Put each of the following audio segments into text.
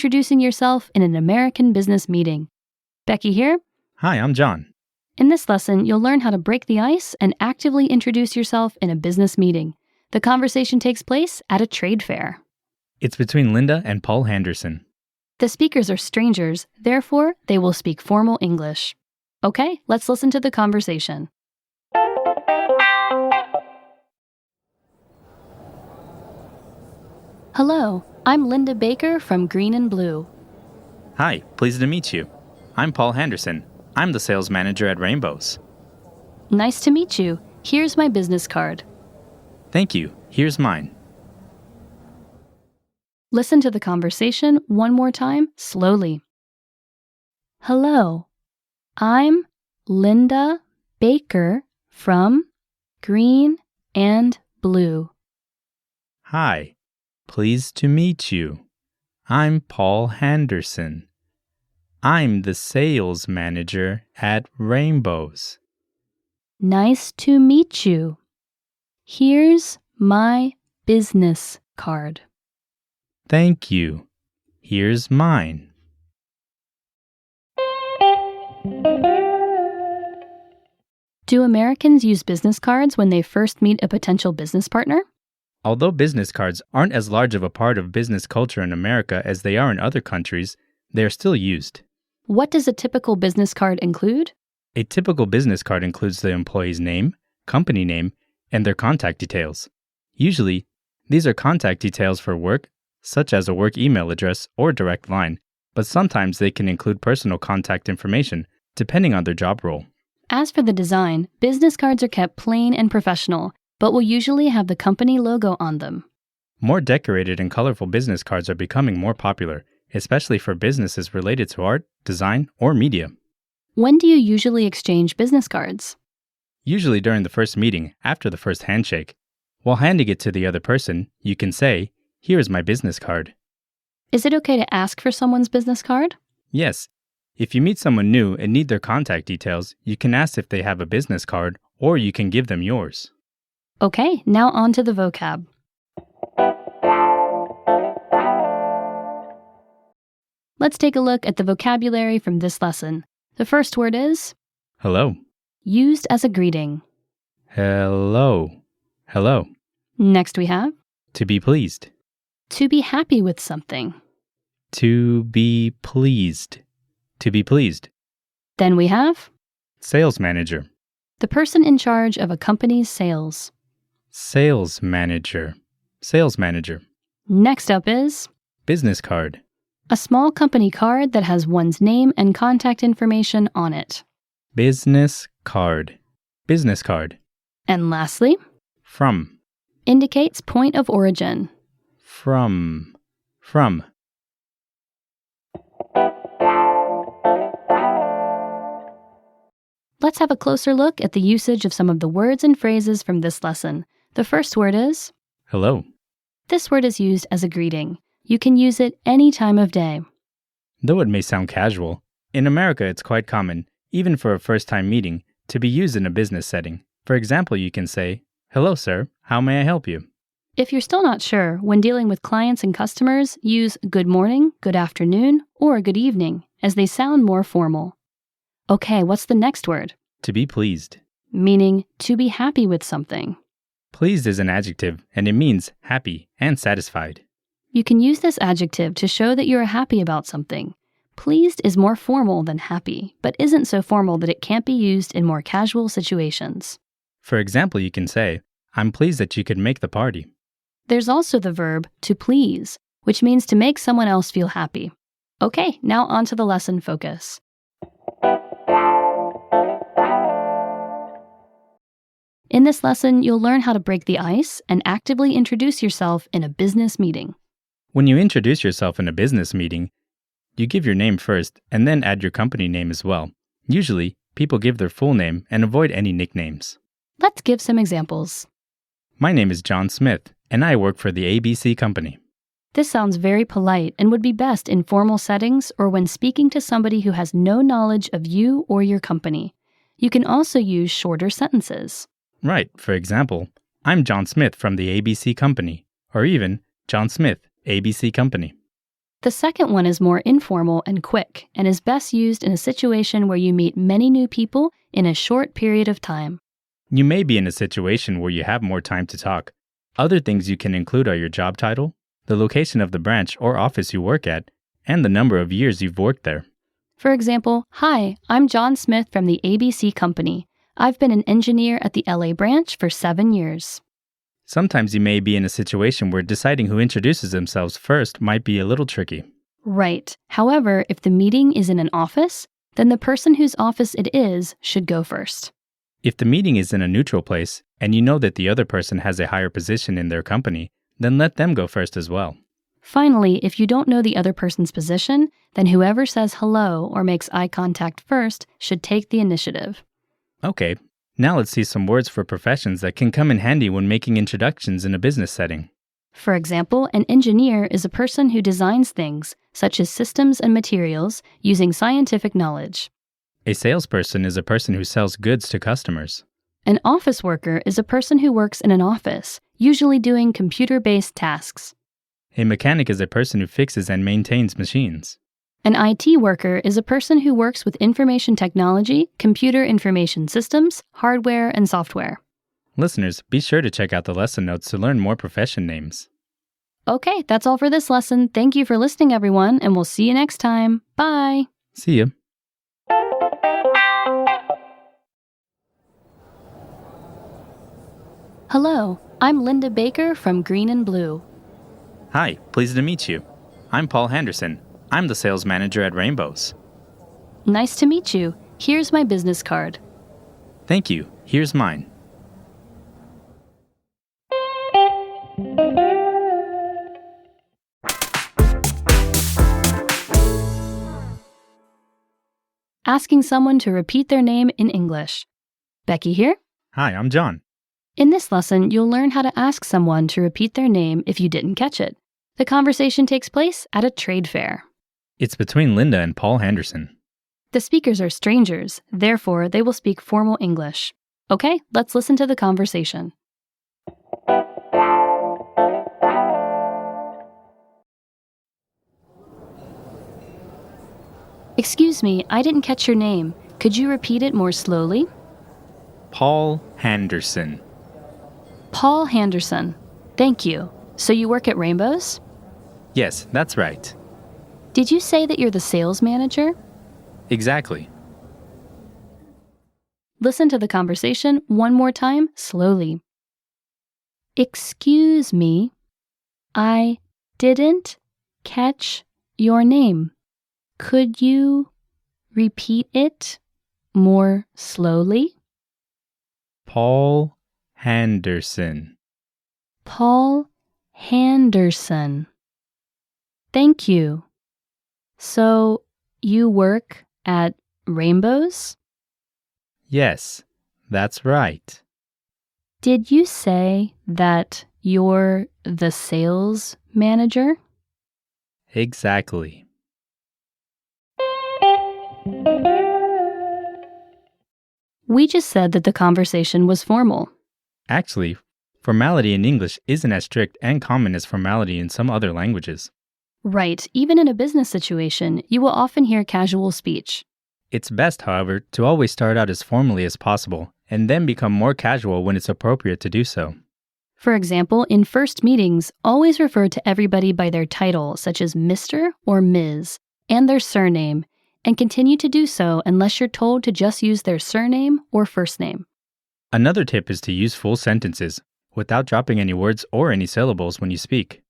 introducing yourself in an American business meeting. Becky here. Hi, I'm John. In this lesson, you'll learn how to break the ice and actively introduce yourself in a business meeting. The conversation takes place at a trade fair. It's between Linda and Paul Henderson. The speakers are strangers, therefore, they will speak formal English. Okay, let's listen to the conversation. Hello, I'm Linda Baker from Green and Blue. Hi, pleased to meet you. I'm Paul Henderson. I'm the sales manager at Rainbows. Nice to meet you. Here's my business card. Thank you. Here's mine. Listen to the conversation one more time, slowly. Hello, I'm Linda Baker from Green and Blue. Hi, pleased to meet you. I'm Paul Henderson. I'm the sales manager at Rainbows. Nice to meet you. Here's my business card. Thank you. Here's mine. Do Americans use business cards when they first meet a potential business partner? Although business cards aren't as large of a part of business culture in America as they are in other countries, they are still used. What does a typical business card include? A typical business card includes the employee's name, company name, and their contact details. Usually, these are contact details for work, such as a work email address or direct line, but sometimes they can include personal contact information, depending on their job role. As for the design, business cards are kept plain and professional, but will usually have the company logo on them. More decorated and colorful business cards are becoming more popular, especially for businesses related to art, design, or media. When do you usually exchange business cards? Usually during the first meeting, after the first handshake. While handing it to the other person, you can say, "Here is my business card." Is it okay to ask for someone's business card? Yes. If you meet someone new and need their contact details, you can ask if they have a business card, or you can give them yours. Okay, now on to the vocab. Let's take a look at the vocabulary from this lesson. The first word is Hello. used as a greeting. Hello. Hello. Next we have To be pleased. to be happy with something. To be pleased. To be pleased. Then we have Sales manager. the person in charge of a company's sales. Sales manager. Sales manager. Next up is Business card. a small company card that has one's name and contact information on it. Business card. Business card. And lastly, From. indicates point of origin. From. From. Let's have a closer look at the usage of some of the words and phrases from this lesson. The first word is Hello. this word is used as a greeting. You can use it any time of day. Though it may sound casual, in America it's quite common, even for a first-time meeting, to be used in a business setting. For example, you can say, "Hello, sir. How may I help you?" If you're still not sure, when dealing with clients and customers, use good morning, good afternoon, or good evening, as they sound more formal. Okay, what's the next word? To be pleased. Meaning to be happy with something. Pleased is an adjective, and it means happy and satisfied. You can use this adjective to show that you are happy about something. Pleased is more formal than happy, but isn't so formal that it can't be used in more casual situations. For example, you can say, "I'm pleased that you could make the party." There's also the verb to please, which means to make someone else feel happy. Okay, now on to the lesson focus. In this lesson, you'll learn how to break the ice and actively introduce yourself in a business meeting. When you introduce yourself in a business meeting, you give your name first and then add your company name as well. Usually, people give their full name and avoid any nicknames. Let's give some examples. My name is John Smith, and I work for the ABC company. This sounds very polite and would be best in formal settings or when speaking to somebody who has no knowledge of you or your company. You can also use shorter sentences. Right, for example, I'm John Smith from the ABC company, or even John Smith, ABC company. The second one is more informal and quick and is best used in a situation where you meet many new people in a short period of time. You may be in a situation where you have more time to talk. Other things you can include are your job title, the location of the branch or office you work at, and the number of years you've worked there. For example, "Hi, I'm John Smith from the ABC Company. I've been an engineer at the LA branch for 7 years." Sometimes you may be in a situation where deciding who introduces themselves first might be a little tricky. Right. However, if the meeting is in an office, then the person whose office it is should go first. If the meeting is in a neutral place and you know that the other person has a higher position in their company, then let them go first as well. Finally, if you don't know the other person's position, then whoever says hello or makes eye contact first should take the initiative. Okay, now let's see some words for professions that can come in handy when making introductions in a business setting. For example, an engineer is a person who designs things, such as systems and materials, using scientific knowledge. A salesperson is a person who sells goods to customers. An office worker is a person who works in an office, usually doing computer-based tasks. A mechanic is a person who fixes and maintains machines. An IT worker is a person who works with information technology, computer information systems, hardware, and software. Listeners, be sure to check out the lesson notes to learn more profession names. Okay, that's all for this lesson. Thank you for listening, everyone, and we'll see you next time. Bye! See ya. Hello, I'm Linda Baker from Green and Blue. Hi, pleased to meet you. I'm Paul Henderson. I'm the sales manager at Rainbows. Nice to meet you. Here's my business card. Thank you. Here's mine. Asking someone to repeat their name in English. Becky here. Hi, I'm John. In this lesson, you'll learn how to ask someone to repeat their name if you didn't catch it. The conversation takes place at a trade fair. It's between Linda and Paul Henderson. The speakers are strangers, therefore they will speak formal English. Okay, let's listen to the conversation. Excuse me, I didn't catch your name. Could you repeat it more slowly? Paul Henderson. Paul Henderson. Thank you. So you work at Rainbows? Yes, that's right. Did you say that you're the sales manager? Exactly. Listen to the conversation one more time, slowly. Excuse me, I didn't catch your name. Could you repeat it more slowly? Paul Henderson. Paul Henderson. Thank you. So, you work at Rainbows? Yes, that's right. Did you say that you're the sales manager? Exactly. We just said that the conversation was formal. Actually, formality in English isn't as strict and common as formality in some other languages. Right, even in a business situation, you will often hear casual speech. It's best, however, to always start out as formally as possible and then become more casual when it's appropriate to do so. For example, in first meetings, always refer to everybody by their title, such as Mr. or Ms., and their surname, and continue to do so unless you're told to just use their surname or first name. Another tip is to use full sentences without dropping any words or any syllables when you speak.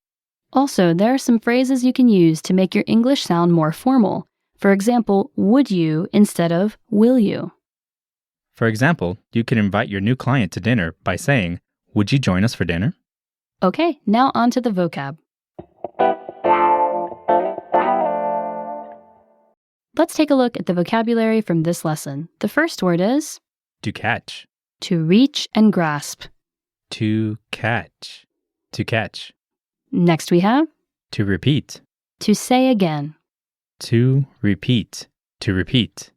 Also, there are some phrases you can use to make your English sound more formal. For example, would you instead of will you. For example, you can invite your new client to dinner by saying, "Would you join us for dinner?" Okay, now on to the vocab. Let's take a look at the vocabulary from this lesson. The first word is To catch. to reach and grasp. To catch. To catch. Next we have To repeat. to say again. To repeat. To repeat.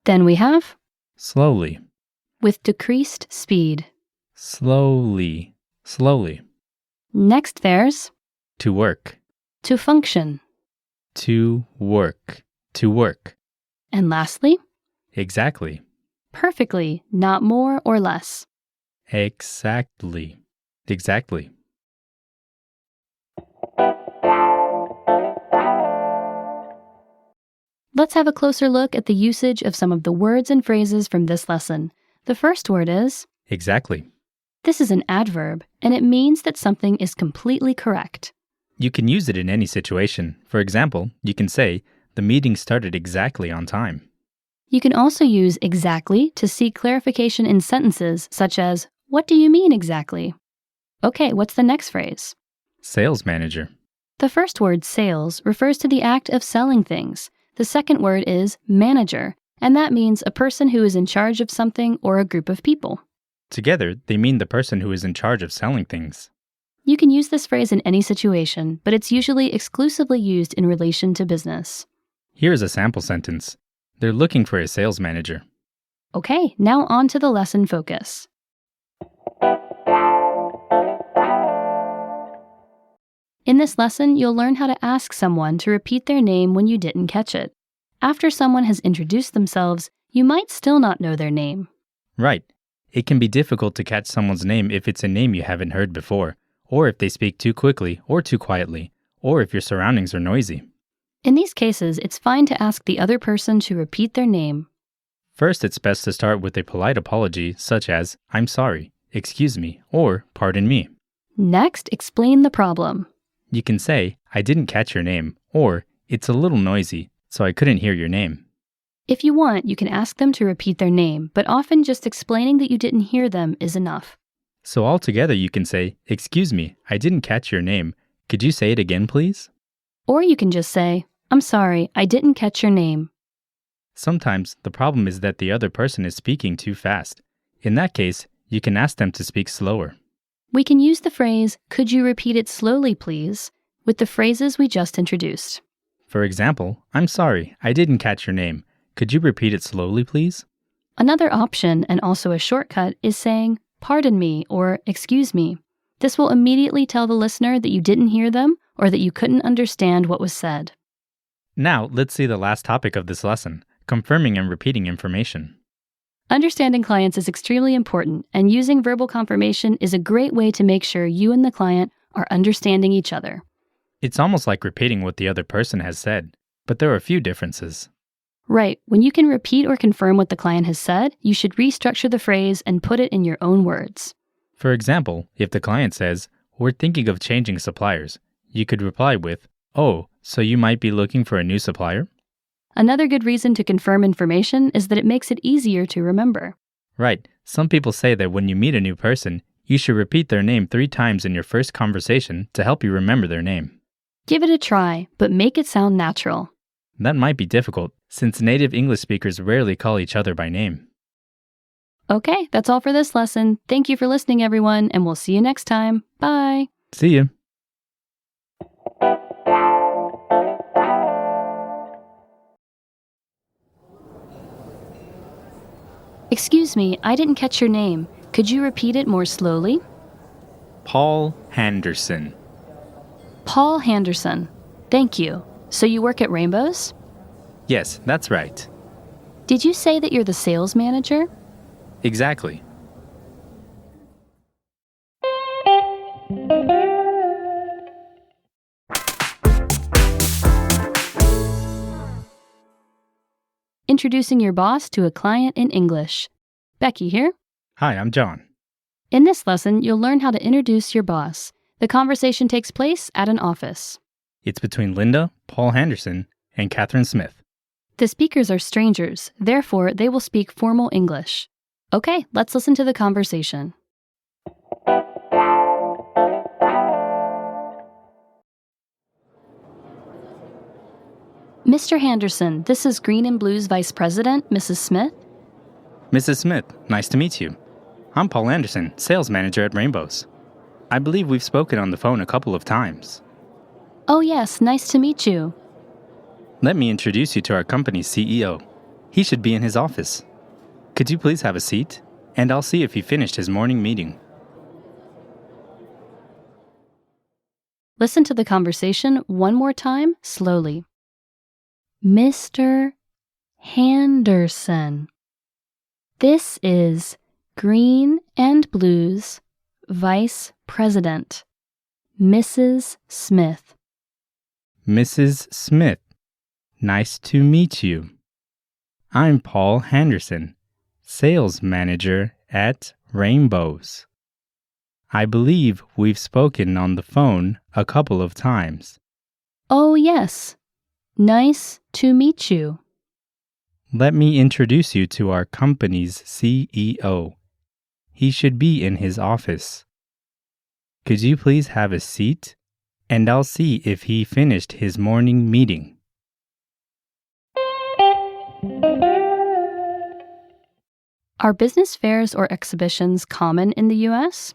Then we have Slowly. with decreased speed. Slowly. Slowly. Next there's To work. to function. To work. To work. And lastly, Exactly. perfectly, not more or less. Exactly. Exactly. Let's have a closer look at the usage of some of the words and phrases from this lesson. The first word is, Exactly. this is an adverb, and it means that something is completely correct. You can use it in any situation. For example, you can say, the meeting started exactly on time. You can also use exactly to seek clarification in sentences such as, what do you mean exactly? Okay, what's the next phrase? Sales manager. The first word, sales, refers to the act of selling things. The second word is manager, and that means a person who is in charge of something or a group of people. Together, they mean the person who is in charge of selling things. You can use this phrase in any situation, but it's usually exclusively used in relation to business. Here is a sample sentence. They're looking for a sales manager. Okay, now on to the lesson focus. In this lesson, you'll learn how to ask someone to repeat their name when you didn't catch it. After someone has introduced themselves, you might still not know their name. Right. It can be difficult to catch someone's name if it's a name you haven't heard before, or if they speak too quickly or too quietly, or if your surroundings are noisy. In these cases, it's fine to ask the other person to repeat their name. First, it's best to start with a polite apology such as, I'm sorry, excuse me, or pardon me. Next, explain the problem. You can say, I didn't catch your name, or it's a little noisy, so I couldn't hear your name. If you want, you can ask them to repeat their name, but often just explaining that you didn't hear them is enough. So altogether you can say, excuse me, I didn't catch your name. Could you say it again, please? Or you can just say, I'm sorry, I didn't catch your name. Sometimes the problem is that the other person is speaking too fast. In that case, you can ask them to speak slower. We can use the phrase, could you repeat it slowly, please, with the phrases we just introduced. For example, I'm sorry, I didn't catch your name. Could you repeat it slowly, please? Another option, and also a shortcut, is saying, pardon me or excuse me. This will immediately tell the listener that you didn't hear them or that you couldn't understand what was said. Now, let's see the last topic of this lesson, confirming and repeating information. Understanding clients is extremely important, and using verbal confirmation is a great way to make sure you and the client are understanding each other. It's almost like repeating what the other person has said, but there are a few differences. Right, when you can repeat or confirm what the client has said, you should restructure the phrase and put it in your own words. For example, if the client says, we're thinking of changing suppliers, you could reply with, oh, so you might be looking for a new supplier? Another good reason to confirm information is that it makes it easier to remember. Right. Some people say that when you meet a new person, you should repeat their name 3 times in your first conversation to help you remember their name. Give it a try, but make it sound natural. That might be difficult, since native English speakers rarely call each other by name. Okay, that's all for this lesson. Thank you for listening, everyone, and we'll see you next time. Bye. See you. Excuse me, I didn't catch your name. Could you repeat it more slowly? Paul Henderson. Paul Henderson. Thank you. So you work at Rainbows? Yes, that's right. Did you say that you're the sales manager? Exactly. Introducing your boss to a client in English. Becky here. Hi, I'm John. In this lesson, you'll learn how to introduce your boss. The conversation takes place at an office. It's between Linda, Paul Henderson, and Catherine Smith. The speakers are strangers, therefore they will speak formal English. Okay, let's listen to the conversation. Mr. Henderson, this is Green and Blue's Vice President, Mrs. Smith. Mrs. Smith, nice to meet you. I'm Paul Anderson, sales manager at Rainbows. I believe we've spoken on the phone a couple of times. Oh yes, nice to meet you. Let me introduce you to our company's CEO. He should be in his office. Could you please have a seat? And I'll see if he finished his morning meeting. Listen to the conversation one more time, slowly. Mr. Henderson. This is Green and Blue's Vice President, Mrs. Smith. Mrs. Smith, nice to meet you. I'm Paul Henderson, Sales Manager at Rainbows. I believe we've spoken on the phone a couple of times. Oh, yes. Nice to meet you. Let me introduce you to our company's CEO. He should be in his office. Could you please have a seat? And I'll see if he finished his morning meeting. Are business fairs or exhibitions common in the U.S.?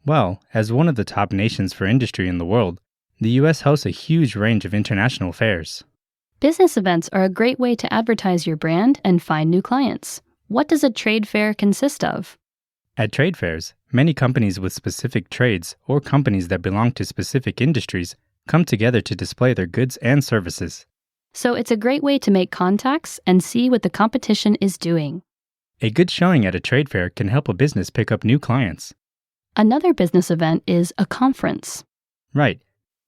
Well, as one of the top nations for industry in the world, the U.S. hosts a huge range of international fairs. Business events are a great way to advertise your brand and find new clients. What does a trade fair consist of? At trade fairs, many companies with specific trades or companies that belong to specific industries come together to display their goods and services. So it's a great way to make contacts and see what the competition is doing. A good showing at a trade fair can help a business pick up new clients. Another business event is a conference. Right.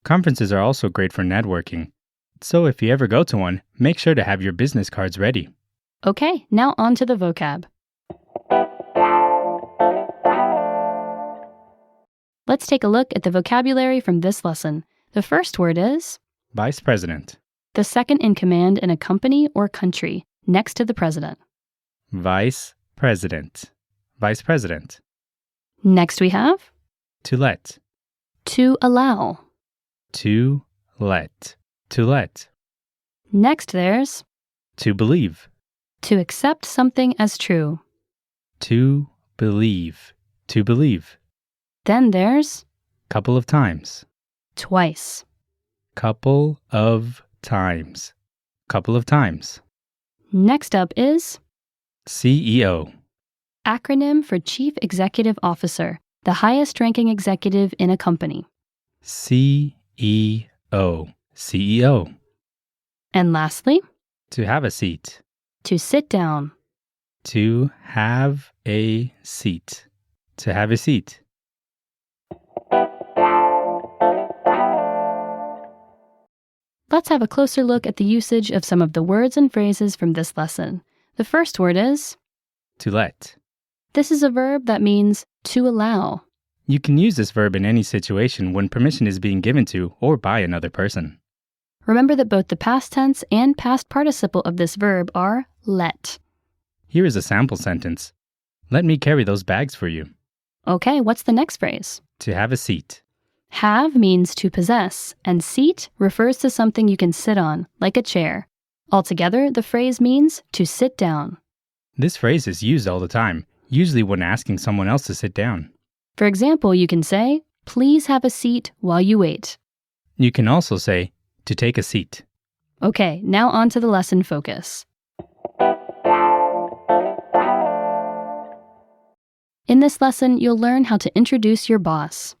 Conferences are also great for networking. So if you ever go to one, make sure to have your business cards ready. Okay, now on to the vocab. Let's take a look at the vocabulary from this lesson. The first word is Vice President. the second in command in a company or country, next to the president. Vice President. Vice President. Next we have To let. to allow. To let. To let. Next there's To believe. to accept something as true. To believe. To believe. Then there's Couple of times. twice. Couple of times. Couple of times. Next up is CEO. acronym for Chief Executive Officer, the highest ranking executive in a company. CEO. CEO. And lastly, To have a seat. to sit down. To have a seat. To have a seat. Let's have a closer look at the usage of some of the words and phrases from this lesson. The first word is, To let. this is a verb that means to allow. You can use this verb in any situation when permission is being given to or by another person. Remember that both the past tense and past participle of this verb are let. Here is a sample sentence. Let me carry those bags for you. Okay, what's the next phrase? To have a seat. Have means to possess, and seat refers to something you can sit on, like a chair. Altogether, the phrase means to sit down. This phrase is used all the time, usually when asking someone else to sit down. For example, you can say, please have a seat while you wait. You can also say, to take a seat. Okay, now on to the lesson focus. In this lesson, you'll learn how to introduce your boss.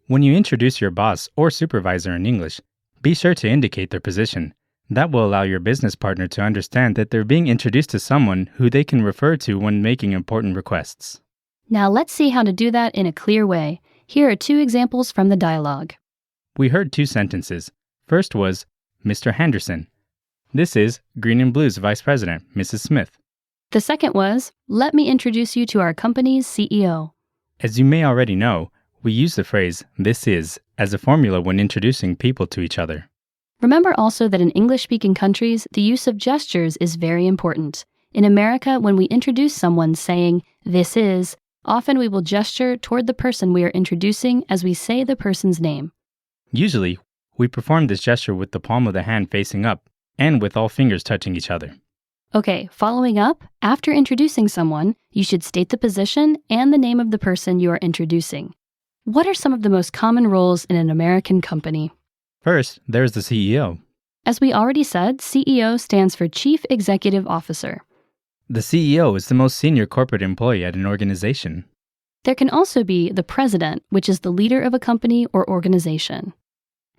When you introduce your boss or supervisor in English, be sure to indicate their position. That will allow your business partner to understand that they're being introduced to someone who they can refer to when making important requests. Now let's see how to do that in a clear way. Here are two examples from the dialogue. We heard two sentences. First was, Mr. Henderson. This is Green and Blue's Vice President, Mrs. Smith. The second was, let me introduce you to our company's CEO. As you may already know, we use the phrase, this is, as a formula when introducing people to each other. Remember also that in English-speaking countries, the use of gestures is very important. In America, when we introduce someone saying, this is, often we will gesture toward the person we are introducing as we say the person's name. Usually, we perform this gesture with the palm of the hand facing up and with all fingers touching each other. Okay, following up, after introducing someone, you should state the position and the name of the person you are introducing. What are some of the most common roles in an American company? First, there's the CEO. As we already said, CEO stands for Chief Executive Officer. The CEO is the most senior corporate employee at an organization. There can also be the president, which is the leader of a company or organization.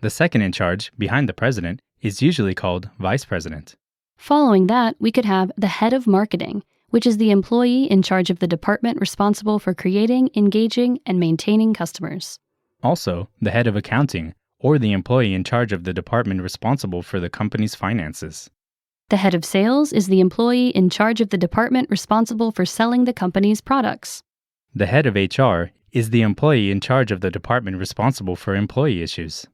The second in charge, behind the president, is usually called vice president. Following that, we could have the head of marketing, which is the employee in charge of the department responsible for creating, engaging, and maintaining customers. Also, the head of accounting, or the employee in charge of the department responsible for the company's finances. The head of sales is the employee in charge of the department responsible for selling the company's products. The head of HR is the employee in charge of the department responsible for employee issues.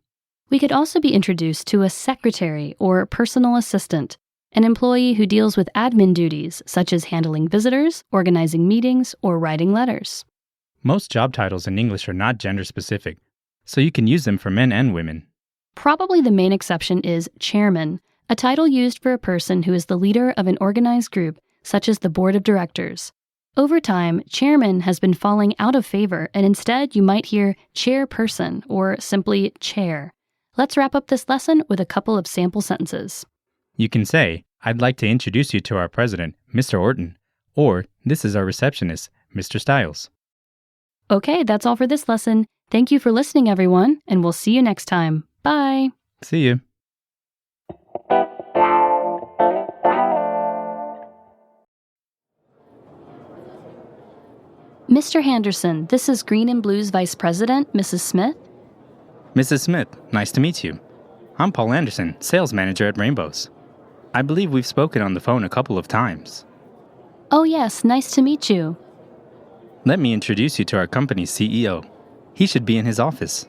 We could also be introduced to a secretary or personal assistant, an employee who deals with admin duties such as handling visitors, organizing meetings, or writing letters. Most job titles in English are not gender specific, so you can use them for men and women. Probably the main exception is chairman, a title used for a person who is the leader of an organized group, such as the board of directors. Over time, chairman has been falling out of favor, and instead you might hear chairperson or simply chair. Let's wrap up this lesson with a couple of sample sentences. You can say, "I'd like to introduce you to our president, Mr. Orton," or "This is our receptionist, Mr. Stiles." Okay, that's all for this lesson. Thank you for listening, everyone, and we'll see you next time. Bye! See you. Mr. Henderson, this is Green and Blue's Vice President, Mrs. Smith. Mrs. Smith, nice to meet you. I'm Paul Anderson, Sales Manager at Rainbows. I believe we've spoken on the phone a couple of times. Oh yes, nice to meet you. Let me introduce you to our company's CEO. He should be in his office.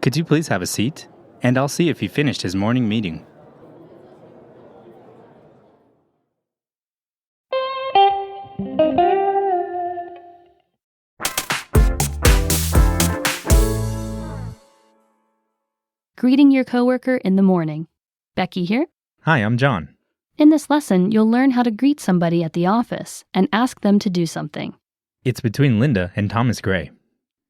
Could you please have a seat? And I'll see if he finished his morning meeting. Greeting your coworker in the morning. Becky here. Hi, I'm John. In this lesson, you'll learn how to greet somebody at the office and ask them to do something. It's between Linda and Thomas Gray.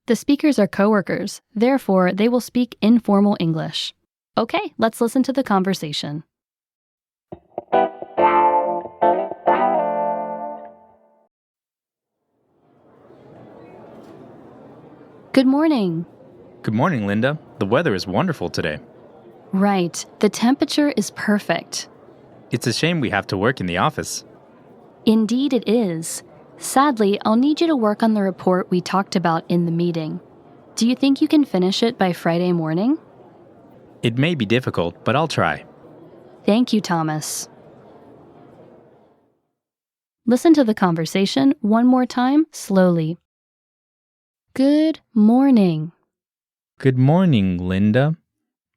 The speakers are coworkers, therefore they will speak informal English. Okay, let's listen to the conversation. Good morning. Good morning, Linda. The weather is wonderful today. Right, the temperature is perfect. It's a shame we have to work in the office. Indeed it is. Sadly, I'll need you to work on the report we talked about in the meeting. Do you think you can finish it by Friday morning? It may be difficult, but I'll try. Thank you, Thomas. Listen to the conversation one more time, slowly. Good morning. Good morning, Linda.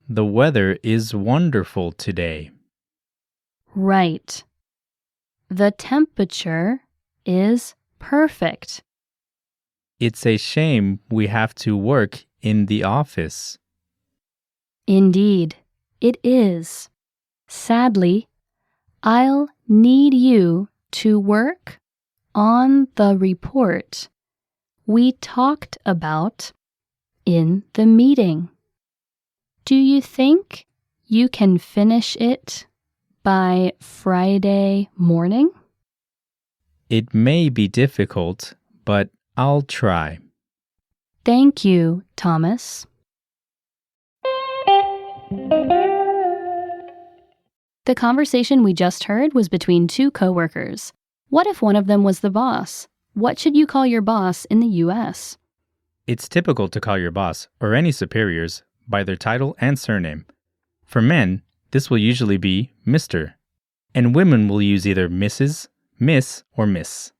The weather is wonderful today. Right. The temperature is perfect. It's a shame we have to work in the office. Indeed, it is. Sadly, I'll need you to work on the report we talked about in the meeting. Do you think you can finish it by Friday morning? It may be difficult, but I'll try. Thank you, Thomas. The conversation we just heard was between two coworkers. What if one of them was the boss? What should you call your boss in the U.S.? It's typical to call your boss, or any superiors, by their title and surname. For men, this will usually be Mr., and women will use either Mrs., Miss, or Miss.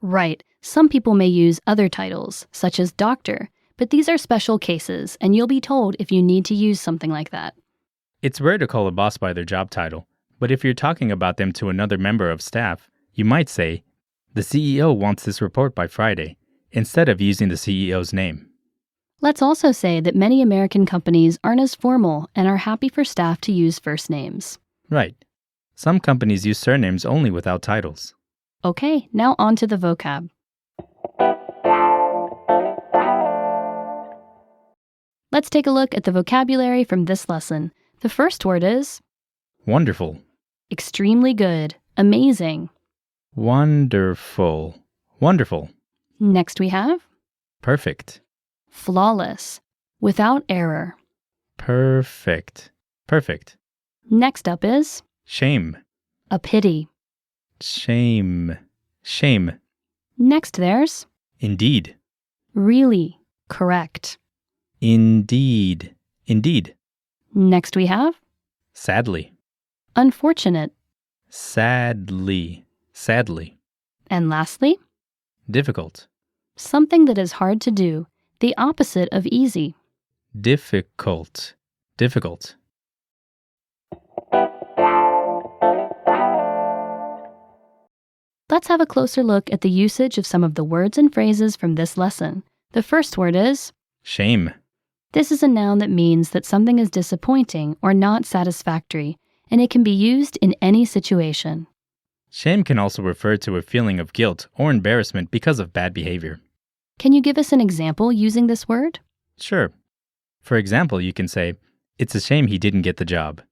Right. Some people may use other titles, such as doctor, but these are special cases, and you'll be told if you need to use something like that. It's rare to call a boss by their job title, but if you're talking about them to another member of staff, you might say, "The CEO wants this report by Friday," instead of using the CEO's name. Let's also say that many American companies aren't as formal and are happy for staff to use first names. Right. Some companies use surnames only without titles. Okay, now on to the vocab. Let's take a look at the vocabulary from this lesson. The first word is Wonderful. extremely good, amazing. Wonderful. Wonderful. Next we have Perfect. flawless, without error. Perfect. Perfect. Next up is Shame. A pity. Shame. Shame. Next there's Indeed. really. Correct. Indeed. Indeed. Next we have Sadly. unfortunate. Sadly. Sadly. And lastly, Difficult. something that is hard to do, the opposite of easy. Difficult. Difficult. Let's have a closer look at the usage of some of the words and phrases from this lesson. The first word is Shame. this is a noun that means that something is disappointing or not satisfactory, and it can be used in any situation. Shame can also refer to a feeling of guilt or embarrassment because of bad behavior. Can you give us an example using this word? Sure. For example, you can say, it's a shame he didn't get the job.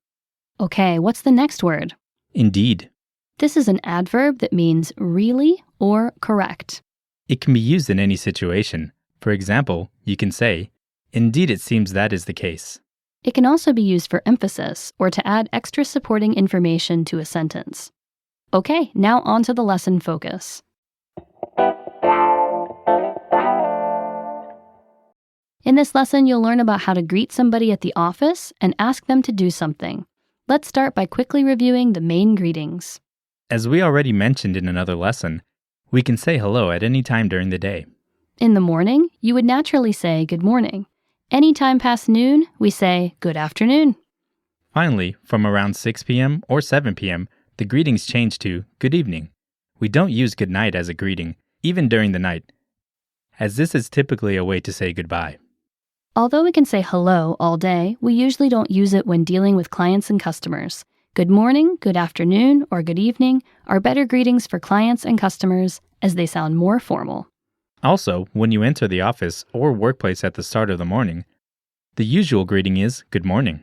Okay, what's the next word? Indeed. This is an adverb that means really or correct. It can be used in any situation. For example, you can say, indeed it seems that is the case. It can also be used for emphasis or to add extra supporting information to a sentence. Okay, now on to the lesson focus. In this lesson, you'll learn about how to greet somebody at the office and ask them to do something. Let's start by quickly reviewing the main greetings. As we already mentioned in another lesson, we can say hello at any time during the day. In the morning, you would naturally say good morning. Anytime past noon, we say good afternoon. Finally, from around 6 p.m. or 7 p.m., the greetings change to good evening. We don't use good night as a greeting, even during the night, as this is typically a way to say goodbye. Although we can say hello all day, we usually don't use it when dealing with clients and customers. Good morning, good afternoon, or good evening are better greetings for clients and customers as they sound more formal. Also, when you enter the office or workplace at the start of the morning, the usual greeting is good morning.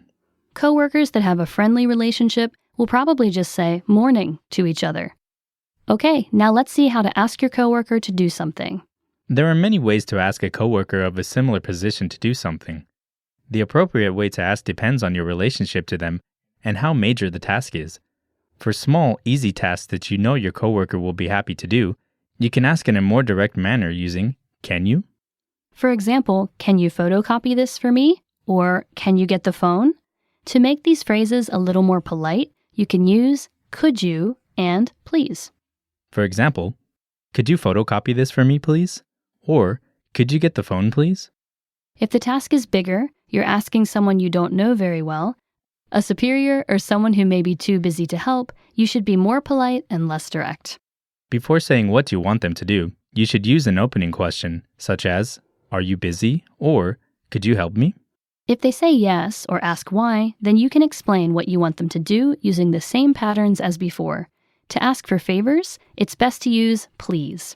Coworkers that have a friendly relationship will probably just say morning to each other. Okay, now let's see how to ask your coworker to do something. There are many ways to ask a coworker of a similar position to do something. The appropriate way to ask depends on your relationship to them and how major the task is. For small, easy tasks that you know your coworker will be happy to do, you can ask in a more direct manner using can you? For example, can you photocopy this for me? Or can you get the phone? To make these phrases a little more polite, you can use could you and please. For example, could you photocopy this for me, please? Or, could you get the phone, please? If the task is bigger, you're asking someone you don't know very well, a superior or someone who may be too busy to help, you should be more polite and less direct. Before saying what you want them to do, you should use an opening question, such as, are you busy? Or, could you help me? If they say yes or ask why, then you can explain what you want them to do using the same patterns as before. To ask for favors, it's best to use please.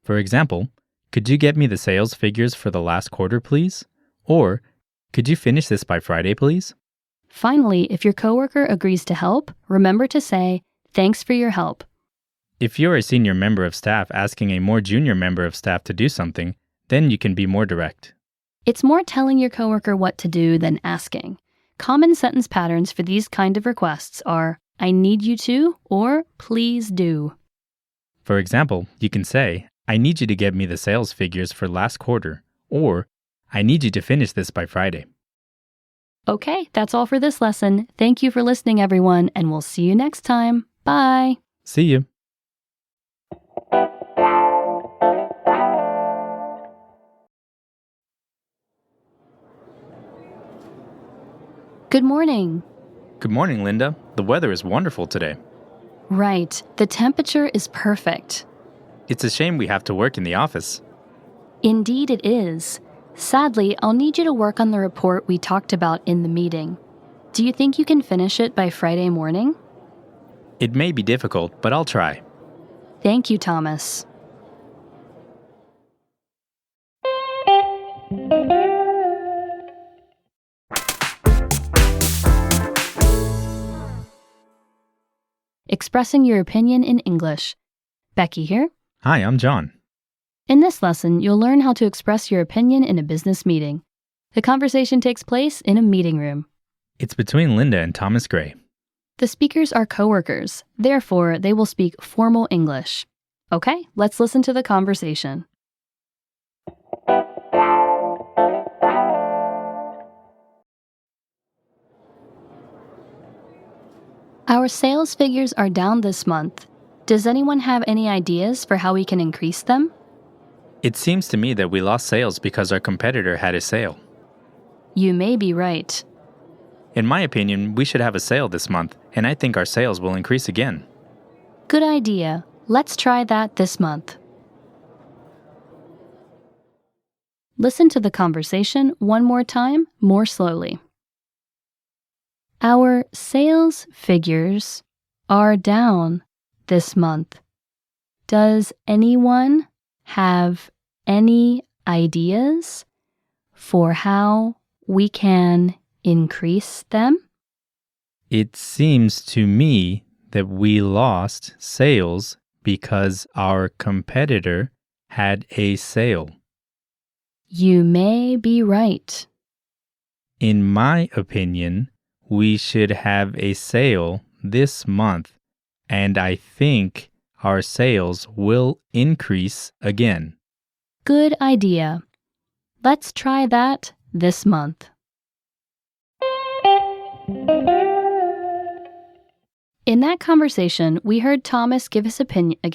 For example, could you get me the sales figures for the last quarter, please? Or, could you finish this by Friday, please? Finally, if your coworker agrees to help, remember to say, thanks for your help. If you're a senior member of staff asking a more junior member of staff to do something, then you can be more direct. It's more telling your coworker what to do than asking. Common sentence patterns for these kind of requests are, I need you to, or please do. For example, you can say, I need you to get me the sales figures for last quarter, or I need you to finish this by Friday. Okay, that's all for this lesson. Thank you for listening, everyone, and we'll see you next time. Bye. See you. Good morning. Good morning, Linda. The weather is wonderful today. Right, the temperature is perfect. It's a shame we have to work in the office. Indeed it is. Sadly, I'll need you to work on the report we talked about in the meeting. Do you think you can finish it by Friday morning? It may be difficult, but I'll try. Thank you, Thomas. Expressing your opinion in English. Becky here. Hi, I'm John. In this lesson, you'll learn how to express your opinion in a business meeting. The conversation takes place in a meeting room. It's between Linda and Thomas Gray. The speakers are coworkers, therefore they will speak formal English. Okay, let's listen to the conversation. Our sales figures are down this month. Does anyone have any ideas for how we can increase them? It seems to me that we lost sales because our competitor had a sale. You may be right. In my opinion, we should have a sale this month, and I think our sales will increase again. Good idea. Let's try that this month. Listen to the conversation one more time, more slowly. Our sales figures are down this month. Does anyone have any ideas for how we can increase them? It seems to me that we lost sales because our competitor had a sale. You may be right. In my opinion, we should have a sale this month, and I think our sales will increase again. Good idea. Let's try that this month. In that conversation, we heard Thomas give his opinion in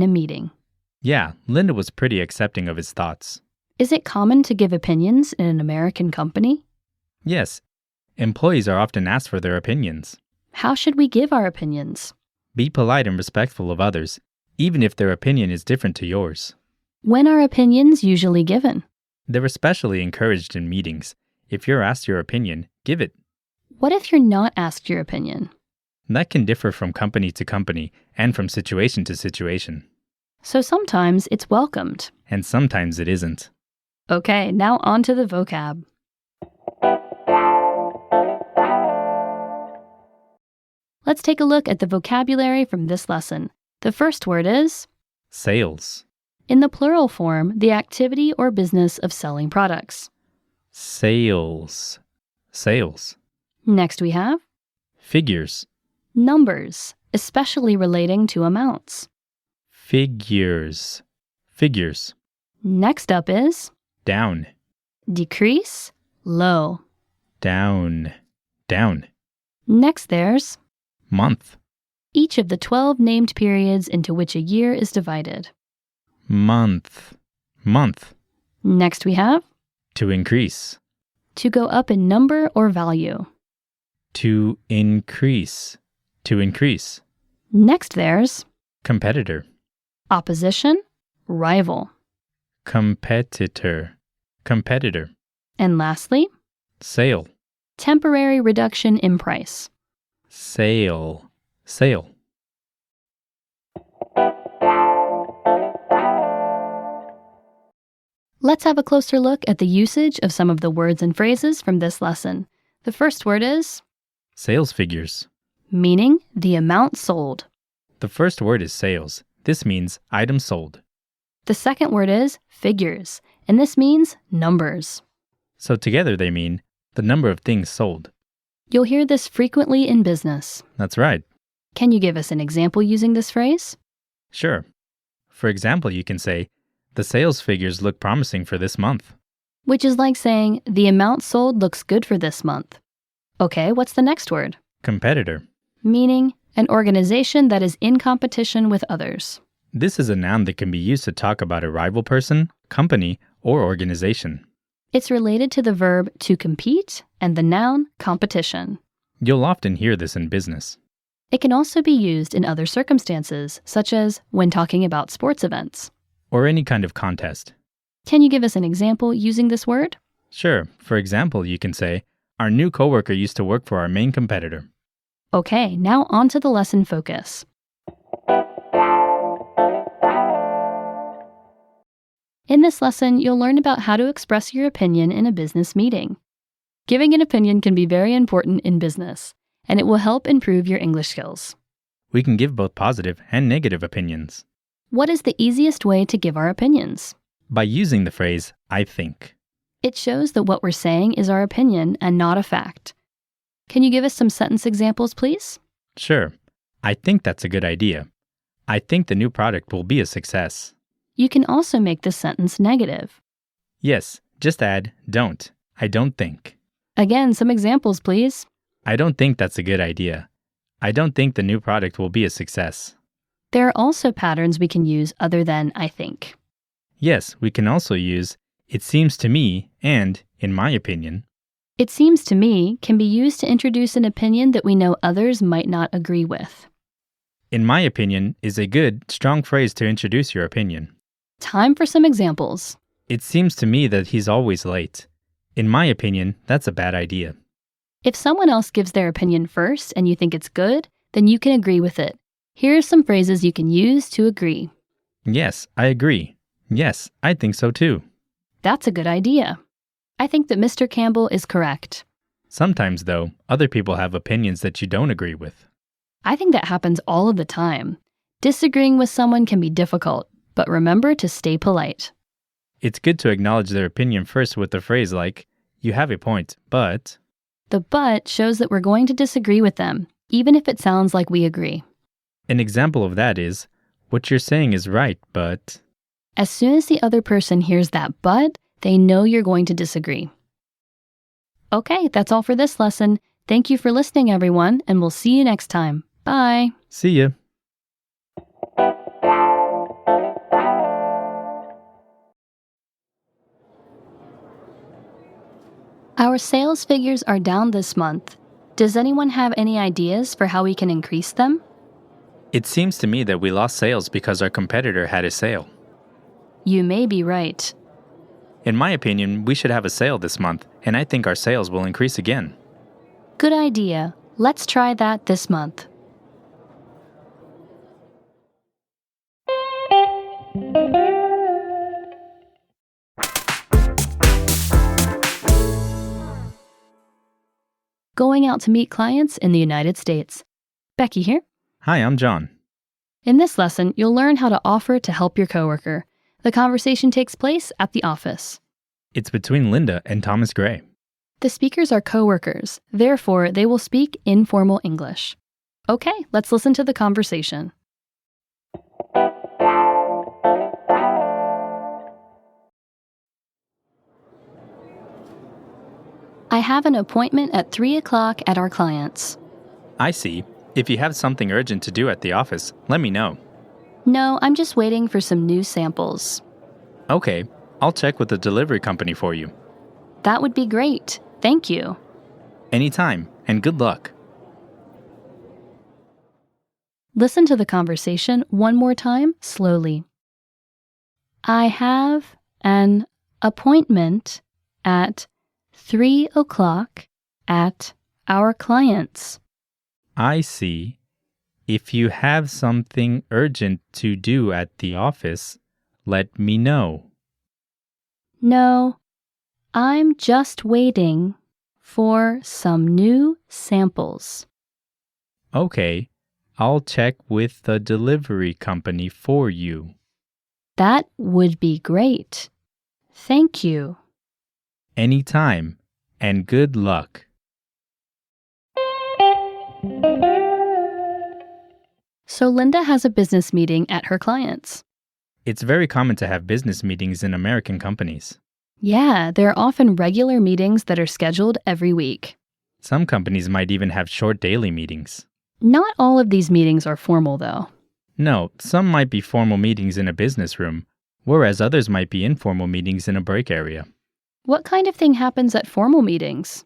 a meeting. Yeah, Linda was pretty accepting of his thoughts. Is it common to give opinions in an American company? Yes, employees are often asked for their opinions. How should we give our opinions? Be polite and respectful of others, even if their opinion is different to yours. When are opinions usually given? They're especially encouraged in meetings. If you're asked your opinion, give it. What if you're not asked your opinion? That can differ from company to company and from situation to situation. So sometimes it's welcomed. And sometimes it isn't. Okay, now on to the vocab. Let's take a look at the vocabulary from this lesson. The first word is sales. In the plural form, the activity or business of selling products. Sales. Sales. Next we have figures. Numbers, especially relating to amounts. Figures. Figures. Next up is down. Decrease, low. Down. Down. Next there's month. Each of the 12 named periods into which a year is divided. Month. Month. Next we have to increase. To go up in number or value. To increase. To increase. Next there's competitor. Opposition, rival. Competitor. Competitor. And lastly, sale. Temporary reduction in price. Sale. Sale. Let's have a closer look at the usage of some of the words and phrases from this lesson. The first word is sales figures, meaning the amount sold. The first word is sales. This means items sold. The second word is figures, and this means numbers. So together they mean the number of things sold. You'll hear this frequently in business. That's right. Can you give us an example using this phrase? Sure. For example, you can say, the sales figures look promising for this month. Which is like saying, the amount sold looks good for this month. Okay, what's the next word? Competitor. Meaning an organization that is in competition with others. This is a noun that can be used to talk about a rival person, company, or organization. It's related to the verb to compete and the noun competition. You'll often hear this in business. It can also be used in other circumstances, such as when talking about sports events. Or any kind of contest. Can you give us an example using this word? Sure. For example, you can say, our new coworker used to work for our main competitor. Okay, now on to the lesson focus. In this lesson, you'll learn about how to express your opinion in a business meeting. Giving an opinion can be very important in business, and it will help improve your English skills. We can give both positive and negative opinions. What is the easiest way to give our opinions? By using the phrase, I think. It shows that what we're saying is our opinion and not a fact. Can you give us some sentence examples, please? Sure. I think that's a good idea. I think the new product will be a success. You can also make this sentence negative. Yes, just add don't. I don't think. Again, some examples, please. I don't think that's a good idea. I don't think the new product will be a success. There are also patterns we can use other than I think. Yes, we can also use it seems to me and in my opinion. It seems to me can be used to introduce an opinion that we know others might not agree with. In my opinion is a good, strong phrase to introduce your opinion. Time for some examples. It seems to me that he's always late. In my opinion, that's a bad idea. If someone else gives their opinion first and you think it's good, then you can agree with it. Here are some phrases you can use to agree. Yes, I agree. Yes, I think so too. That's a good idea. I think that Mr. Campbell is correct. Sometimes, though, other people have opinions that you don't agree with. I think that happens all of the time. Disagreeing with someone can be difficult, but remember to stay polite. It's good to acknowledge their opinion first with a phrase like, you have a point, but... The but shows that we're going to disagree with them, even if it sounds like we agree. An example of that is, what you're saying is right, but... As soon as the other person hears that but, they know you're going to disagree. Okay, that's all for this lesson. Thank you for listening, everyone, and we'll see you next time. Bye. See ya. Our sales figures are down this month. Does anyone have any ideas for how we can increase them? It seems to me that we lost sales because our competitor had a sale. You may be right. In my opinion, we should have a sale this month, and I think our sales will increase again. Good idea. Let's try that this month. Going out to meet clients in the United States. Becky here. Hi, I'm John. In this lesson, you'll learn how to offer to help your coworker. The conversation takes place at the office. It's between Linda and Thomas Gray. The speakers are coworkers, therefore they will speak informal English. Okay, let's listen to the conversation. I have an appointment at 3 o'clock at our client's. I see. If you have something urgent to do at the office, let me know. No, I'm just waiting for some new samples. Okay, I'll check with the delivery company for you. That would be great. Thank you. Anytime, and good luck. Listen to the conversation one more time, slowly. I have an appointment at 3 o'clock at our client's. I see. If you have something urgent to do at the office, let me know. No, I'm just waiting for some new samples. Okay, I'll check with the delivery company for you. That would be great. Thank you. Anytime, and good luck. So Linda has a business meeting at her client's. It's very common to have business meetings in American companies. Yeah, there are often regular meetings that are scheduled every week. Some companies might even have short daily meetings. Not all of these meetings are formal, though. No, some might be formal meetings in a business room, whereas others might be informal meetings in a break area. What kind of thing happens at formal meetings?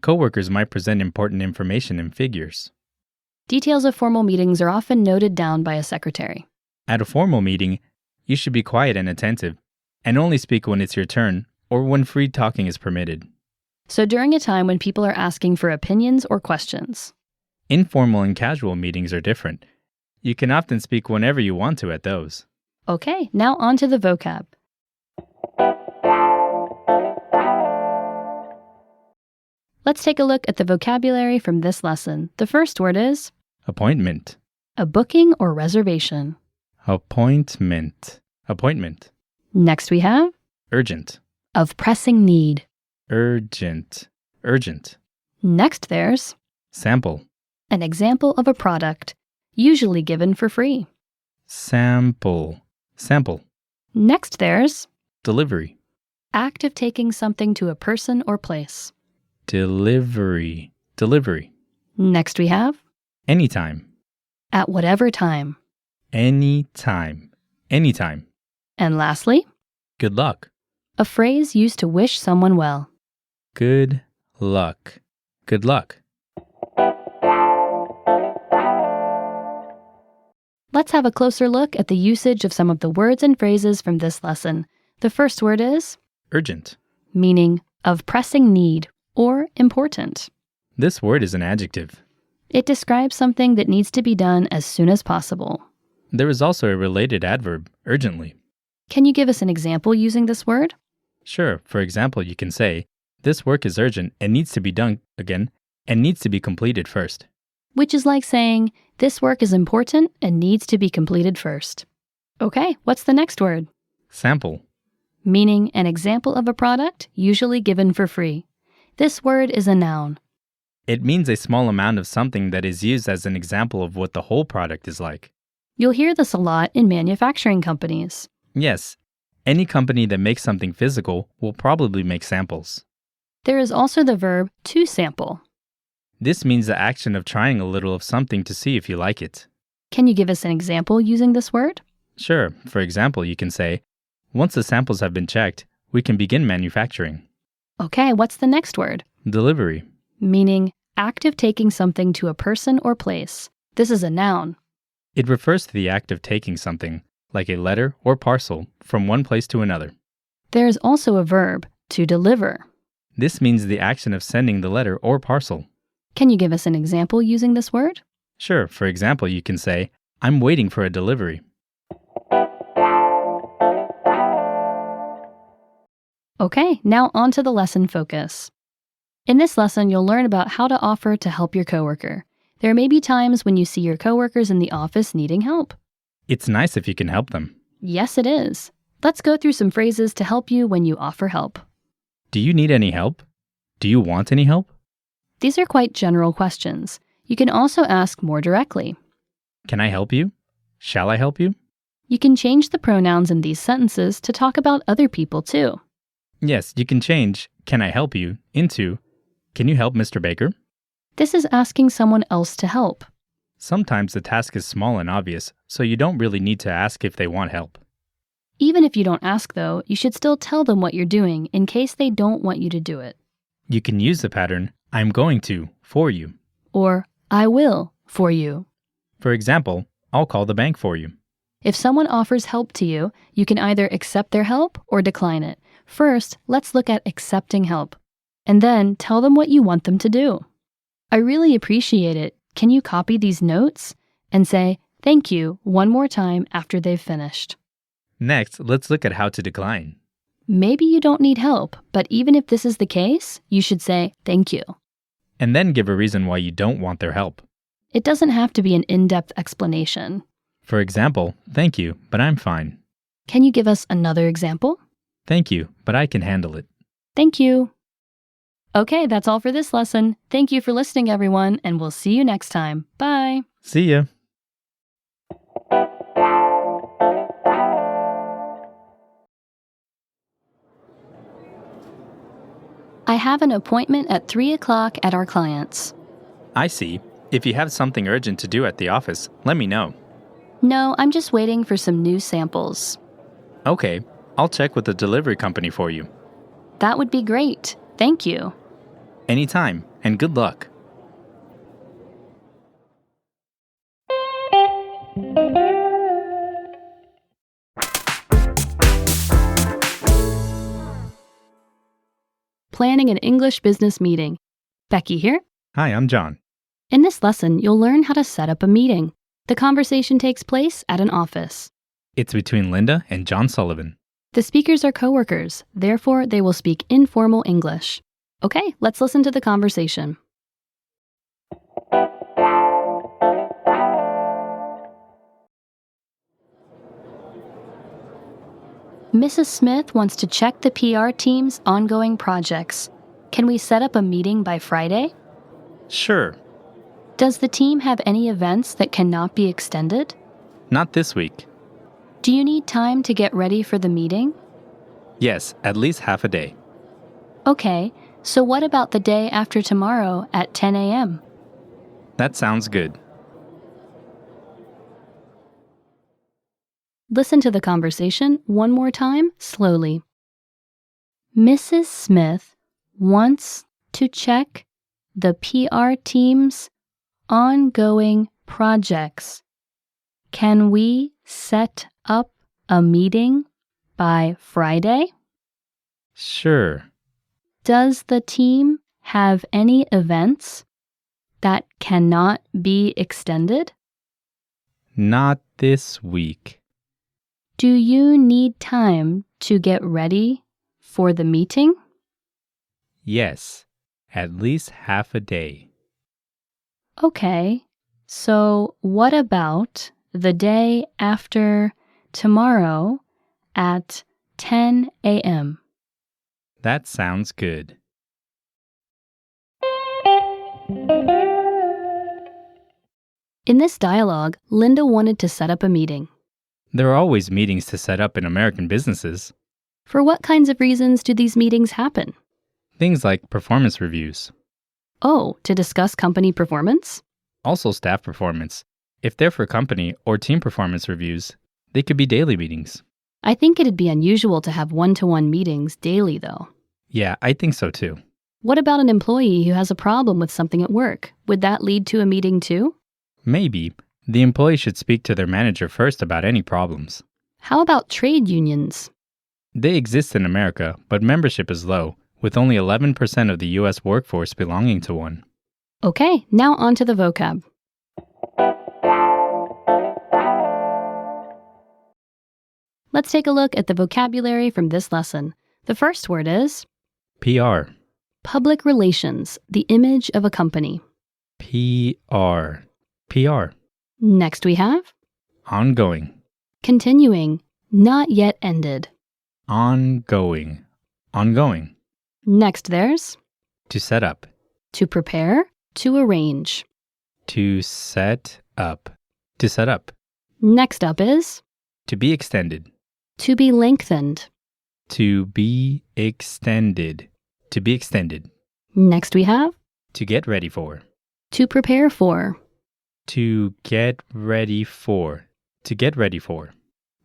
Coworkers might present important information in figures. Details of formal meetings are often noted down by a secretary. At a formal meeting, you should be quiet and attentive, and only speak when it's your turn or when free talking is permitted. So during a time when people are asking for opinions or questions. Informal and casual meetings are different. You can often speak whenever you want to at those. Okay, now on to the vocab. Let's take a look at the vocabulary from this lesson. The first word is Appointment. a booking or reservation. Appointment. Appointment. Next we have Urgent. of pressing need. Urgent. Urgent. Next, there's Sample. an example of a product, usually given for free. Sample. Sample. Next, there's Delivery. act of taking something to a person or place. Delivery. Delivery. Next, we have Anytime. at whatever time. Anytime. Anytime. And lastly, Good luck. a phrase used to wish someone well. Good luck. Good luck. Let's have a closer look at the usage of some of the words and phrases from this lesson. The first word is Urgent. meaning of pressing need or important. This word is an adjective. It describes something that needs to be done as soon as possible. There is also a related adverb, urgently. Can you give us an example using this word? Sure, for example, you can say, this work is urgent and needs to be done again and needs to be completed first. Which is like saying, this work is important and needs to be completed first. Okay, what's the next word? Sample. Meaning an example of a product, usually given for free. This word is a noun. It means a small amount of something that is used as an example of what the whole product is like. You'll hear this a lot in manufacturing companies. Yes, any company that makes something physical will probably make samples. There is also the verb to sample. This means the action of trying a little of something to see if you like it. Can you give us an example using this word? Sure, for example, you can say, once the samples have been checked, we can begin manufacturing. Okay, what's the next word? Delivery. Meaning act of taking something to a person or place. This is a noun. It refers to the act of taking something, like a letter or parcel, from one place to another. There is also a verb, to deliver. This means the action of sending the letter or parcel. Can you give us an example using this word? Sure, for example, you can say, I'm waiting for a delivery. Okay, now on to the lesson focus. In this lesson, you'll learn about how to offer to help your coworker. There may be times when you see your coworkers in the office needing help. It's nice if you can help them. Yes, it is. Let's go through some phrases to help you when you offer help. Do you need any help? Do you want any help? These are quite general questions. You can also ask more directly. Can I help you? Shall I help you? You can change the pronouns in these sentences to talk about other people too. Yes, you can change can I help you into can you help Mr. Baker? This is asking someone else to help. Sometimes the task is small and obvious, so you don't really need to ask if they want help. Even if you don't ask though, you should still tell them what you're doing in case they don't want you to do it. You can use the pattern I'm going to for you. Or I will for you. For example, I'll call the bank for you. If someone offers help to you, you can either accept their help or decline it. First, let's look at accepting help. And then tell them what you want them to do. I really appreciate it. Can you copy these notes? And say, thank you, one more time after they've finished. Next, let's look at how to decline. Maybe you don't need help, but even if this is the case, you should say, thank you. And then give a reason why you don't want their help. It doesn't have to be an in-depth explanation. For example, thank you, but I'm fine. Can you give us another example? Thank you, but I can handle it. Thank you. Okay, that's all for this lesson. Thank you for listening, everyone, and we'll see you next time. Bye. See ya. I have an appointment at 3 o'clock at our client's. I see. If you have something urgent to do at the office, let me know. No, I'm just waiting for some new samples. Okay, I'll check with the delivery company for you. That would be great. Thank you. Anytime, and good luck. Planning an English business meeting. Becky here. Hi, I'm John. In this lesson, you'll learn how to set up a meeting. The conversation takes place at an office. It's between Linda and John Sullivan. The speakers are coworkers, therefore they will speak informal English. Okay, let's listen to the conversation. Mrs. Smith wants to check the PR team's ongoing projects. Can we set up a meeting by Friday? Sure. Does the team have any events that cannot be extended? Not this week. Do you need time to get ready for the meeting? Yes, at least half a day. Okay, so what about the day after tomorrow at 10 a.m.? That sounds good. Listen to the conversation one more time, slowly. Mrs. Smith wants to check the PR team's ongoing projects. Can we set up a meeting by Friday? Sure. Does the team have any events that cannot be extended? Not this week. Do you need time to get ready for the meeting? Yes, at least half a day. Okay, so what about the day after tomorrow at 10 a.m.? That sounds good. In this dialogue, Linda wanted to set up a meeting. There are always meetings to set up in American businesses. For what kinds of reasons do these meetings happen? Things like performance reviews. Oh, to discuss company performance? Also staff performance. If they're for company or team performance reviews, they could be daily meetings. I think it'd be unusual to have one-to-one meetings daily, though. Yeah, I think so too. What about an employee who has a problem with something at work? Would that lead to a meeting too? Maybe. The employee should speak to their manager first about any problems. How about trade unions? They exist in America, but membership is low, with only 11% of the U.S. workforce belonging to one. Okay, now on to the vocab. Let's take a look at the vocabulary from this lesson. The first word is PR. public relations, the image of a company. PR. PR. Next we have Ongoing. continuing, not yet ended. Ongoing. Ongoing. Next there's To set up. to prepare, to arrange. To set up. To set up. Next up is To be extended. to be lengthened. To be extended. To be extended. Next we have To get ready for. to prepare for. To get ready for. To get ready for.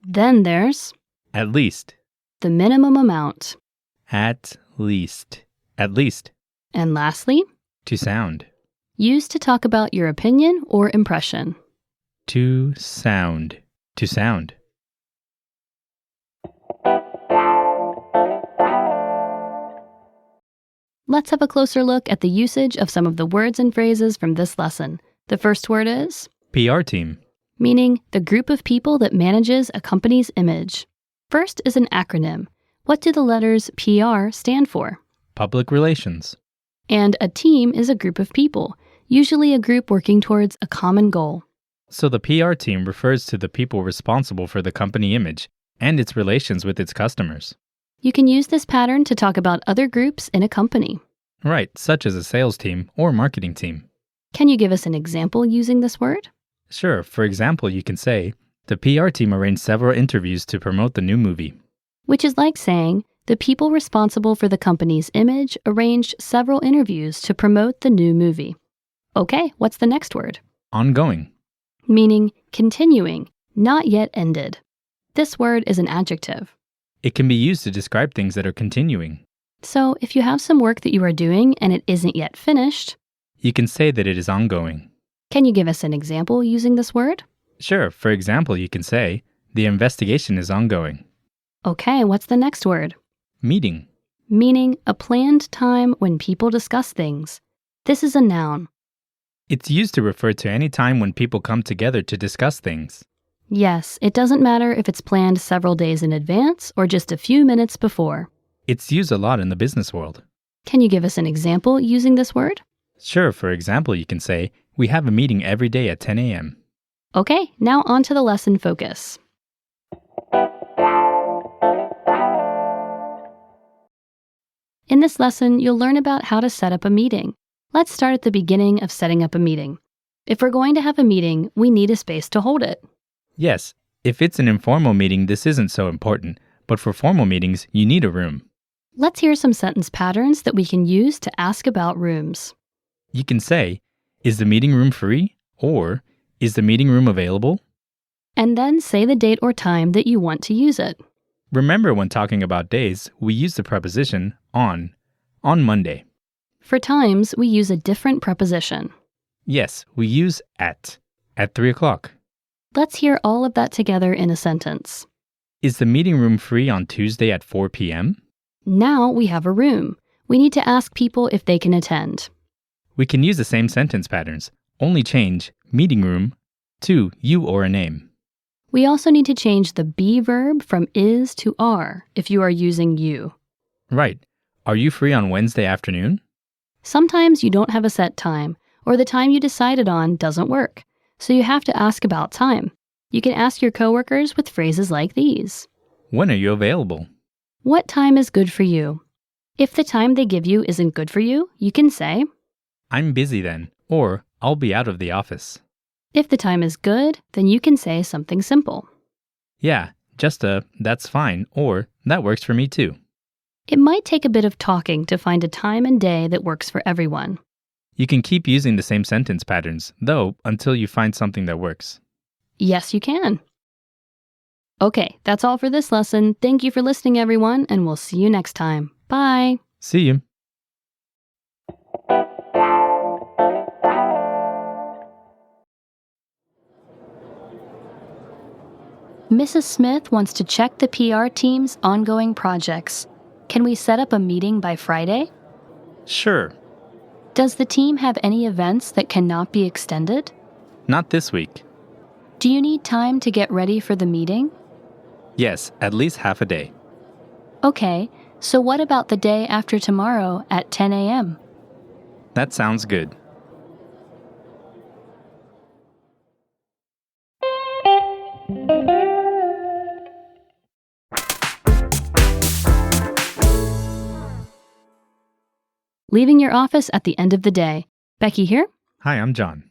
Then there's At least. the minimum amount. At least. At least. And lastly, To sound. used to talk about your opinion or impression. To sound. To sound. Let's have a closer look at the usage of some of the words and phrases from this lesson. The first word is PR team. meaning the group of people that manages a company's image. First is an acronym. What do the letters PR stand for? Public relations. And a team is a group of people, usually a group working towards a common goal. So the PR team refers to the people responsible for the company image and its relations with its customers. You can use this pattern to talk about other groups in a company. Right, such as a sales team or marketing team. Can you give us an example using this word? Sure, for example, you can say, the PR team arranged several interviews to promote the new movie. Which is like saying, the people responsible for the company's image arranged several interviews to promote the new movie. Okay, what's the next word? Ongoing. Meaning continuing, not yet ended. This word is an adjective. It can be used to describe things that are continuing. So if you have some work that you are doing and it isn't yet finished, You can say that it is ongoing. can you give us an example using this word? Sure, for example, you can say, the investigation is ongoing. Okay, what's the next word? Meeting. Meaning a planned time when people discuss things. This is a noun. It's used to refer to any time when people come together to discuss things. Yes, it doesn't matter if it's planned several days in advance or just a few minutes before. It's used a lot in the business world. Can you give us an example using this word? Sure, for example, you can say, we have a meeting every day at 10 a.m. Okay, now on to the lesson focus. this lesson, you'll learn about how to set up a meeting. Let's start at the beginning of setting up a meeting. If we're going to have a meeting, we need a space to hold it. Yes, if it's an informal meeting, this isn't so important, but for formal meetings, you need a room. Let's hear some sentence patterns that we can use to ask about rooms. You can say, is the meeting room free? Or, is the meeting room available? And then say the date or time that you want to use it. Remember, when talking about days, we use the preposition on Monday. For times, we use a different preposition. Yes, we use at 3 o'clock. Let's hear all of that together in a sentence. Is the meeting room free on Tuesday at 4 p.m.? Now we have a room. We need to ask people if they can attend. We can use the same sentence patterns, only change meeting room to you or a name. We also need to change the be verb from is to are if you are using you. Right. Are you free on Wednesday afternoon? Sometimes you don't have a set time, or the time you decided on doesn't work, so you have to ask about time. You can ask your coworkers with phrases like these. When are you available? What time is good for you? If the time they give you isn't good for you, you can say, I'm busy then, or I'll be out of the office. If the time is good, then you can say something simple. Yeah, just a that's fine, or that works for me too. It might take a bit of talking to find a time and day that works for everyone. You can keep using the same sentence patterns, though, until you find something that works. Yes, you can. Okay, that's all for this lesson. Thank you for listening, everyone, and we'll see you next time. Bye. See you. Mrs. Smith wants to check the PR team's ongoing projects. Can we set up a meeting by Friday? Sure. Does the team have any events that cannot be extended? Not this week. Do you need time to get ready for the meeting? Yes, at least half a day. Okay, so what about the day after tomorrow at 10 a.m.? That sounds good. Leaving your office at the end of the day. Becky here. Hi, I'm John.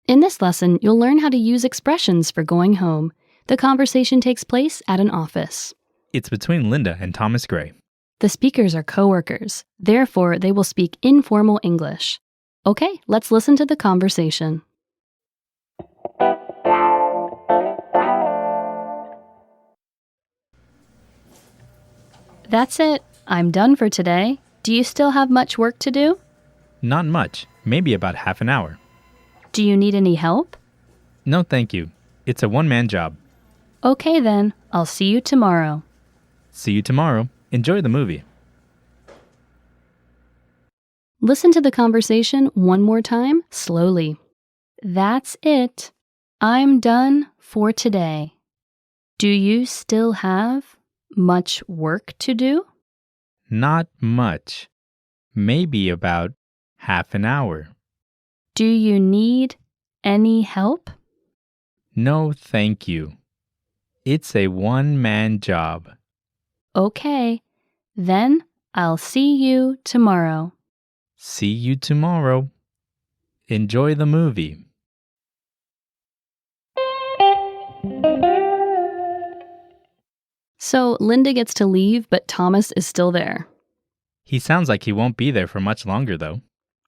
In this lesson, you'll learn how to use expressions for going home. The conversation takes place at an office. It's between Linda and Thomas Gray. The speakers are coworkers. Therefore, they will speak informal English. Okay, let's listen to the conversation. That's it. I'm done for today. Do you still have much work to do? Not much, maybe about half an hour. Do you need any help? No, thank you. It's a one-man job. Okay then, I'll see you tomorrow. See you tomorrow. Enjoy the movie. Listen to the conversation one more time, slowly. That's it. I'm done for today. Do you still have much work to do? Not much. Maybe about half an hour. Do you need any help? No, thank you. It's a one-man job. Okay, then I'll see you tomorrow. See you tomorrow. Enjoy the movie. So Linda gets to leave, but Thomas is still there. He sounds like he won't be there for much longer, though.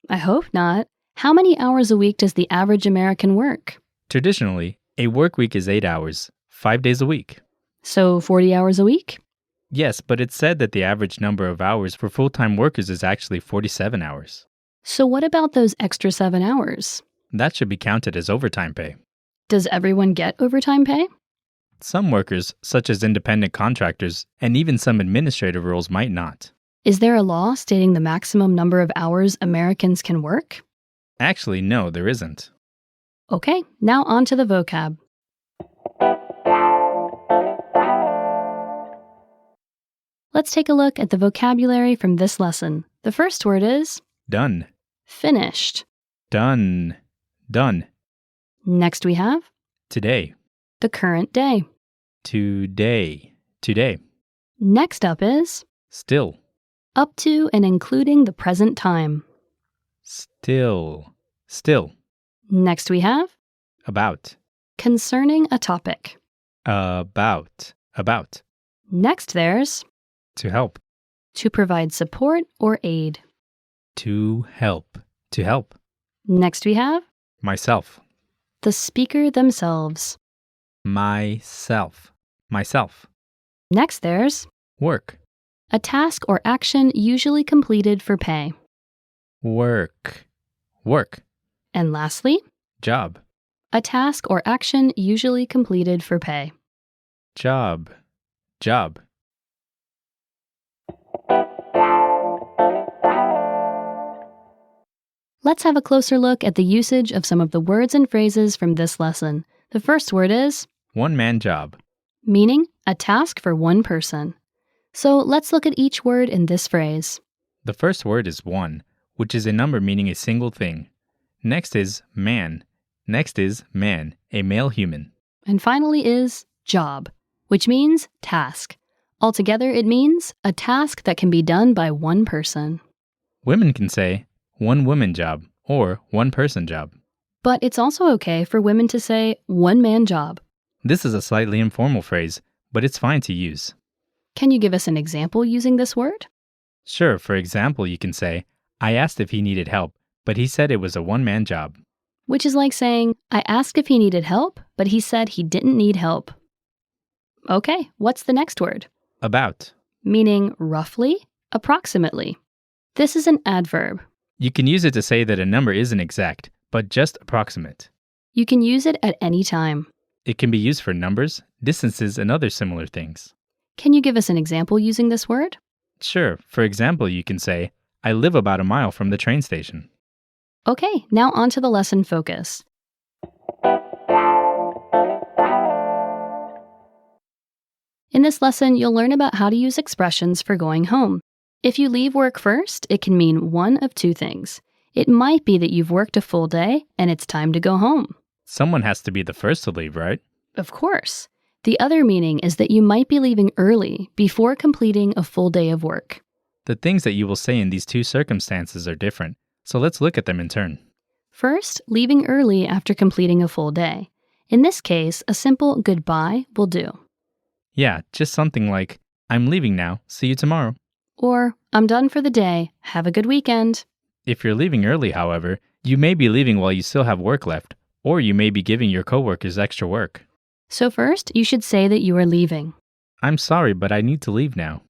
I hope not. How many hours a week does the average American work? Traditionally, a work week is 8 hours, 5 days a week. So 40 hours a week? Yes, but it's said that the average number of hours for full-time workers is actually 47 hours. So what about those extra 7 hours? That should be counted as overtime pay. Does everyone get overtime pay? Some workers, such as independent contractors, and even some administrative roles might not. Is there a law stating the maximum number of hours Americans can work? Actually, no, there isn't. Okay, now on to the vocab. Let's take a look at the vocabulary from this lesson. The first word is Done. finished. Done. Done. Next we have Today. the current day. Today. Today. Next up is Still. up to and including the present time. Still. Still. Next we have About. concerning a topic. About. About. Next there's To help. to provide support or aid. To help. To help. Next we have Myself. the speaker themselves. Myself. Myself. Next there's Work. a task or action usually completed for pay. Work. Work. And lastly, Job. a task or action usually completed for pay. Job. Job. Let's have a closer look at the usage of some of the words and phrases from this lesson. The first word is One-man job. meaning a task for one person. So let's look at each word in this phrase. The first word is one, which is a number meaning a single thing. Next is man. Next is man, a male human. And finally is job, which means task. Altogether, it means a task that can be done by one person. Women can say one-woman job or one-person job. But it's also okay for women to say one-man job. This is a slightly informal phrase, but it's fine to use. Can you give us an example using this word? Sure, for example, you can say, I asked if he needed help, but he said it was a one-man job. Which is like saying, I asked if he needed help, but he said he didn't need help. Okay, what's the next word? About. Meaning roughly, approximately. This is an adverb. You can use it to say that a number isn't exact, but just approximate. You can use it at any time. It can be used for numbers, distances, and other similar things. Can you give us an example using this word? Sure, for example, you can say, I live about a mile from the train station. Okay, now on to the lesson focus. In this lesson, you'll learn about how to use expressions for going home. If you leave work first, it can mean one of two things. It might be that you've worked a full day and it's time to go home. Someone has to be the first to leave, right? Of course. The other meaning is that you might be leaving early before completing a full day of work. The things that you will say in these two circumstances are different, so let's look at them in turn. First, leaving early after completing a full day. In this case, a simple goodbye will do. Yeah, just something like, I'm leaving now, see you tomorrow. Or, I'm done for the day, have a good weekend. If you're leaving early, however, you may be leaving while you still have work left, or you may be giving your coworkers extra work. So first, you should say that you are leaving. I'm sorry, but I need to leave now.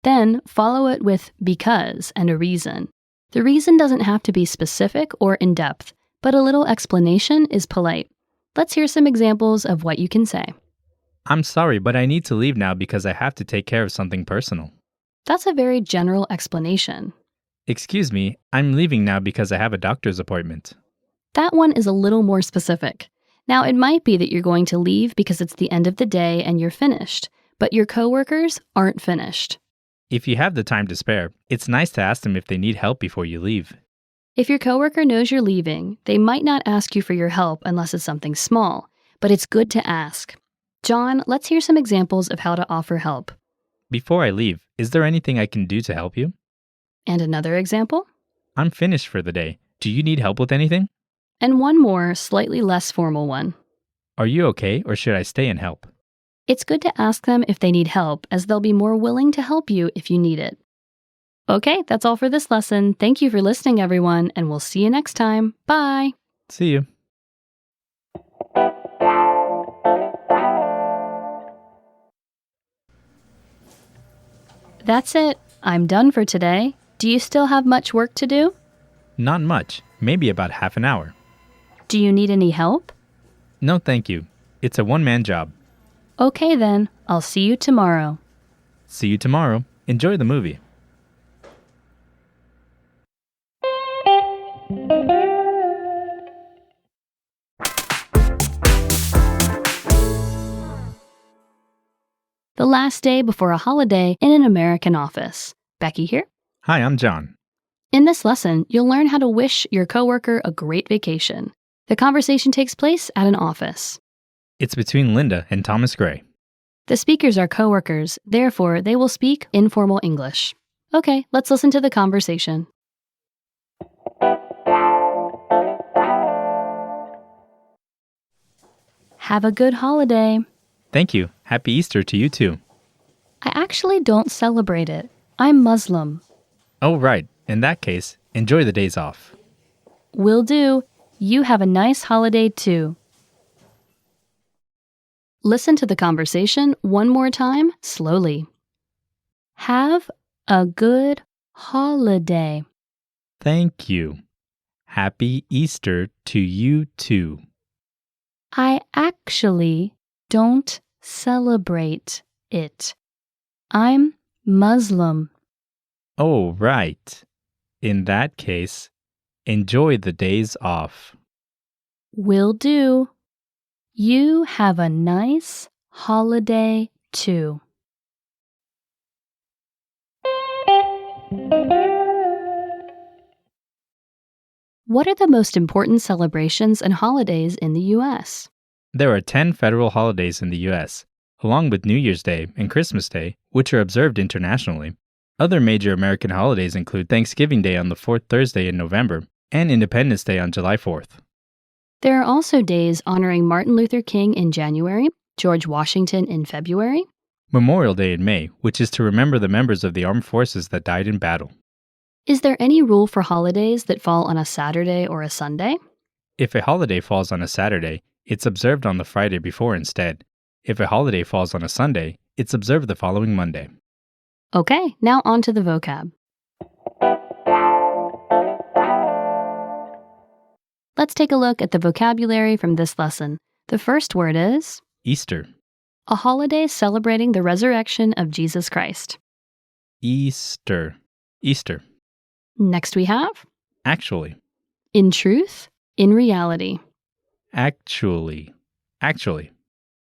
Then, follow it with because and a reason. The reason doesn't have to be specific or in-depth, but a little explanation is polite. Let's hear some examples of what you can say. I'm sorry, but I need to leave now because I have to take care of something personal. That's a very general explanation. Excuse me, I'm leaving now because I have a doctor's appointment. That one is a little more specific. Now, it might be that you're going to leave because it's the end of the day and you're finished, but your coworkers aren't finished. If you have the time to spare, it's nice to ask them if they need help before you leave. If your coworker knows you're leaving, they might not ask you for your help unless it's something small, but it's good to ask. John, let's hear some examples of how to offer help. Before I leave, is there anything I can do to help you? And another example? I'm finished for the day. Do you need help with anything? And one more, slightly less formal one. Are you okay, or should I stay and help? It's good to ask them if they need help, as they'll be more willing to help you if you need it. Okay, that's all for this lesson. Thank you for listening, everyone, and we'll see you next time. Bye! See you. That's it. I'm done for today. Do you still have much work to do? Not much, maybe about half an hour. Do you need any help? No, thank you. It's a one-man job. Okay then, I'll see you tomorrow. See you tomorrow. Enjoy the movie. The last day before a holiday in an American office. Becky here. Hi, I'm John. In this lesson, you'll learn how to wish your coworker a great vacation. The conversation takes place at an office. It's between Linda and Thomas Gray. The speakers are coworkers, therefore they will speak informal English. Okay, let's listen to the conversation. Have a good holiday. Thank you. Happy Easter to you too. I actually don't celebrate it. I'm Muslim. Oh, right. In that case, enjoy the days off. Will do. You have a nice holiday too. Listen to the conversation one more time, slowly. Have a good holiday. Thank you. Happy Easter to you too. I actually don't celebrate it. I'm Muslim. Oh, right. In that case, enjoy the days off. Will do. You have a nice holiday too. What are the most important celebrations and holidays in the U.S.? There are 10 federal holidays in the U.S., along with New Year's Day and Christmas Day, which are observed internationally. Other major American holidays include Thanksgiving Day on the fourth Thursday in November and Independence Day on July 4th. There are also days honoring Martin Luther King in January, George Washington in February, Memorial Day in May, which is to remember the members of the armed forces that died in battle. Is there any rule for holidays that fall on a Saturday or a Sunday? If a holiday falls on a Saturday, it's observed on the Friday before instead. If a holiday falls on a Sunday, it's observed the following Monday. Okay, now on to the vocab. Let's take a look at the vocabulary from this lesson. The first word is Easter. a holiday celebrating the resurrection of Jesus Christ. Easter. Easter. Next we have Actually. in truth, in reality. Actually. Actually.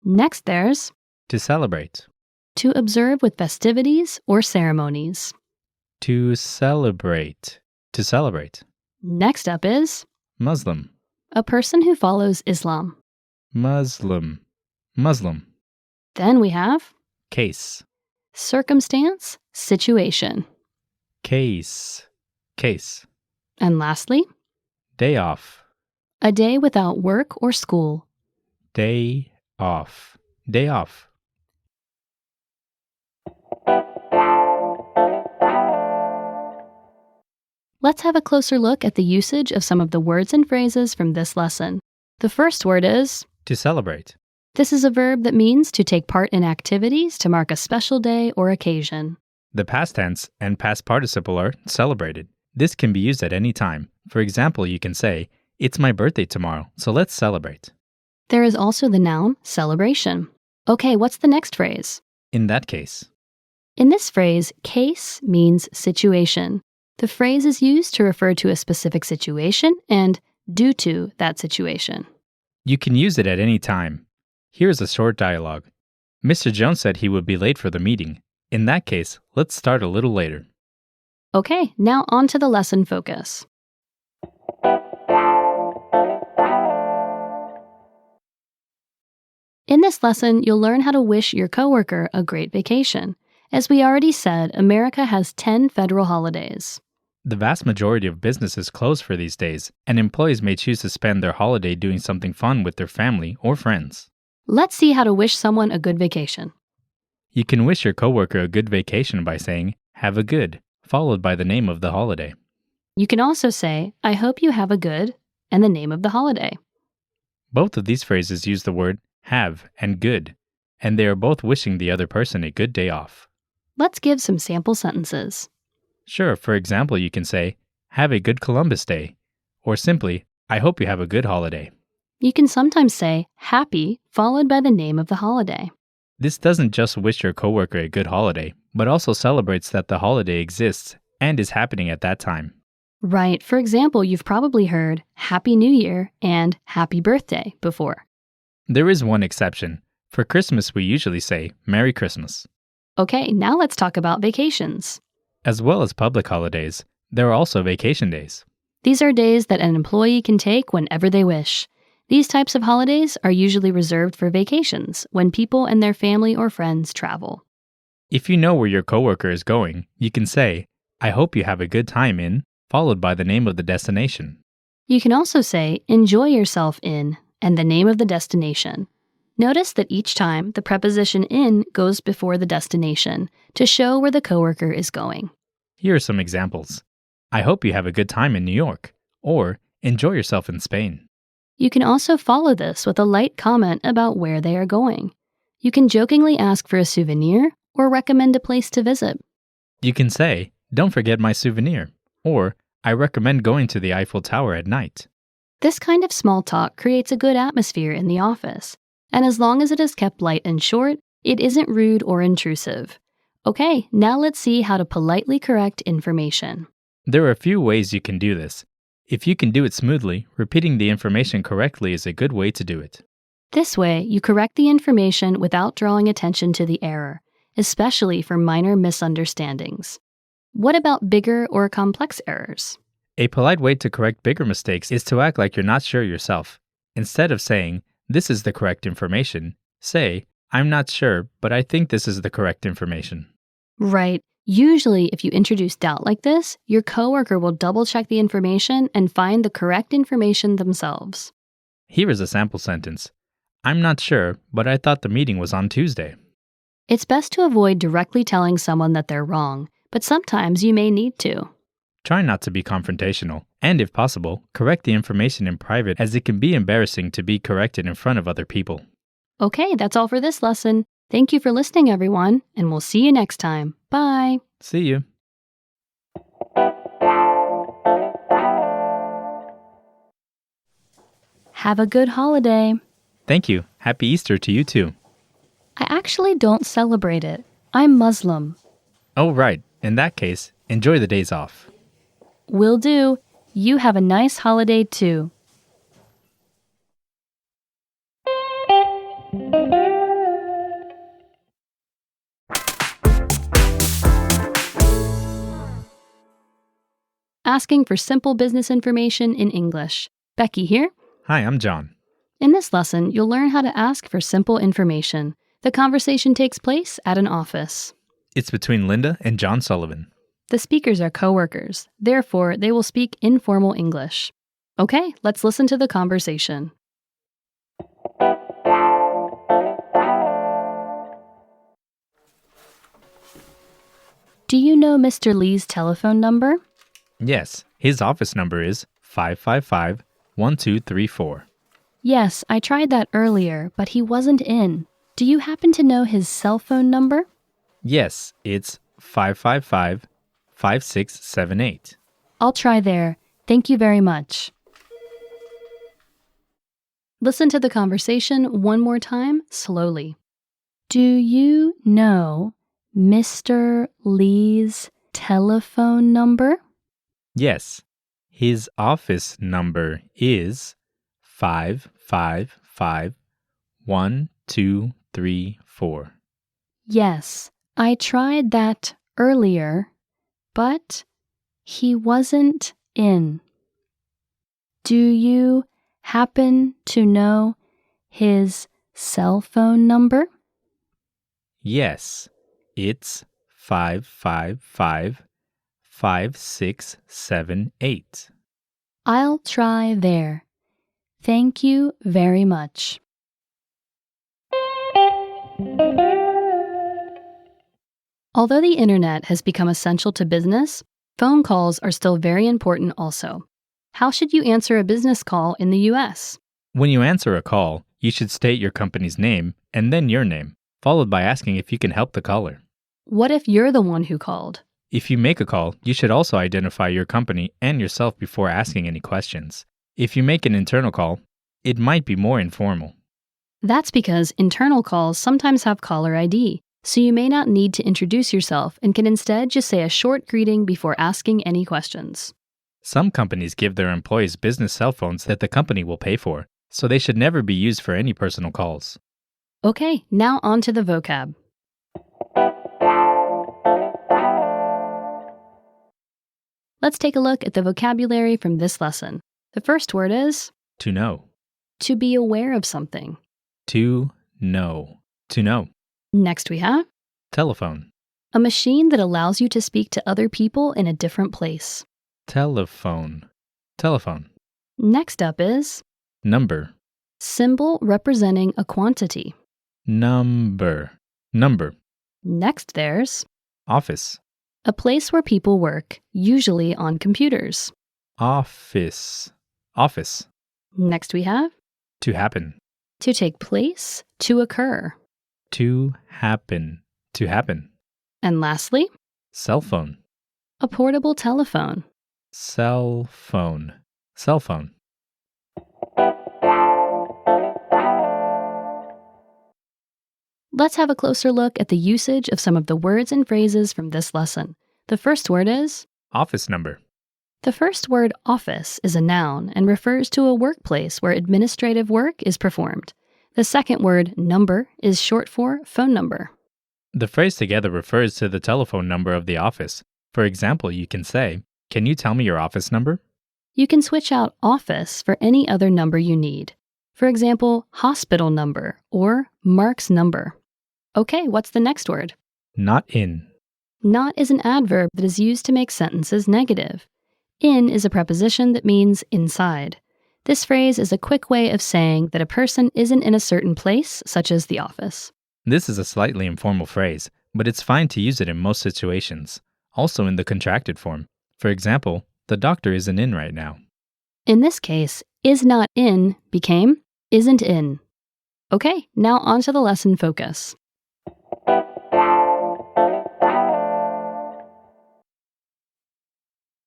Next there's To celebrate. to observe with festivities or ceremonies. To celebrate. To celebrate. Next up is Muslim. a person who follows Islam. Muslim. Muslim. Then we have Case. circumstance, situation. Case. Case. And lastly, Day off. a day without work or school. Day off. Day off. Let's have a closer look at the usage of some of the words and phrases from this lesson. The first word is To celebrate. this is a verb that means to take part in activities to mark a special day or occasion. The past tense and past participle are celebrated. This can be used at any time. For example, you can say, it's my birthday tomorrow, so let's celebrate. There is also the noun celebration. Okay, what's the next phrase? In that case. In this phrase, case means situation. The phrase is used to refer to a specific situation and due to that situation. You can use it at any time. Here's a short dialogue. Mr. Jones said he would be late for the meeting. In that case, let's start a little later. Okay, now on to the lesson focus. In this lesson, you'll learn how to wish your coworker a great vacation. As we already said, America has 10 federal holidays. The vast majority of businesses close for these days, and employees may choose to spend their holiday doing something fun with their family or friends. Let's see how to wish someone a good vacation. You can wish your coworker a good vacation by saying, have a good, followed by the name of the holiday. You can also say, I hope you have a good, and the name of the holiday. Both of these phrases use the word have and good, and they are both wishing the other person a good day off. Let's give some sample sentences. Sure, for example, you can say, have a good Columbus Day, or simply, I hope you have a good holiday. You can sometimes say happy followed by the name of the holiday. This doesn't just wish your coworker a good holiday, but also celebrates that the holiday exists and is happening at that time. Right. For example, you've probably heard Happy New Year and Happy Birthday before. There is one exception. For Christmas, we usually say Merry Christmas. Okay, now let's talk about vacations. As well as public holidays, there are also vacation days. These are days that an employee can take whenever they wish. These types of holidays are usually reserved for vacations when people and their family or friends travel. If you know where your coworker is going, you can say, I hope you have a good time in, followed by the name of the destination. You can also say, enjoy yourself in, and the name of the destination. Notice that each time the preposition in goes before the destination to show where the coworker is going. Here are some examples. I hope you have a good time in New York, or enjoy yourself in Spain. You can also follow this with a light comment about where they are going. You can jokingly ask for a souvenir or recommend a place to visit. You can say, don't forget my souvenir, or I recommend going to the Eiffel Tower at night. This kind of small talk creates a good atmosphere in the office, and as long as it is kept light and short, it isn't rude or intrusive. Okay, now let's see how to politely correct information. There are a few ways you can do this. If you can do it smoothly, repeating the information correctly is a good way to do it. This way, you correct the information without drawing attention to the error, especially for minor misunderstandings. What about bigger or complex errors? A polite way to correct bigger mistakes is to act like you're not sure yourself. Instead of saying, this is the correct information, say, I'm not sure, but I think this is the correct information. Right. Usually, if you introduce doubt like this, your coworker will double-check the information and find the correct information themselves. Here is a sample sentence. I'm not sure, but I thought the meeting was on Tuesday. It's best to avoid directly telling someone that they're wrong, but sometimes you may need to. Try not to be confrontational, and if possible, correct the information in private as it can be embarrassing to be corrected in front of other people. Okay, that's all for this lesson. Thank you for listening, everyone, and we'll see you next time. Bye. See you. Have a good holiday. Thank you. Happy Easter to you too. I actually don't celebrate it. I'm Muslim. Oh, right. In that case, enjoy the days off. Will do. You have a nice holiday too. Asking for simple business information in English. Becky here. Hi, I'm John. In this lesson, you'll learn how to ask for simple information. The conversation takes place at an office. It's between Linda and John Sullivan. The speakers are co-workers. Therefore, they will speak informal English. Okay, let's listen to the conversation. Do you know Mr. Lee's telephone number? Yes, his office number is 555-1234. Yes, I tried that earlier, but he wasn't in. Do you happen to know his cell phone number? Yes, it's 555-5678. I'll try there. Thank you very much. Listen to the conversation one more time, slowly. Do you know Mr. Lee's telephone number? Yes, his office number is 555-1234. Yes, I tried that earlier, but he wasn't in. Do you happen to know his cell phone number? Yes, it's 555-5678. I'll try there. Thank you very much. Although the internet has become essential to business, phone calls are still very important also. How should you answer a business call in the US? When you answer a call, you should state your company's name and then your name, followed by asking if you can help the caller. What if you're the one who called? If you make a call, you should also identify your company and yourself before asking any questions. If you make an internal call, it might be more informal. That's because internal calls sometimes have caller ID, so you may not need to introduce yourself and can instead just say a short greeting before asking any questions. Some companies give their employees business cell phones that the company will pay for, so they should never be used for any personal calls. Okay, now on to the vocab. Let's take a look at the vocabulary from this lesson. The first word is To know. to be aware of something. To know. To know. Next we have Telephone. A machine that allows you to speak to other people in a different place. Telephone. Telephone. Next up is Number. symbol representing a quantity. Number. Number. Next there's Office. a place where people work, usually on computers. Office. Office. Next we have To happen. to take place, to occur. To happen. To happen. And lastly, Cell phone. a portable telephone. Cell phone. Cell phone. Let's have a closer look at the usage of some of the words and phrases from this lesson. The first word is Office number. the first word office is a noun and refers to a workplace where administrative work is performed. The second word number is short for phone number. The phrase together refers to the telephone number of the office. For example, you can say, "Can you tell me your office number?" You can switch out office for any other number you need. For example, hospital number or Mark's number. Okay, what's the next word? Not in. Not is an adverb that is used to make sentences negative. In is a preposition that means inside. This phrase is a quick way of saying that a person isn't in a certain place, such as the office. This is a slightly informal phrase, but it's fine to use it in most situations. Also in the contracted form. For example, the doctor isn't in right now. In this case, is not in became isn't in. Okay, now on to the lesson focus.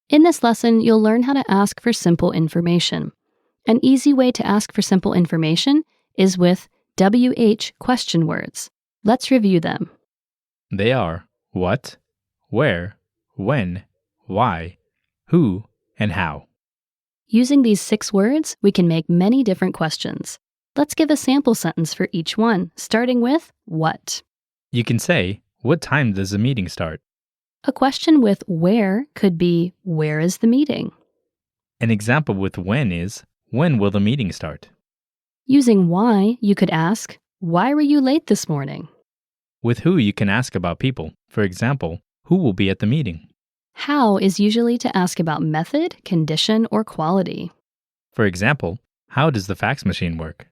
In this lesson, you'll learn how to ask for simple information. An easy way to ask for simple information is with WH question words. Let's review them. They are what, where, when, why, who, and how. Using these 6 words, we can make many different questions. Let's give a sample sentence for each one, starting with what. You can say, "What time does the meeting start?" A question with where could be, where is the meeting? An example with when is, "When will the meeting start?" Using why, you could ask, why were you late this morning? With who, you can ask about people. For example, "Who will be at the meeting?" How is usually to ask about method, condition, or quality. For example, "How does the fax machine work?"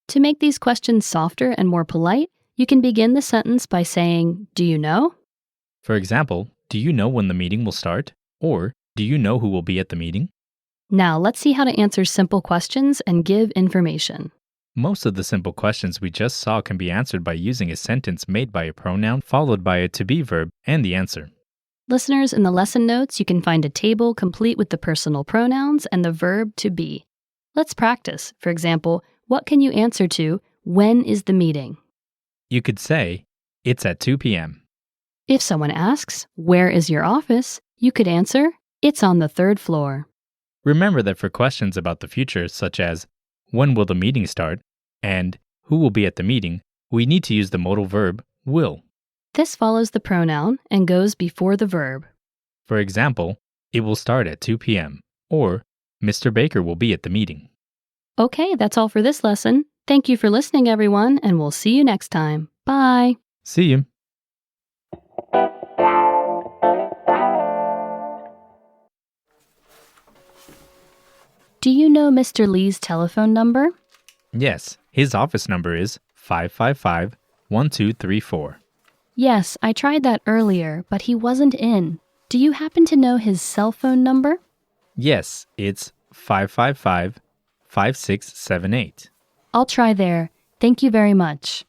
To make these questions softer and more polite, you can begin the sentence by saying, do you know? For example, "Do you know when the meeting will start?" Or, "Do you know who will be at the meeting?" Now let's see how to answer simple questions and give information. Most of the simple questions we just saw can be answered by using a sentence made by a pronoun followed by a to-be verb and the answer. Listeners, in the lesson notes, you can find a table complete with the personal pronouns and the verb to be. Let's practice. For example, what can you answer to, when is the meeting? You could say, "It's at 2 p.m." If someone asks, where is your office? You could answer, it's on the 3rd floor. Remember that for questions about the future, such as, "When will the meeting start?" and "Who will be at the meeting?" we need to use the modal verb, will. This follows the pronoun and goes before the verb. For example, "It will start at 2 p.m." or "Mr. Baker will be at the meeting." Okay, that's all for this lesson. Thank you for listening, everyone, and we'll see you next time. Bye. See you. Do you know Mr. Lee's telephone number? Yes, his office number is 555-1234. Yes, I tried that earlier, but he wasn't in. Do you happen to know his cell phone number? Yes, it's 555-5678. I'll try there. Thank you very much.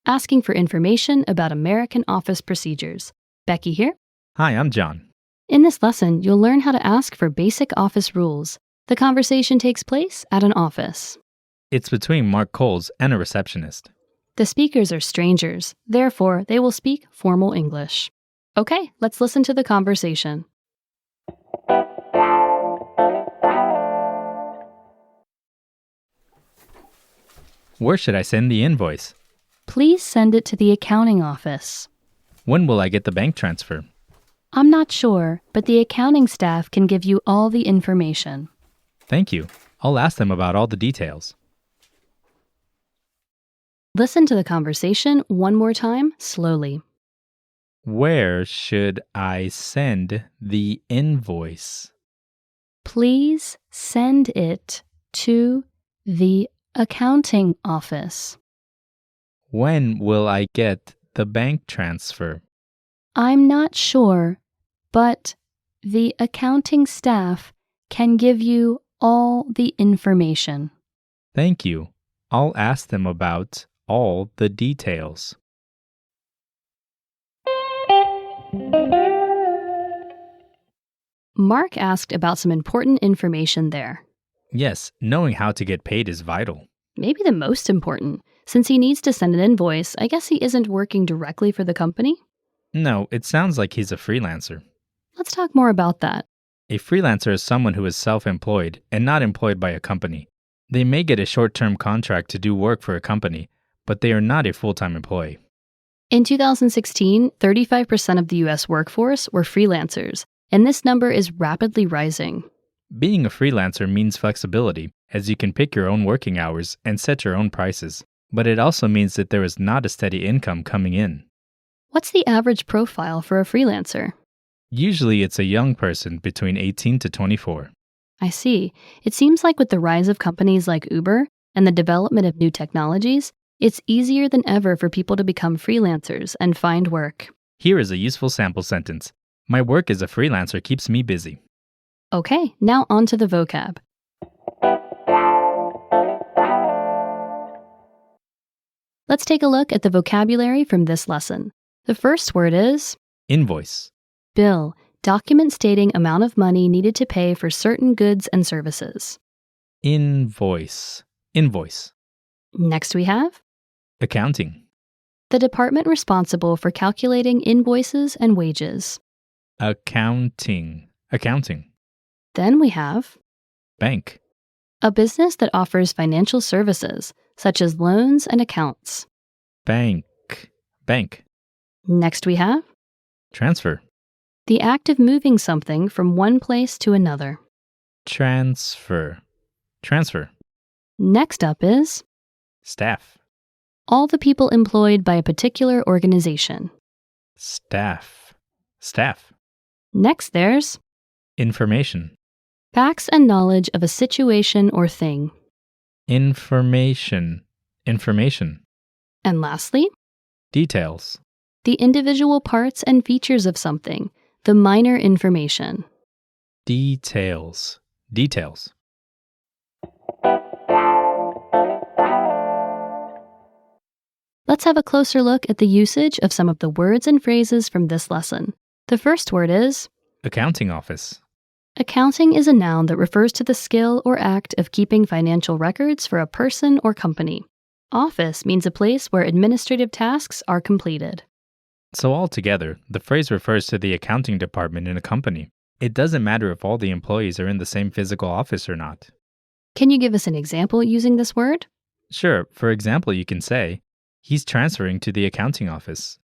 Asking for information about American office procedures. Becky here. Hi, I'm John. In this lesson, you'll learn how to ask for basic office rules. The conversation takes place at an office. It's between Mark Coles and a receptionist. The speakers are strangers, therefore they will speak formal English. Okay, let's listen to the conversation. Where should I send the invoice? Please send it to the accounting office. When will I get the bank transfer? I'm not sure, but the accounting staff can give you all the information. Thank you. I'll ask them about all the details. Listen to the conversation one more time, slowly. Where should I send the invoice? Please send it to the accounting office. When will I get the bank transfer? I'm not sure, but the accounting staff can give you all the information. Thank you. I'll ask them about all the details. Mark asked about some important information there. Yes, knowing how to get paid is vital. Maybe the most important. Since he needs to send an invoice, I guess he isn't working directly for the company? No, it sounds like he's a freelancer. Let's talk more about that. A freelancer is someone who is self-employed and not employed by a company. They may get a short-term contract to do work for a company, but they are not a full-time employee. In 2016, 35% of the US workforce were freelancers, and this number is rapidly rising. Being a freelancer means flexibility, as you can pick your own working hours and set your own prices. But it also means that there is not a steady income coming in. What's the average profile for a freelancer? Usually it's a young person between 18 to 24. I see. It seems like with the rise of companies like Uber and the development of new technologies, it's easier than ever for people to become freelancers and find work. Here is a useful sample sentence. My work as a freelancer keeps me busy. Okay, now on to the vocab. Let's take a look at the vocabulary from this lesson. The first word is Invoice. bill, document stating amount of money needed to pay for certain goods and services. Invoice. Invoice. Next we have Accounting. the department responsible for calculating invoices and wages. Accounting. Accounting. Then we have Bank. a business that offers financial services, such as loans and accounts. Bank. Bank. Next we have Transfer. the act of moving something from one place to another. Transfer. Transfer. Next up is Staff. all the people employed by a particular organization. Staff. Staff. Next there's Information. facts and knowledge of a situation or thing. Information. Information. And lastly, Details. the individual parts and features of something, the minor information. Details. Details. Let's have a closer look at the usage of some of the words and phrases from this lesson. The first word is Accounting office. accounting is a noun that refers to the skill or act of keeping financial records for a person or company. Office means a place where administrative tasks are completed. So altogether, the phrase refers to the accounting department in a company. It doesn't matter if all the employees are in the same physical office or not. Can you give us an example using this word? Sure, for example, you can say, he's transferring to the accounting office.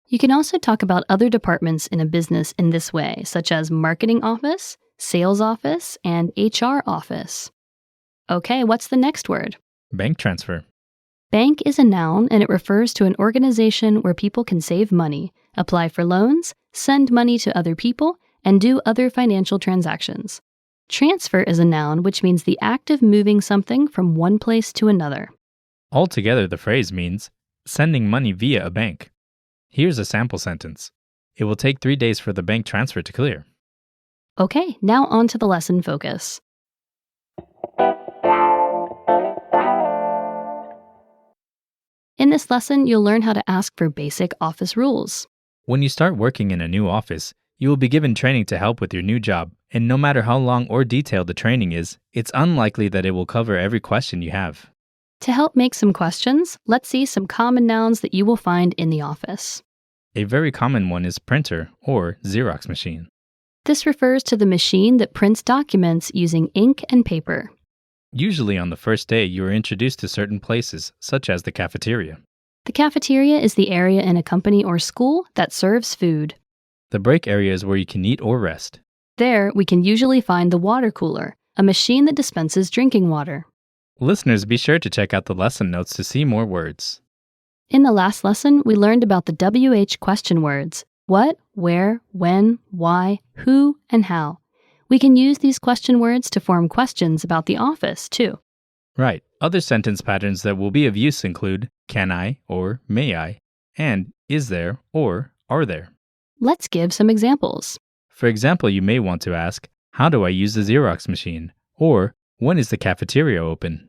You can also talk about other departments in a business in this way, such as marketing office, sales office, and HR office. Okay, what's the next word? Bank transfer. Bank is a noun and it refers to an organization where people can save money, apply for loans, send money to other people, and do other financial transactions. Transfer is a noun which means the act of moving something from one place to another. Altogether, the phrase means sending money via a bank. Here's a sample sentence. It will take 3 days for the bank transfer to clear. Okay, now on to the lesson focus. In this lesson, you'll learn how to ask for basic office rules. When you start working in a new office, you will be given training to help with your new job, and no matter how long or detailed the training is, it's unlikely that it will cover every question you have. To help make some questions, let's see some common nouns that you will find in the office. A very common one is printer or Xerox machine. This refers to the machine that prints documents using ink and paper. Usually on the first day, you are introduced to certain places, such as the cafeteria. The cafeteria is the area in a company or school that serves food. The break area is where you can eat or rest. There, we can usually find the water cooler, a machine that dispenses drinking water. Listeners, be sure to check out the lesson notes to see more words. In the last lesson, we learned about the WH question words: what, where, when, why, who, and how. We can use these question words to form questions about the office, too. Right. Other sentence patterns that will be of use include can I or may I, and is there or are there. Let's give some examples. For example, you may want to ask, how do I use the Xerox machine? Or, when is the cafeteria open?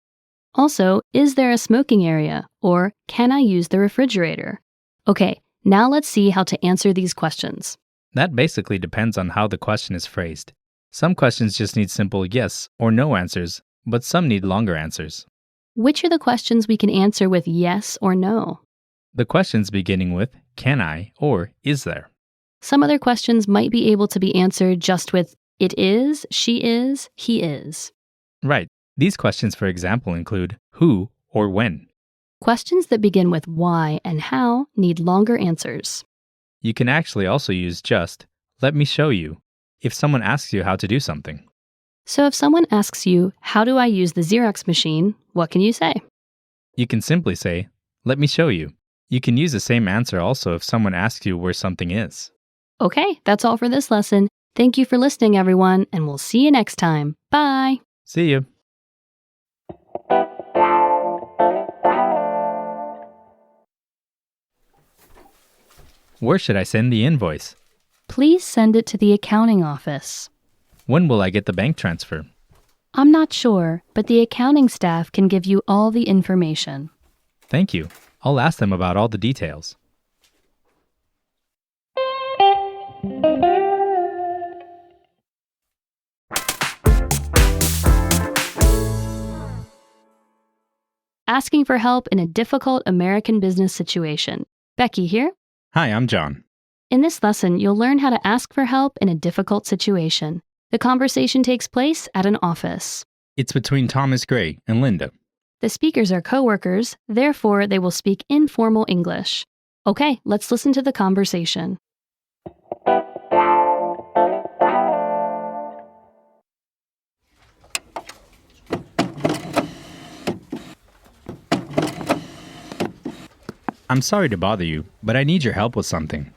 Also, is there a smoking area? Or, can I use the refrigerator? Okay, now let's see how to answer these questions. That basically depends on how the question is phrased. Some questions just need simple yes or no answers, but some need longer answers. Which are the questions we can answer with yes or no? The questions beginning with can I or is there. Some other questions might be able to be answered just with it is, she is, he is. Right. These questions, for example, include who or when. Questions that begin with why and how need longer answers. You can actually also use just, let me show you, if someone asks you how to do something. So if someone asks you, how do I use the Xerox machine, what can you say? You can simply say, let me show you. You can use the same answer also if someone asks you where something is. Okay, that's all for this lesson. Thank you for listening, everyone, and we'll see you next time. Bye! See you. Where should I send the invoice? Please send it to the accounting office. When will I get the bank transfer? I'm not sure, but the accounting staff can give you all the information. Thank you. I'll ask them about all the details. Asking for help in a difficult American business situation. Becky here. Hi, I'm John. In this lesson, you'll learn how to ask for help in a difficult situation. The conversation takes place at an office. It's between Thomas Gray and Linda. The speakers are coworkers, therefore they will speak informal English. Okay, let's listen to the conversation. I'm sorry to bother you, but I need your help with something.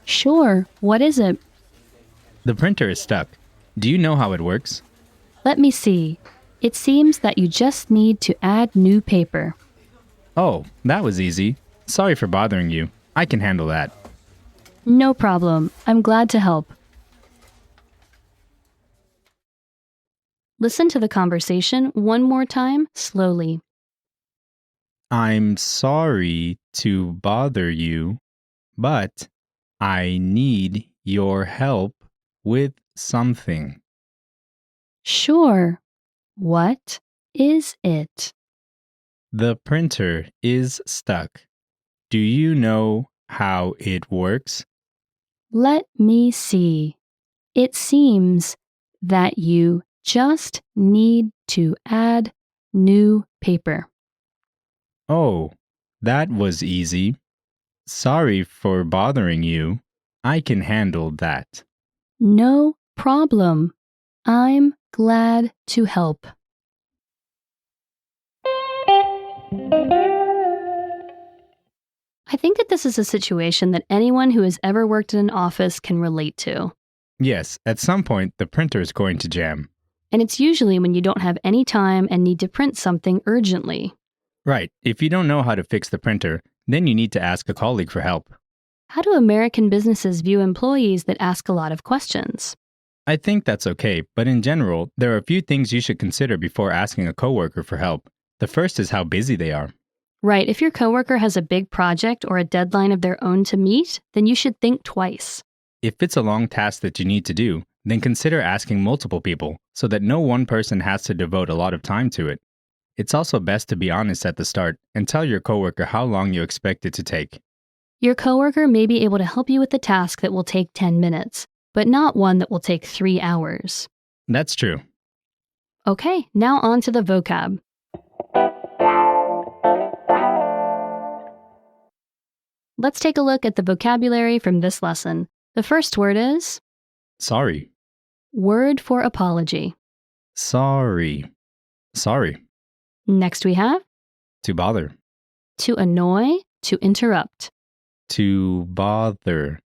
Sure, what is it? The printer is stuck. Do you know how it works? Let me see. It seems that you just need to add new paper. Oh, that was easy. Sorry for bothering you. I can handle that. No problem. I'm glad to help. Listen to the conversation one more time, slowly. I'm sorry to bother you, but I need your help with something. Sure. What is it? The printer is stuck. Do you know how it works? Let me see. It seems that you just need to add new paper. Oh, that was easy. Sorry for bothering you. I can handle that. No problem. I'm glad to help. I think that this is a situation that anyone who has ever worked in an office can relate to. Yes, at some point the printer is going to jam. And it's usually when you don't have any time and need to print something urgently. Right. If you don't know how to fix the printer, then you need to ask a colleague for help. How do American businesses view employees that ask a lot of questions? I think that's okay, but in general, there are a few things you should consider before asking a coworker for help. The first is how busy they are. Right, if your coworker has a big project or a deadline of their own to meet, then you should think twice. If it's a long task that you need to do, then consider asking multiple people so that no one person has to devote a lot of time to it. It's also best to be honest at the start and tell your coworker how long you expect it to take. Your coworker may be able to help you with a task that will take 10 minutes, but not one that will take 3 hours. That's true. Okay, now on to the vocab. Let's take a look at the vocabulary from this lesson. The first word is Sorry. word for apology. Sorry. Sorry. Next we have To bother. to annoy, to interrupt. To bother.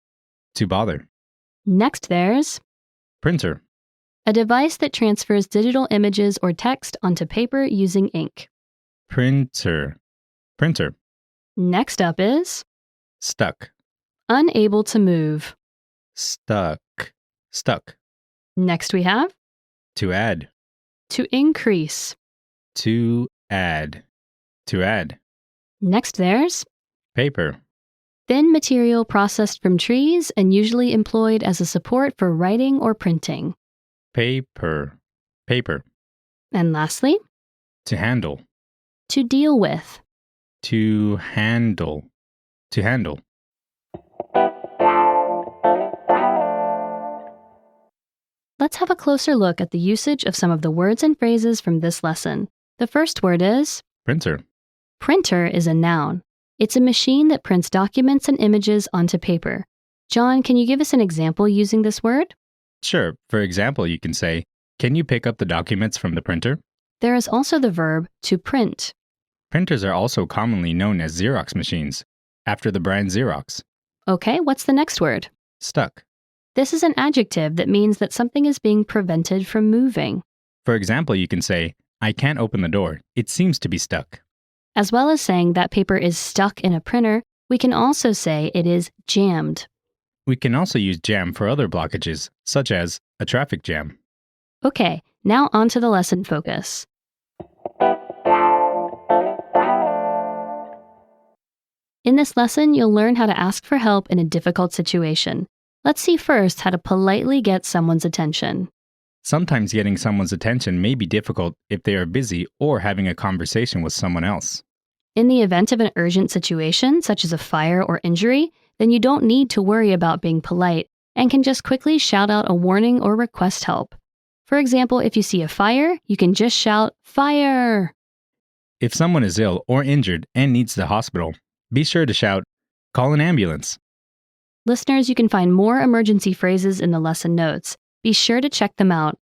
To bother. Next there's Printer. a device that transfers digital images or text onto paper using ink. Printer. Printer. Next up is Stuck. unable to move. Stuck. Stuck. Next we have To add. to increase. To add. To add. Next there's Paper. thin material processed from trees and usually employed as a support for writing or printing. Paper. Paper. And lastly, To handle. to deal with. To handle. To handle. Let's have a closer look at the usage of some of the words and phrases from this lesson. The first word is Printer. printer is a noun. It's a machine that prints documents and images onto paper. John, can you give us an example using this word? Sure. For example, you can say, can you pick up the documents from the printer? There is also the verb to print. Printers are also commonly known as Xerox machines, after the brand Xerox. Okay, what's the next word? Stuck. This is an adjective that means that something is being prevented from moving. For example, you can say, I can't open the door. It seems to be stuck. As well as saying that paper is stuck in a printer, we can also say it is jammed. We can also use jam for other blockages, such as a traffic jam. Okay, now on to the lesson focus. In this lesson, you'll learn how to ask for help in a difficult situation. Let's see first how to politely get someone's attention. Sometimes getting someone's attention may be difficult if they are busy or having a conversation with someone else. In the event of an urgent situation, such as a fire or injury, then you don't need to worry about being polite and can just quickly shout out a warning or request help. For example, if you see a fire, you can just shout, "Fire!" If someone is ill or injured and needs the hospital, be sure to shout, call an ambulance. Listeners, you can find more emergency phrases in the lesson notes. Be sure to check them out.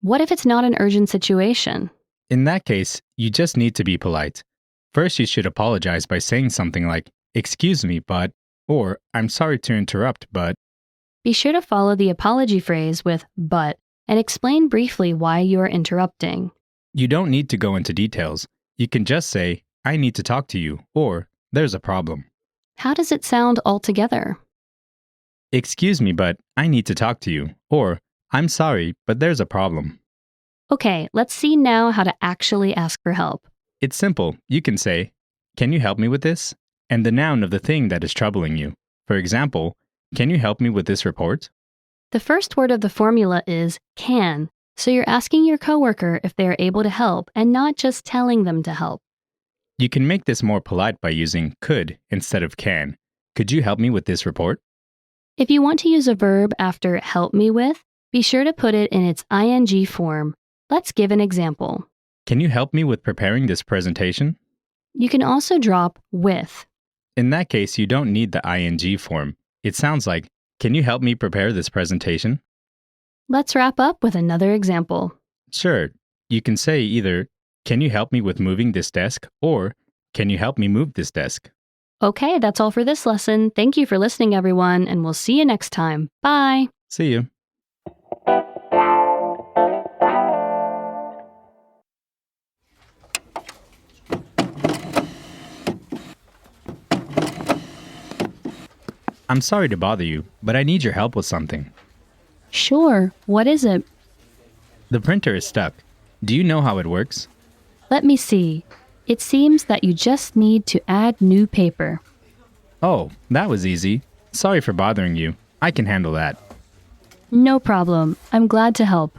What if it's not an urgent situation? In that case, you just need to be polite. First, you should apologize by saying something like, excuse me, but, or I'm sorry to interrupt, but. Be sure to follow the apology phrase with but and explain briefly why you are interrupting. You don't need to go into details. You can just say, I need to talk to you, or there's a problem. How does it sound altogether? Excuse me, but I need to talk to you, or I'm sorry, but there's a problem. Okay, let's see now how to actually ask for help. It's simple. You can say, can you help me with this? And the noun of the thing that is troubling you. For example, can you help me with this report? The first word of the formula is can, so you're asking your coworker if they are able to help and not just telling them to help. You can make this more polite by using could instead of can. Could you help me with this report? If you want to use a verb after help me with, be sure to put it in its ing form. Let's give an example. Can you help me with preparing this presentation? You can also drop with. In that case, you don't need the ing form. It sounds like, can you help me prepare this presentation? Let's wrap up with another example. Sure. You can say either, can you help me with moving this desk? Or, can you help me move this desk? Okay, that's all for this lesson. Thank you for listening, everyone, and we'll see you next time. Bye! See you. I'm sorry to bother you, but I need your help with something. Sure, what is it? The printer is stuck. Do you know how it works? Let me see. It seems that you just need to add new paper. Oh, that was easy. Sorry for bothering you. I can handle that. No problem. I'm glad to help.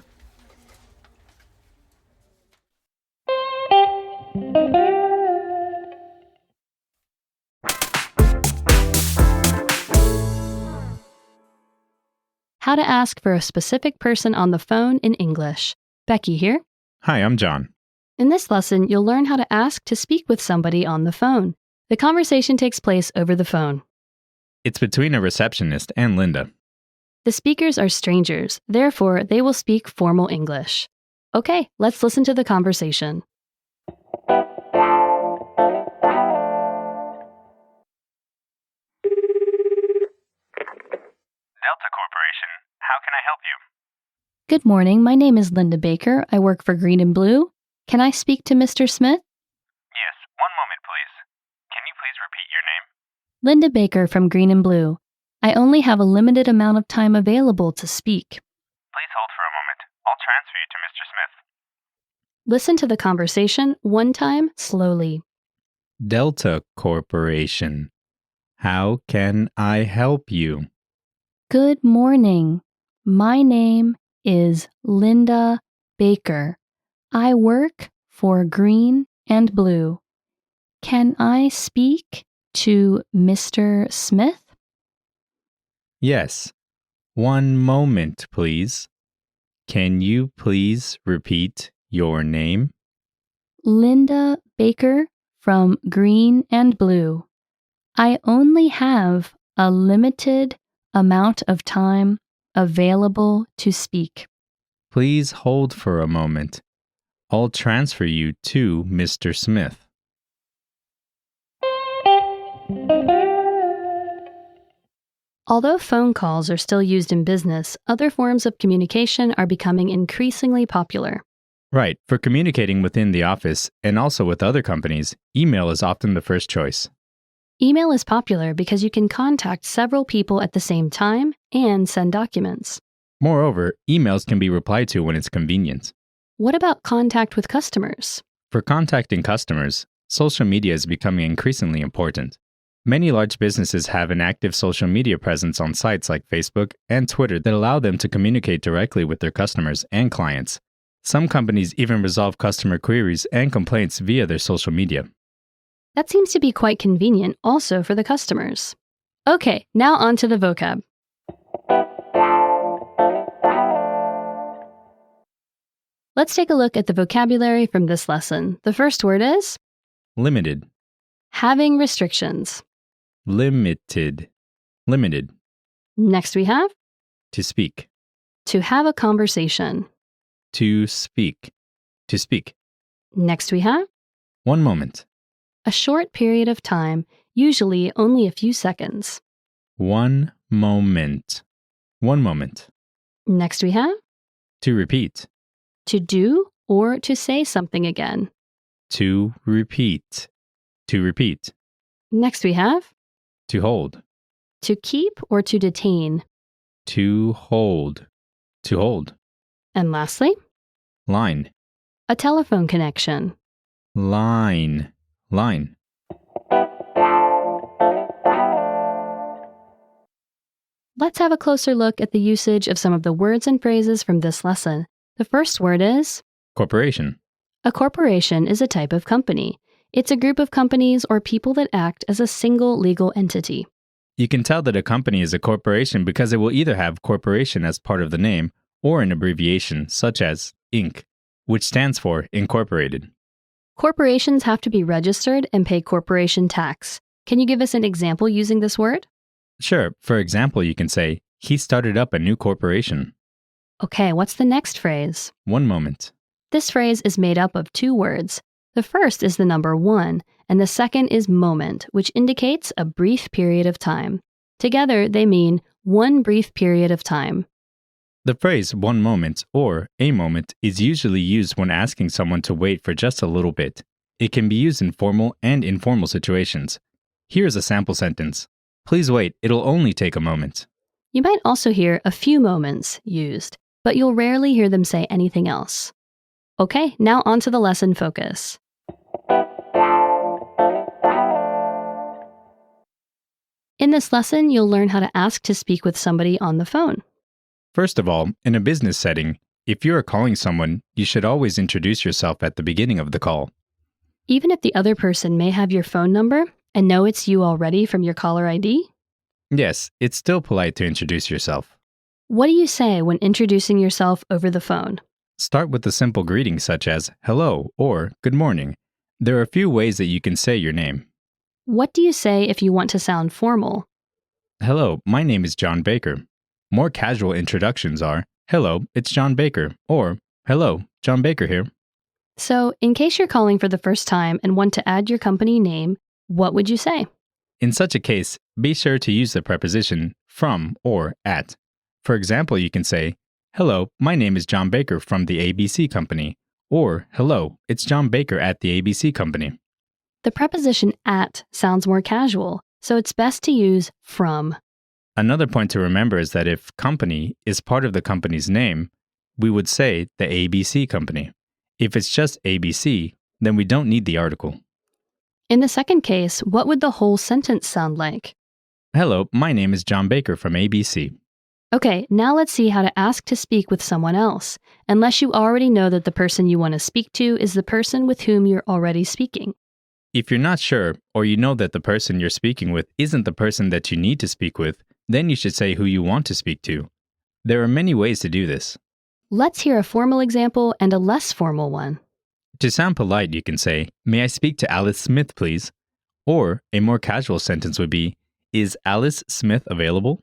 How to ask for a specific person on the phone in English. Becky here. Hi, I'm John. In this lesson, you'll learn how to ask to speak with somebody on the phone. The conversation takes place over the phone. It's between a receptionist and Linda. The speakers are strangers, therefore they will speak formal English. Okay, let's listen to the conversation. Delta Corporation, how can I help you? Good morning, my name is Linda Baker. I work for Green and Blue. Can I speak to Mr. Smith? Yes, one moment, please. Can you please repeat your name? Linda Baker from Green and Blue. I only have a limited amount of time available to speak. Please hold for a moment. I'll transfer you to Mr. Smith. Listen to the conversation one time slowly. Delta Corporation. How can I help you? Good morning. My name is Linda Baker. I work for Green and Blue. Can I speak to Mr. Smith? Yes. One moment, please. Can you please repeat your name? Linda Baker from Green and Blue. I only have a limited amount of time available to speak. Please hold for a moment. I'll transfer you to Mr. Smith. Although phone calls are still used in business, other forms of communication are becoming increasingly popular. Right. For communicating within the office and also with other companies, email is often the first choice. Email is popular because you can contact several people at the same time and send documents. Moreover, emails can be replied to when it's convenient. What about contact with customers? For contacting customers, social media is becoming increasingly important. Many large businesses have an active social media presence on sites like Facebook and Twitter that allow them to communicate directly with their customers and clients. Some companies even resolve customer queries and complaints via their social media. That seems to be quite convenient also for the customers. Okay, now on to the vocab. Let's take a look at the vocabulary from this lesson. The first word is Limited. having restrictions. Limited. Limited. Next we have To speak. to have a conversation. To speak. To speak. Next we have One moment. a short period of time, usually only a few seconds. One moment. One moment. Next we have To repeat. to do or to say something again. To repeat. To repeat. Next we have To hold. to keep or to detain. To hold. To hold. And lastly, Line. a telephone connection. Line. Line. Let's have a closer look at the usage of some of the words and phrases from this lesson. The first word is Corporation. a corporation is a type of company. It's a group of companies or people that act as a single legal entity. You can tell that a company is a corporation because it will either have corporation as part of the name or an abbreviation such as Inc., which stands for Incorporated. Corporations have to be registered and pay corporation tax. Can you give us an example using this word? Sure, for example, you can say, he started up a new corporation. Okay, what's the next phrase? One moment. This phrase is made up of two words. The first is the number 1, and the second is moment, which indicates a brief period of time. Together, they mean one brief period of time. The phrase one moment or a moment is usually used when asking someone to wait for just a little bit. It can be used in formal and informal situations. Here's a sample sentence. Please wait, it'll only take a moment. You might also hear a few moments used, but you'll rarely hear them say anything else. Okay, now on to the lesson focus. In this lesson, you'll learn how to ask to speak with somebody on the phone. First of all, in a business setting, if you are calling someone, you should always introduce yourself at the beginning of the call. Even if the other person may have your phone number and know it's you already from your caller ID, Yes, it's still polite to introduce yourself. what do you say when introducing yourself over the phone? Start with a simple greeting such as hello or good morning. There are a few ways that you can say your name. What do you say if you want to sound formal? Hello, my name is John Baker. More casual introductions are, "Hello, it's John Baker," or "Hello, John Baker here." So, in case you're calling for the first time and want to add your company name, what would you say? In such a case, be sure to use the preposition from or at. For example, you can say, "Hello, my name is John Baker from the ABC Company," or "Hello, it's John Baker at the ABC Company." The preposition at sounds more casual, so it's best to use from. Another point to remember is that if company is part of the company's name, we would say the ABC Company. If it's just ABC, then we don't need the article. In the second case, what would the whole sentence sound like? "Hello, my name is John Baker from ABC." Okay, now let's see how to ask to speak with someone else, unless you already know that the person you want to speak to is the person with whom you're already speaking. If you're not sure, or you know that the person you're speaking with isn't the person that you need to speak with, then you should say who you want to speak to. There are many ways to do this. Let's hear a formal example and a less formal one. To sound polite, you can say, "May I speak to Alice Smith, please?" Or a more casual sentence would be, "Is Alice Smith available?"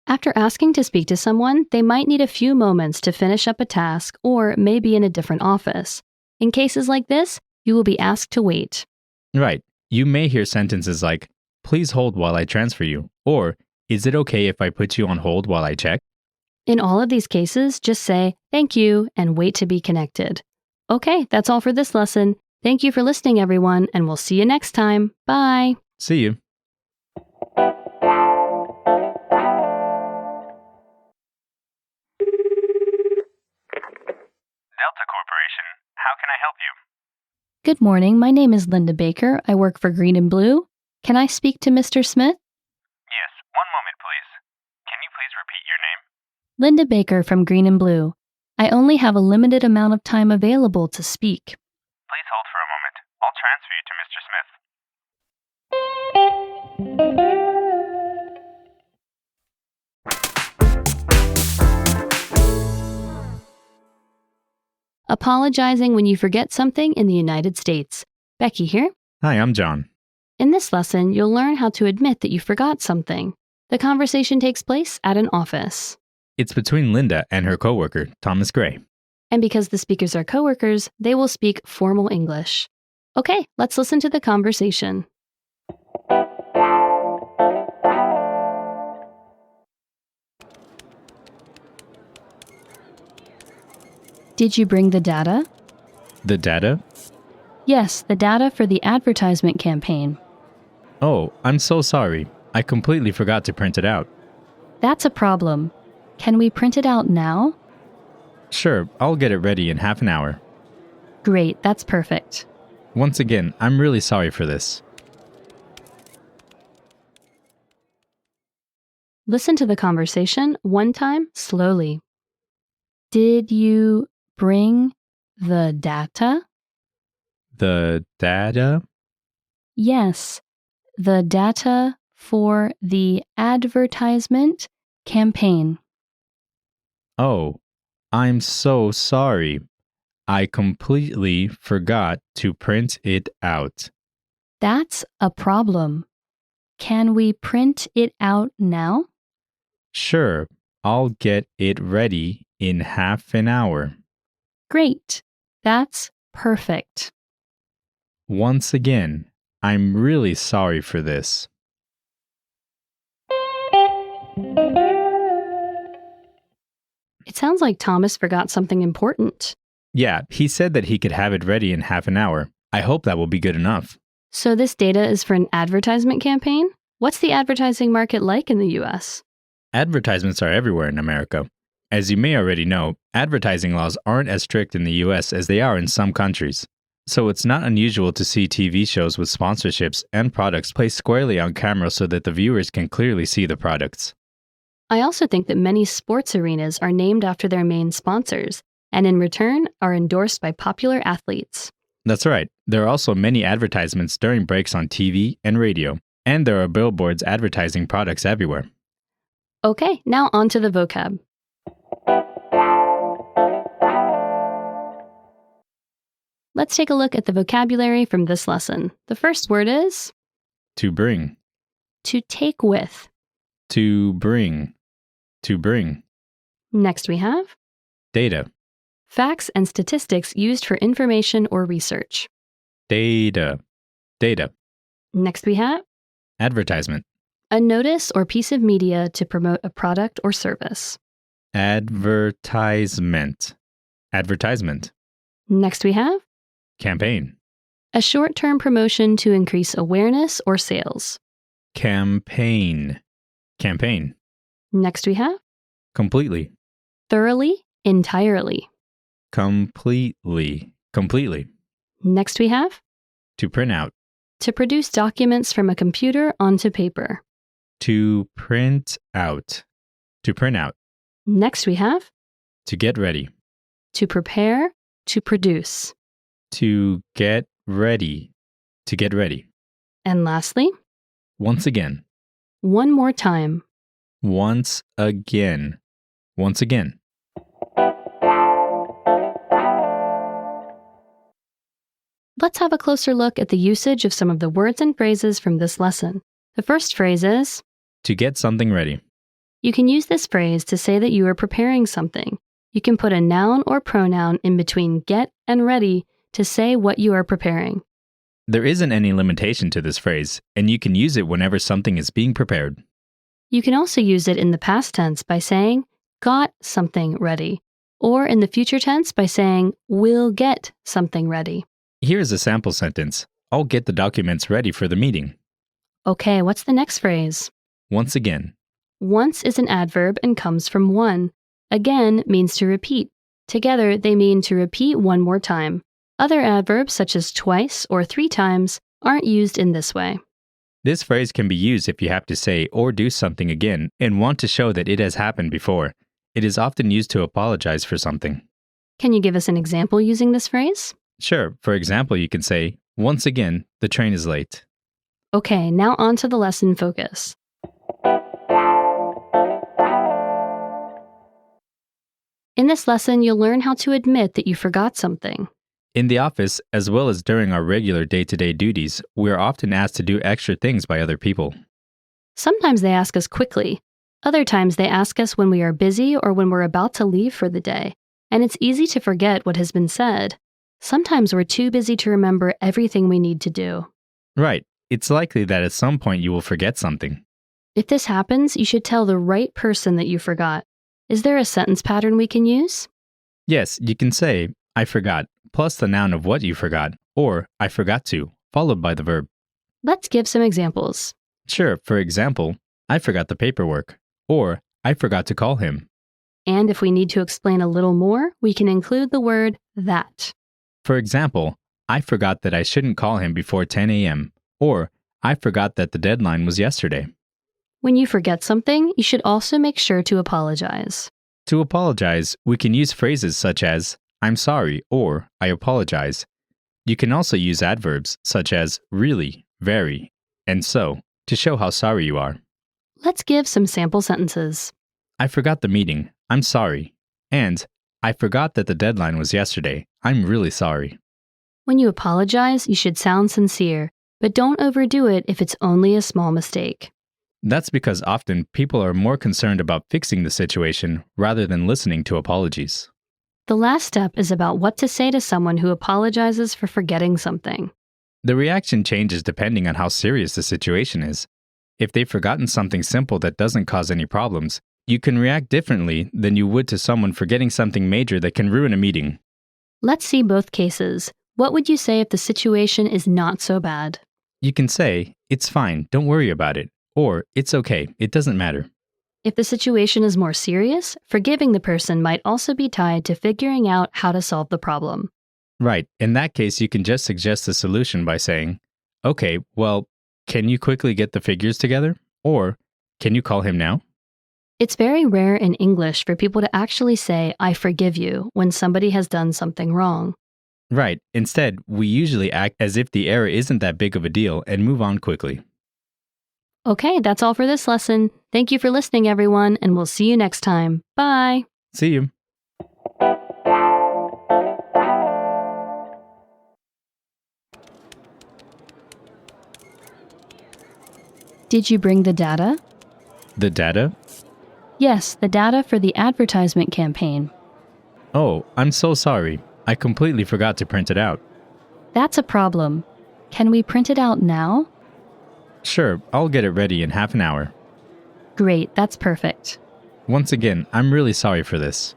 After asking to speak to someone, they might need a few moments to finish up a task or may be in a different office. In cases like this, you will be asked to wait. Right. You may hear sentences like, "Please hold while I transfer you," or "Is it okay if I put you on hold while I check?" In all of these cases, just say, "Thank you," and wait to be connected. Okay, that's all for this lesson. Thank you for listening, everyone, and we'll see you next time. Bye. See you. Delta Corporation, how can I help you? Good morning. My name is Linda Baker. I work for Green and Blue. Can I speak to Mr. Smith? Yes, one moment, please. Can you please repeat your name? Linda Baker from Green and Blue. I only have a limited amount of time available to speak. Please hold for a moment. I'll transfer you to Mr. Smith. Apologizing when you forget something in the United States. Becky here. Hi, I'm John. In this lesson, you'll learn how to admit that you forgot something. The conversation takes place at an office. It's between Linda and her coworker, Thomas Gray. And because the speakers are coworkers, they will speak formal English. Okay, let's listen to the conversation. Did you bring the data? The data? Yes, the data for the advertisement campaign. Oh, I'm so sorry. I completely forgot to print it out. That's a problem. Can we print it out now? Sure, I'll get it ready in half an hour. Great, that's perfect. Once again, I'm really sorry for this. Listen to the conversation one time slowly. Did you bring the data? The data? Yes, the data for the advertisement campaign. Oh, I'm so sorry. I completely forgot to print it out. That's a problem. Can we print it out now? Sure, I'll get it ready in half an hour. Great. That's perfect. Once again, I'm really sorry for this. It sounds like Thomas forgot something important. Yeah, he said that he could have it ready in half an hour. I hope that will be good enough. So this data is for an advertisement campaign? What's the advertising market like in the US? Advertisements are everywhere in America. As you may already know, advertising laws aren't as strict in the US as they are in some countries. So it's not unusual to see TV shows with sponsorships and products placed squarely on camera so that the viewers can clearly see the products. I also think that many sports arenas are named after their main sponsors, and in return are endorsed by popular athletes. That's right. There are also many advertisements during breaks on TV and radio, and there are billboards advertising products everywhere. Okay, now on to the vocab. Let's take a look at the vocabulary from this lesson. The first word is To bring. to take with. To bring. To bring. Next we have Data. facts and statistics used for information or research. Data. Data. Next we have Advertisement. a notice or piece of media to promote a product or service. Advertisement. Advertisement. Next we have Campaign. a short-term promotion to increase awareness or sales. Campaign. Campaign. Next we have Completely. thoroughly, entirely. Completely. Completely. Next we have To print out. to produce documents from a computer onto paper. To print out. To print out. Next we have To get ready. to prepare, to produce. To get ready. To get ready. And lastly, Once again. one more time. Once again. Once again. Let's have a closer look at the usage of some of the words and phrases from this lesson. The first phrase is, To get something ready. you can use this phrase to say that you are preparing something. You can put a noun or pronoun in between get and ready to say what you are preparing. There isn't any limitation to this phrase, and you can use it whenever something is being prepared. You can also use it in the past tense by saying, got something ready, or in the future tense by saying, will get something ready. Here's a sample sentence. I'll get the documents ready for the meeting. Okay, what's the next phrase? Once again. Once is an adverb and comes from one. Again means to repeat. Together, they mean to repeat one more time. Other adverbs, such as twice or 3 times, aren't used in this way. This phrase can be used if you have to say or do something again and want to show that it has happened before. It is often used to apologize for something. Can you give us an example using this phrase? Sure, for example, you can say, once again, the train is late. Okay, now on to the lesson focus. In this lesson, you'll learn how to admit that you forgot something. In the office, as well as during our regular day-to-day duties, we are often asked to do extra things by other people. Sometimes they ask us quickly. Other times they ask us when we are busy or when we're about to leave for the day, and it's easy to forget what has been said. Sometimes we're too busy to remember everything we need to do. Right. It's likely that at some point you will forget something. If this happens, you should tell the right person that you forgot. Is there a sentence pattern we can use? Yes, you can say, I forgot, plus the noun of what you forgot, or I forgot to, followed by the verb. Let's give some examples. Sure, for example, I forgot the paperwork, or I forgot to call him. And if we need to explain a little more, we can include the word that. For example, I forgot that I shouldn't call him before 10 a.m., or I forgot that the deadline was yesterday. When you forget something, you should also make sure to apologize. To apologize, we can use phrases such as, I'm sorry, or I apologize. You can also use adverbs such as really, very, and so to show how sorry you are. Let's give some sample sentences. I forgot the meeting. I'm sorry. And I forgot that the deadline was yesterday. I'm really sorry. When you apologize, you should sound sincere, but don't overdo it if it's only a small mistake. That's because often people are more concerned about fixing the situation rather than listening to apologies. The last step is about what to say to someone who apologizes for forgetting something. The reaction changes depending on how serious the situation is. If they've forgotten something simple that doesn't cause any problems, you can react differently than you would to someone forgetting something major that can ruin a meeting. Let's see both cases. What would you say if the situation is not so bad? You can say, it's fine, don't worry about it, or it's okay, it doesn't matter. If the situation is more serious, forgiving the person might also be tied to figuring out how to solve the problem. Right, in that case, you can just suggest a solution by saying, okay, well, can you quickly get the figures together? Or, can you call him now? It's very rare in English for people to actually say, I forgive you, when somebody has done something wrong. Right, instead, we usually act as if the error isn't that big of a deal and move on quickly. Okay, that's all for this lesson. Thank you for listening, everyone, and we'll see you next time. Bye! See you. Did you bring the data? The data? Yes, the data for the advertisement campaign. Oh, I'm so sorry. I completely forgot to print it out. That's a problem. Can we print it out now? Sure, I'll get it ready in half an hour. Great, that's perfect. Once again, I'm really sorry for this.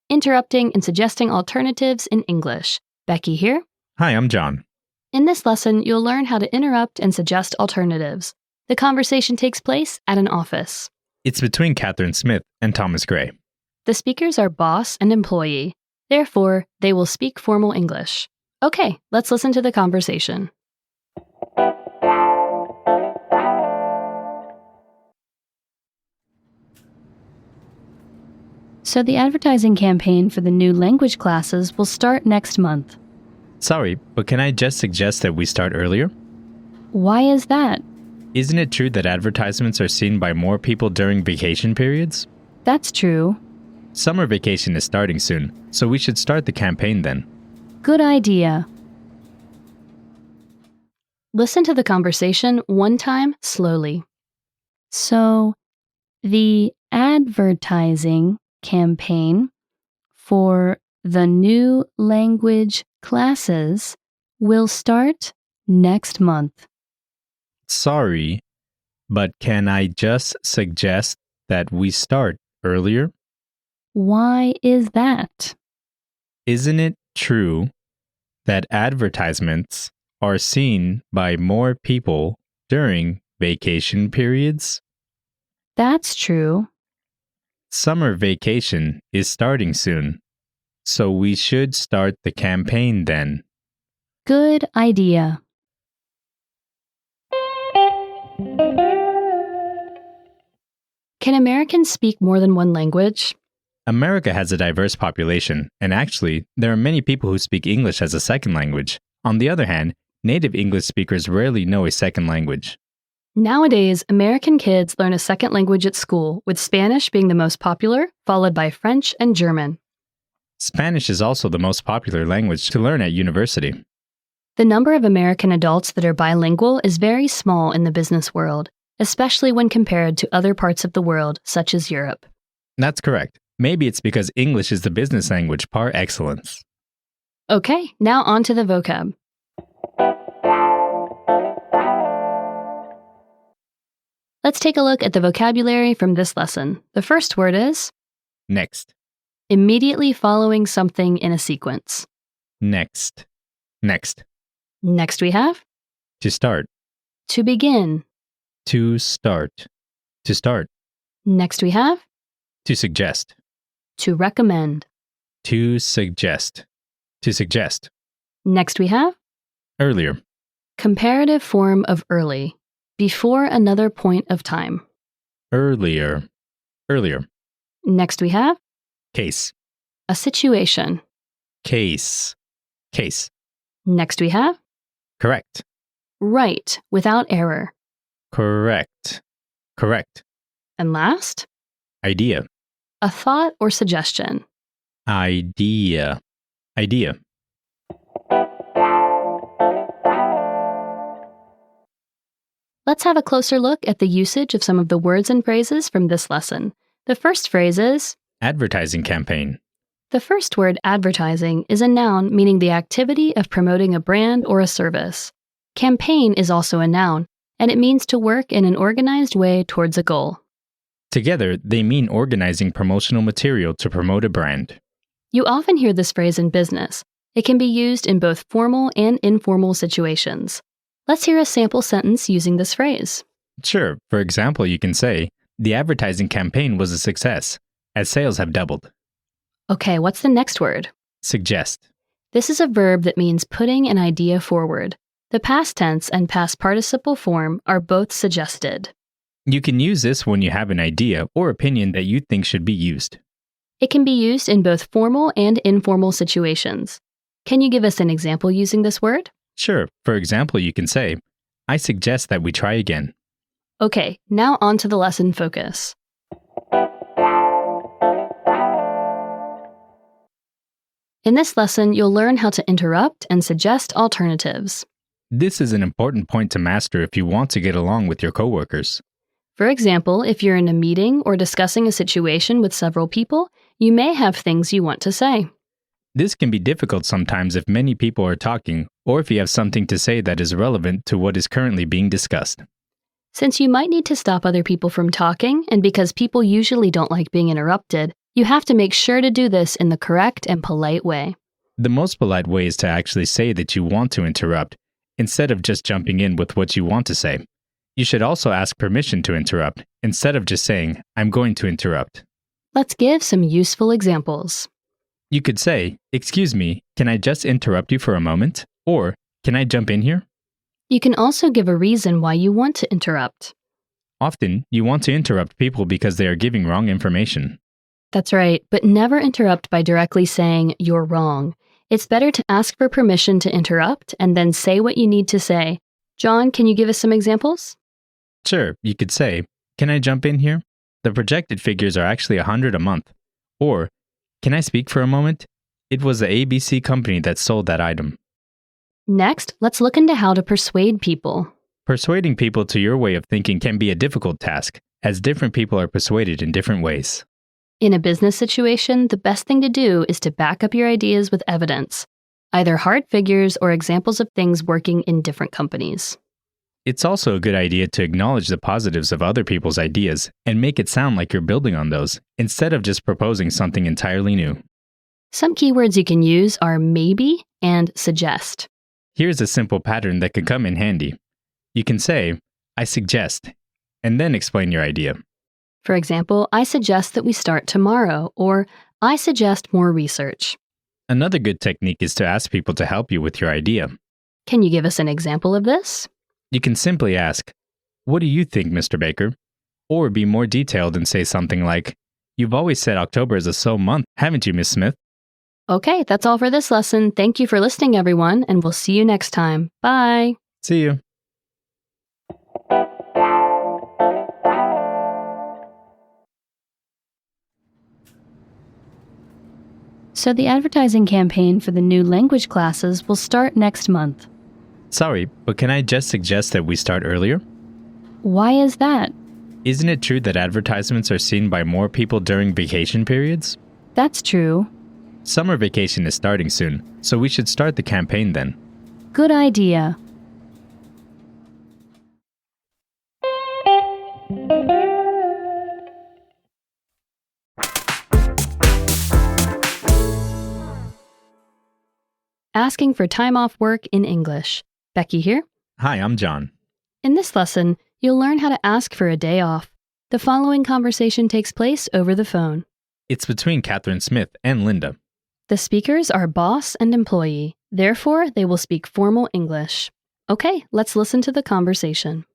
Interrupting and suggesting alternatives in English. Becky here. Hi, I'm John. In this lesson, you'll learn how to interrupt and suggest alternatives. The conversation takes place at an office. It's between Catherine Smith and Thomas Gray. The speakers are boss and employee. Therefore, they will speak formal English. Okay, let's listen to the conversation. So the advertising campaign for the new language classes will start next month. Sorry, but can I just suggest that we start earlier? Why is that? Isn't it true that advertisements are seen by more people during vacation periods? That's true. Summer vacation is starting soon, so we should start the campaign then. Good idea. Listen to the conversation one time slowly. So, the advertising campaign for the new language classes will start next month. Sorry, but can I just suggest that we start earlier? Why is that? Isn't it true that advertisements are seen by more people during vacation periods? That's true. Summer vacation is starting soon, so we should start the campaign then. Good idea. Can Americans speak more than one language? America has a diverse population, and actually, there are many people who speak English as a second language. On the other hand, native English speakers rarely know a second language. Nowadays, American kids learn a second language at school, with Spanish being the most popular, followed by French and German. Spanish is also the most popular language to learn at university. The number of American adults that are bilingual is very small in the business world, especially when compared to other parts of the world, such as Europe. That's correct. Maybe it's because English is the business language par excellence. Okay, now on to the vocab. Let's take a look at the vocabulary from this lesson. The first word is Next. immediately following something in a sequence. Next. Next. Next we have To start. to begin. To start. To start. Next we have To suggest. to recommend. To suggest. To suggest. Next we have Earlier. comparative form of early, before another point of time. Earlier. Earlier. Next we have Case. a situation. Case. Case. Next we have Correct. right, without error. Correct. Correct. And last, Idea. a thought or suggestion. Idea. Idea. Let's have a closer look at the usage of some of the words and phrases from this lesson. The first phrase is, Advertising campaign. the first word advertising is a noun meaning the activity of promoting a brand or a service. Campaign is also a noun, and it means to work in an organized way towards a goal. Together, they mean organizing promotional material to promote a brand. You often hear this phrase in business. It can be used in both formal and informal situations. Let's hear a sample sentence using this phrase. Sure, for example, you can say, the advertising campaign was a success, as sales have doubled. Okay, what's the next word? Suggest. This is a verb that means putting an idea forward. The past tense and past participle form are both suggested. You can use this when you have an idea or opinion that you think should be used. It can be used in both formal and informal situations. Can you give us an example using this word? Sure, for example, you can say, I suggest that we try again. Okay, now on to the lesson focus. In this lesson, you'll learn how to interrupt and suggest alternatives. This is an important point to master if you want to get along with your coworkers. For example, if you're in a meeting or discussing a situation with several people, you may have things you want to say. This can be difficult sometimes if many people are talking or if you have something to say that is relevant to what is currently being discussed. Since you might need to stop other people from talking, and because people usually don't like being interrupted, you have to make sure to do this in the correct and polite way. The most polite way is to actually say that you want to interrupt, instead of just jumping in with what you want to say. You should also ask permission to interrupt, instead of just saying, "I'm going to interrupt." Let's give some useful examples. You could say, "Excuse me, can I just interrupt you for a moment?" Or, "Can I jump in here?" You can also give a reason why you want to interrupt. Often, you want to interrupt people because they are giving wrong information. That's right, but never interrupt by directly saying, "You're wrong." It's better to ask for permission to interrupt and then say what you need to say. John, can you give us some examples? Sure, you could say, "Can I jump in here? The projected figures are actually 100 a month." Or, "Can I speak for a moment? It was the ABC company that sold that item." Next, let's look into how to persuade people. Persuading people to your way of thinking can be a difficult task, as different people are persuaded in different ways. In a business situation, the best thing to do is to back up your ideas with evidence, either hard figures or examples of things working in different companies. It's also a good idea to acknowledge the positives of other people's ideas and make it sound like you're building on those, instead of just proposing something entirely new. Some keywords you can use are maybe and suggest. Here's a simple pattern that could come in handy. You can say, "I suggest," and then explain your idea. For example, I suggest that we start tomorrow, or I suggest more research. Another good technique is to ask people to help you with your idea. Can you give us an example of this? You can simply ask, "What do you think, Mr. Baker?" Or be more detailed and say something like, "You've always said October is a slow month, haven't you, Miss Smith?" Okay, that's all for this lesson. Thank you for listening, everyone, and we'll see you next time. Bye. See you. So the advertising campaign for the new language classes will start next month. Sorry, but can I just suggest that we start earlier? Why is that? Isn't it true that advertisements are seen by more people during vacation periods? That's true. Summer vacation is starting soon, so we should start the campaign then. Good idea. Asking for time off work in English. Becky here. Hi, I'm John. In this lesson, you'll learn how to ask for a day off. The following conversation takes place over the phone. It's between Catherine Smith and Linda. The speakers are boss and employee. Therefore, they will speak formal English. Okay, let's listen to the conversation.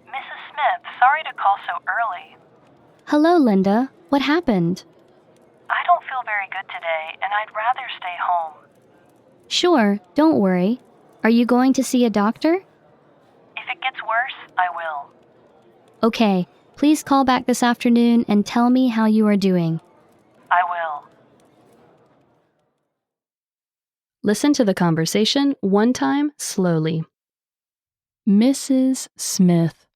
Mrs. Smith, sorry to call so early. Hello, Linda. What happened? I don't feel very good today, and I'd rather stay home. Sure, don't worry. Are you going to see a doctor? If it gets worse, I will. Okay, please call back this afternoon and tell me how you are doing. I will. Listen to the conversation one time slowly. Mrs. Smith.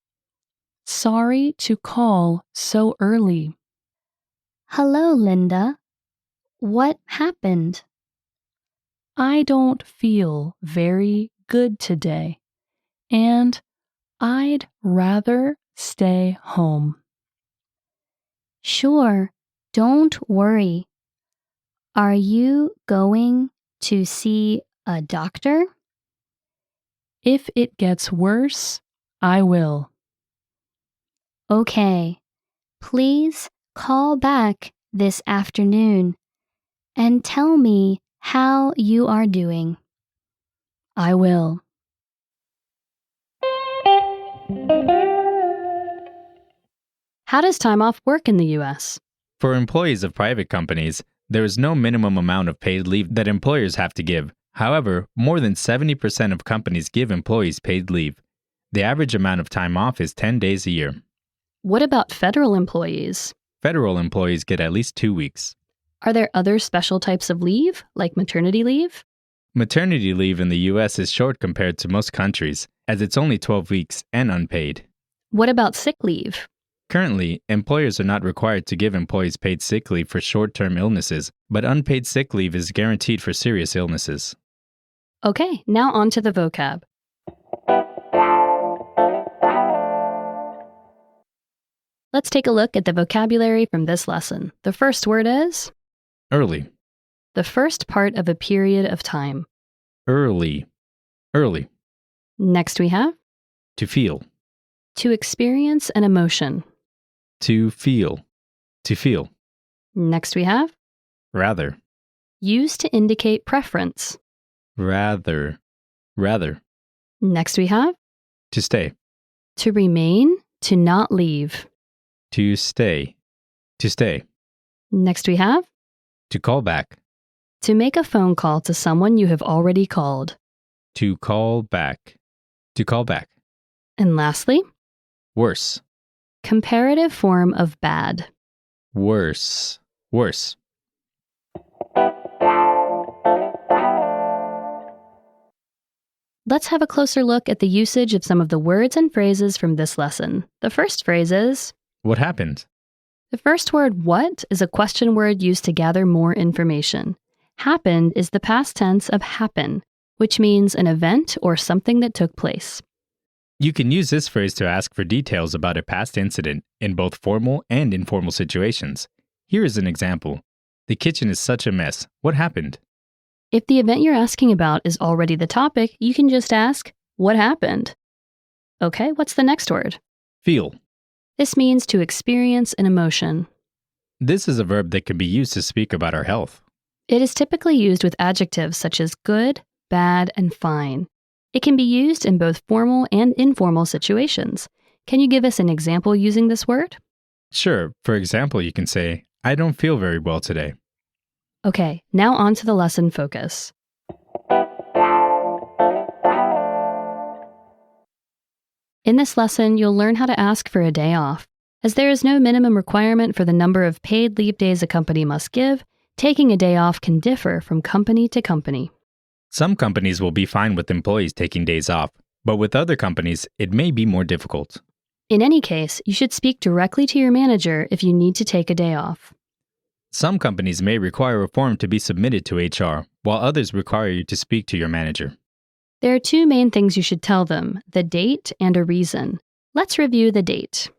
Sorry to call so early. Hello, Linda. What happened? I don't feel very good today, and I'd rather stay home. Sure, don't worry. Are you going to see a doctor? If it gets worse, I will. Okay, please call back this afternoon and tell me how you are doing. I will. How does time off work in the U.S.? For employees of private companies, there is no minimum amount of paid leave that employers have to give. However, more than 70% of companies give employees paid leave. The average amount of time off is 10 days a year. What about federal employees? Federal employees get at least 2 weeks. Are there other special types of leave, like maternity leave? Maternity leave in the US is short compared to most countries, as it's only 12 weeks and unpaid. What about sick leave? Currently, employers are not required to give employees paid sick leave for short-term illnesses, but unpaid sick leave is guaranteed for serious illnesses. Okay, now on to the vocab. Let's take a look at the vocabulary from this lesson. The first word is Early, the first part of a period of time. early, early. Next we have To feel, to experience an emotion. to feel, to feel. Next we have Rather, used to indicate preference. rather, rather. Next we have To stay, to remain, to not leave. to stay, to stay. Next we have To call back, to make a phone call to someone you have already called. to call back, to call back. And lastly, Worse, comparative form of bad. worse, worse. Let's have a closer look at the usage of some of the words and phrases from this lesson. The first phrase is What happened? the first word, what, is a question word used to gather more information. Happened is the past tense of happen, which means an event or something that took place. You can use this phrase to ask for details about a past incident in both formal and informal situations. Here is an example. The kitchen is such a mess. What happened? If the event you're asking about is already the topic, you can just ask, what happened? Okay, what's the next word? Feel. This means to experience an emotion. This is a verb that can be used to speak about our health. It is typically used with adjectives such as good, bad, and fine. It can be used in both formal and informal situations. Can you give us an example using this word? Sure, for example, you can say, I don't feel very well today. Okay, now on to the lesson focus. In this lesson, you'll learn how to ask for a day off. As there is no minimum requirement for the number of paid leave days a company must give, taking a day off can differ from company to company. Some companies will be fine with employees taking days off, but with other companies, it may be more difficult. In any case, you should speak directly to your manager if you need to take a day off. Some companies may require a form to be submitted to HR, while others require you to speak to your manager. There are two main things you should tell them, the date and a reason. Let's review the date.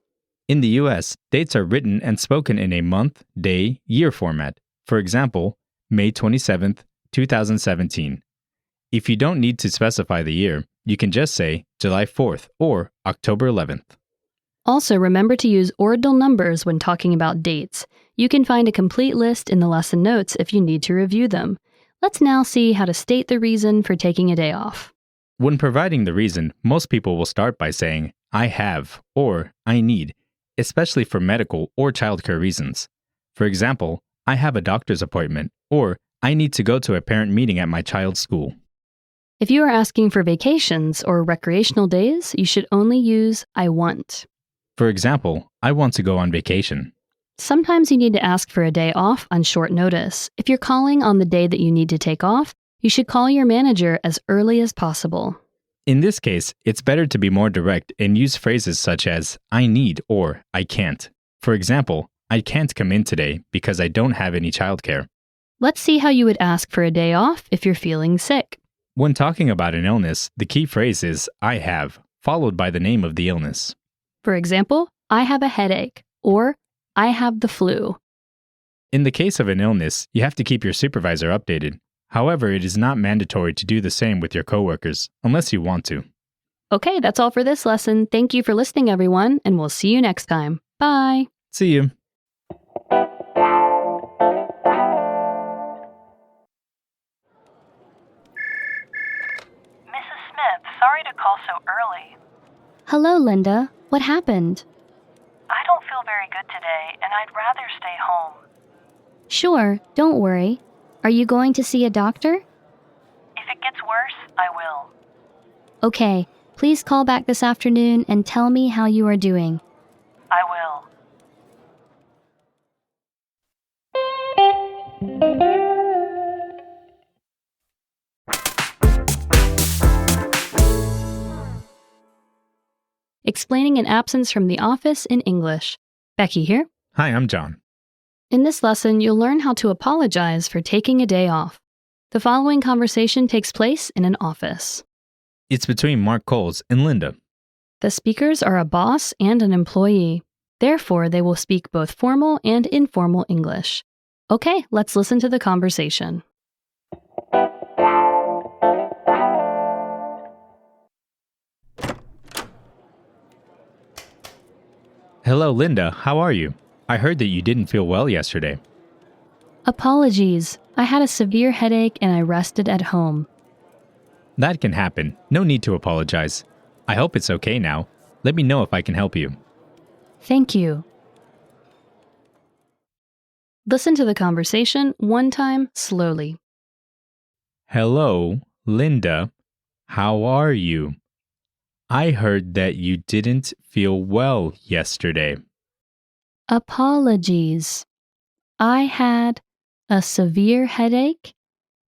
In the US, dates are written and spoken in a month, day, year format. For example, May 27th, 2017. If you don't need to specify the year, you can just say July 4th or October 11th. Also, remember to use ordinal numbers when talking about dates. You can find a complete list in the lesson notes if you need to review them. Let's now see how to state the reason for taking a day off. When providing the reason, most people will start by saying, I have or I need, especially for medical or childcare reasons. For example, I have a doctor's appointment, or I need to go to a parent meeting at my child's school. If you are asking for vacations or recreational days, you should only use I want. For example, I want to go on vacation. Sometimes you need to ask for a day off on short notice. If you're calling on the day that you need to take off, you should call your manager as early as possible. In this case, it's better to be more direct and use phrases such as I need or I can't. For example, I can't come in today because I don't have any childcare. Let's see how you would ask for a day off if you're feeling sick. When talking about an illness, the key phrase is I have, followed by the name of the illness. For example, I have a headache, or I have the flu. In the case of an illness, you have to keep your supervisor updated. However, it is not mandatory to do the same with your coworkers, unless you want to. Okay, that's all for this lesson. Thank you for listening, everyone, and we'll see you next time. Bye! See you. Mrs. Smith, sorry to call so early. Hello, Linda. What happened? I don't feel very good today, and I'd rather stay home. Sure, don't worry. Are you going to see a doctor? If it gets worse, I will. Okay, Please call back this afternoon and tell me how you are doing. I will. Explaining an absence from the office in English. Becky here. Hi, I'm John. In this lesson, you'll learn how to apologize for taking a day off. The following conversation takes place in an office. It's between Mark Coles and Linda. The speakers are a boss and an employee. Therefore, they will speak both formal and informal English. Okay, let's listen to the conversation. Hello, Linda. How are you? I heard that you didn't feel well yesterday. Apologies. I had a severe headache and I rested at home. That can happen. No need to apologize. I hope it's okay now. Let me know if I can help you. Thank you. Listen to the conversation one time slowly. Hello, Linda. How are you? I heard that you didn't feel well yesterday. Apologies. I had a severe headache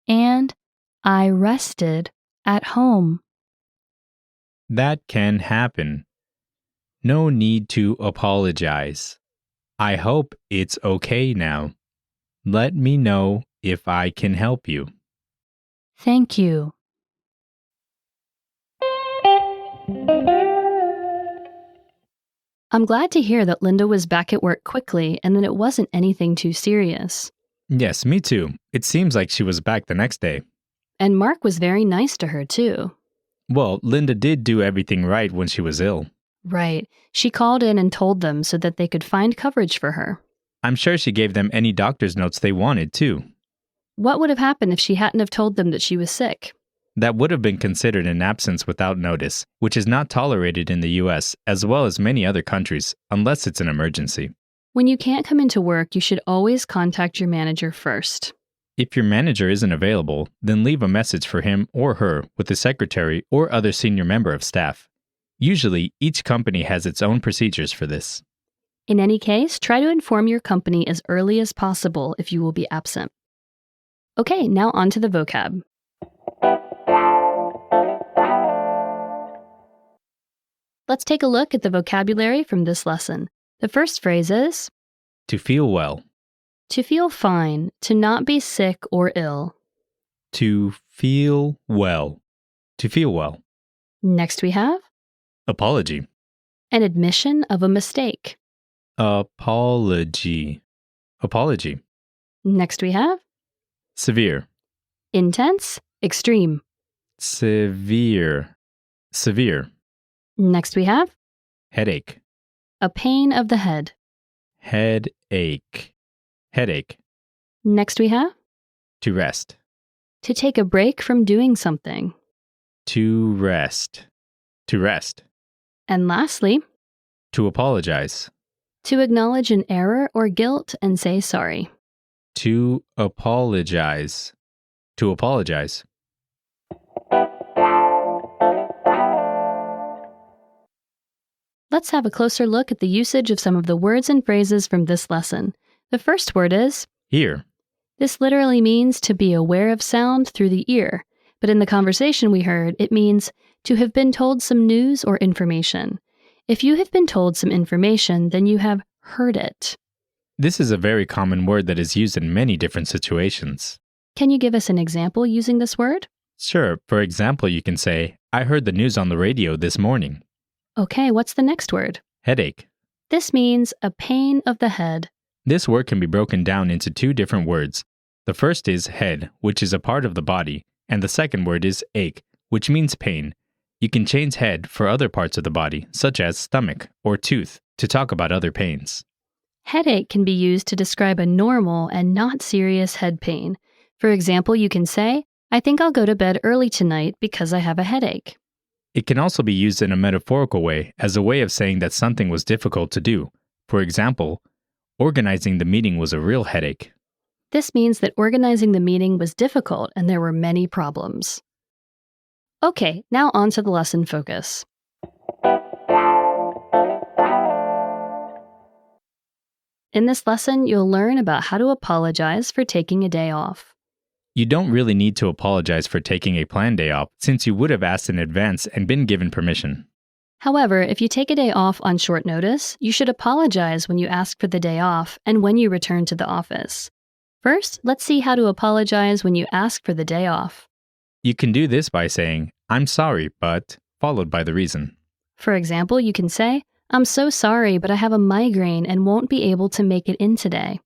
and I rested at home. That can happen. No need to apologize. I hope it's okay now. Let me know if I can help you. Thank you. I'm glad to hear that Linda was back at work quickly and that it wasn't anything too serious. Yes, me too. It seems like she was back the next day. And Mark was very nice to her, too. Well, Linda did do everything right when she was ill. Right. She called in and told them so that they could find coverage for her. I'm sure she gave them any doctor's notes they wanted, too. What would have happened if she hadn't have told them that she was sick? That would have been considered an absence without notice, which is not tolerated in the US as well as many other countries, unless it's an emergency. When you can't come into work, you should always contact your manager first. If your manager isn't available, then leave a message for him or her with the secretary or other senior member of staff. Usually, each company has its own procedures for this. In any case, try to inform your company as early as possible if you will be absent. Okay, now on to the vocab. Let's take a look at the vocabulary from this lesson. The first phrase is To feel well. to feel fine, to not be sick or ill. To feel well. To feel well. Next we have Apology. an admission of a mistake. Apology. Apology. Next we have Severe. intense, extreme. Severe. Severe. Next we have Headache. a pain of the head. Headache. Headache. Next we have To rest. to take a break from doing something. To rest. To rest. And lastly, To apologize. to acknowledge an error or guilt and say sorry. To apologize. To apologize. Let's have a closer look at the usage of some of the words and phrases from this lesson. The first word is Here. This literally means to be aware of sound through the ear, but in the conversation we heard, it means to have been told some news or information. If you have been told some information, then you have heard it. This is a very common word that is used in many different situations. Can you give us an example using this word? Sure, for example, you can say, I heard the news on the radio this morning. Okay, what's the next word? Headache. This means a pain of the head. This word can be broken down into two different words. The first is head, which is a part of the body, and the second word is ache, which means pain. You can change head for other parts of the body, such as stomach or tooth, to talk about other pains. Headache can be used to describe a normal and not serious head pain. For example, you can say, I think I'll go to bed early tonight because I have a headache. It can also be used in a metaphorical way as a way of saying that something was difficult to do. For example, organizing the meeting was a real headache. This means that organizing the meeting was difficult and there were many problems. Okay, now on to the lesson focus. In this lesson, you'll learn about how to apologize for taking a day off. You don't really need to apologize for taking a planned day off since you would have asked in advance and been given permission. However, if you take a day off on short notice, you should apologize when you ask for the day off and when you return to the office. First, let's see how to apologize when you ask for the day off. You can do this by saying, "I'm sorry, but," followed by the reason. For example, you can say, "I'm so sorry, but I have a migraine and won't be able to make it in today."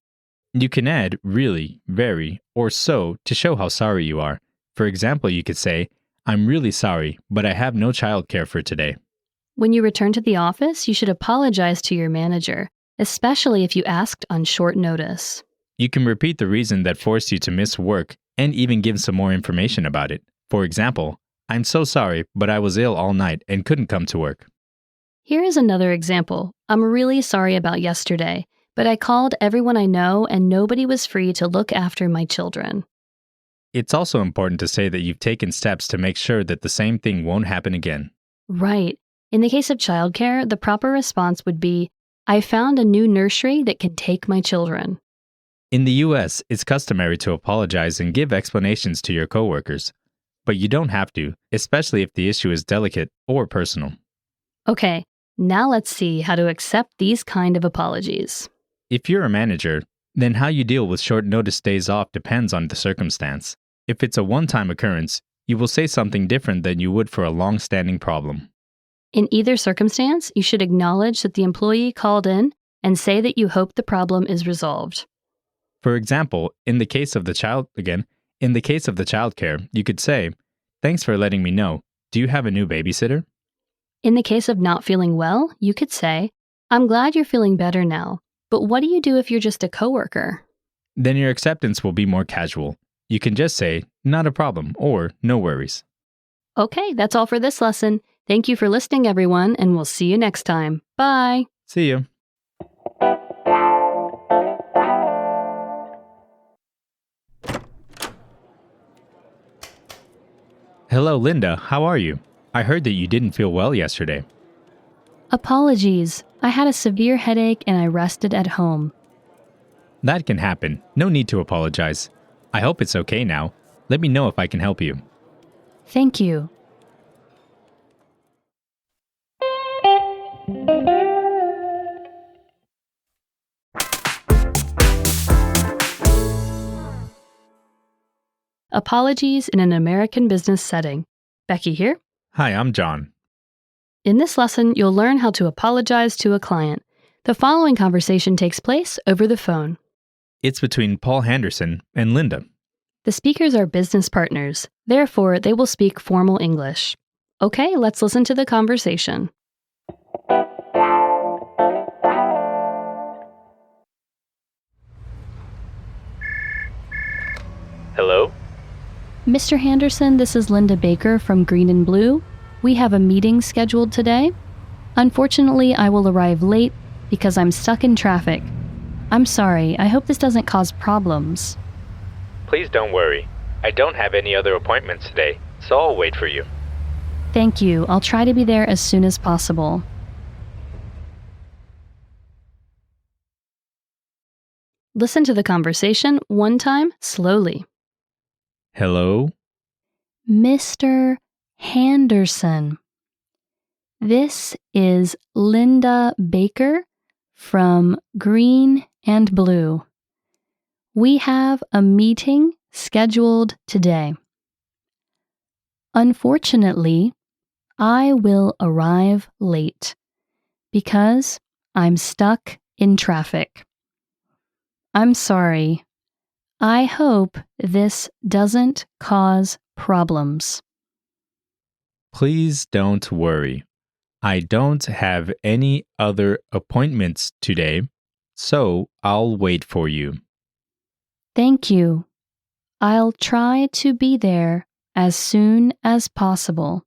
You can add really, very, or so to show how sorry you are. For example, you could say, "I'm really sorry, but I have no childcare for today." When you return to the office, you should apologize to your manager, especially if you asked on short notice. You can repeat the reason that forced you to miss work and even give some more information about it. For example, "I'm so sorry, but I was ill all night and couldn't come to work." Here is another example. "I'm really sorry about yesterday, but I called everyone I know and nobody was free to look after my children." It's also important to say that you've taken steps to make sure that the same thing won't happen again. Right. In the case of childcare, the proper response would be, "I found a new nursery that can take my children." In the US, it's customary to apologize and give explanations to your coworkers. But you don't have to, especially if the issue is delicate or personal. Okay, now let's see how to accept these kind of apologies. If you're a manager, then how you deal with short notice days off depends on the circumstance. If it's a one-time occurrence, you will say something different than you would for a long-standing problem. In either circumstance, you should acknowledge that the employee called in and say that you hope the problem is resolved. For example, in the case of the childcare, you could say, "Thanks for letting me know. Do you have a new babysitter?" In the case of not feeling well, you could say, "I'm glad you're feeling better now, but what do you do if you're just a coworker?" Then your acceptance will be more casual. You can just say, "Not a problem," or "No worries." Okay, that's all for this lesson. Thank you for listening, everyone, and we'll see you next time. Bye! See you. Hello, Linda. How are you? I heard that you didn't feel well yesterday. Apologies. I had a severe headache and I rested at home. That can happen. No need to apologize. I hope it's okay now. Let me know if I can help you. Thank you. Apologies in an American business setting. Becky here. Hi, I'm John. In this lesson, you'll learn how to apologize to a client. The following conversation takes place over the phone. It's between Paul Henderson and Linda. The speakers are business partners. Therefore, they will speak formal English. Okay, let's listen to the conversation. Hello? Mr. Henderson, this is Linda Baker from Green and Blue. We have a meeting scheduled today. Unfortunately, I will arrive late because I'm stuck in traffic. I'm sorry. I hope this doesn't cause problems. Please don't worry. I don't have any other appointments today, so I'll wait for you. Thank you. I'll try to be there as soon as possible. Listen to the conversation one time slowly. Hello? Mr. Henderson. This is Linda Baker from Green and Blue. We have a meeting scheduled today. Unfortunately, I will arrive late because I'm stuck in traffic. I'm sorry. I hope this doesn't cause problems. Please don't worry. I don't have any other appointments today, so I'll wait for you. Thank you. I'll try to be there as soon as possible.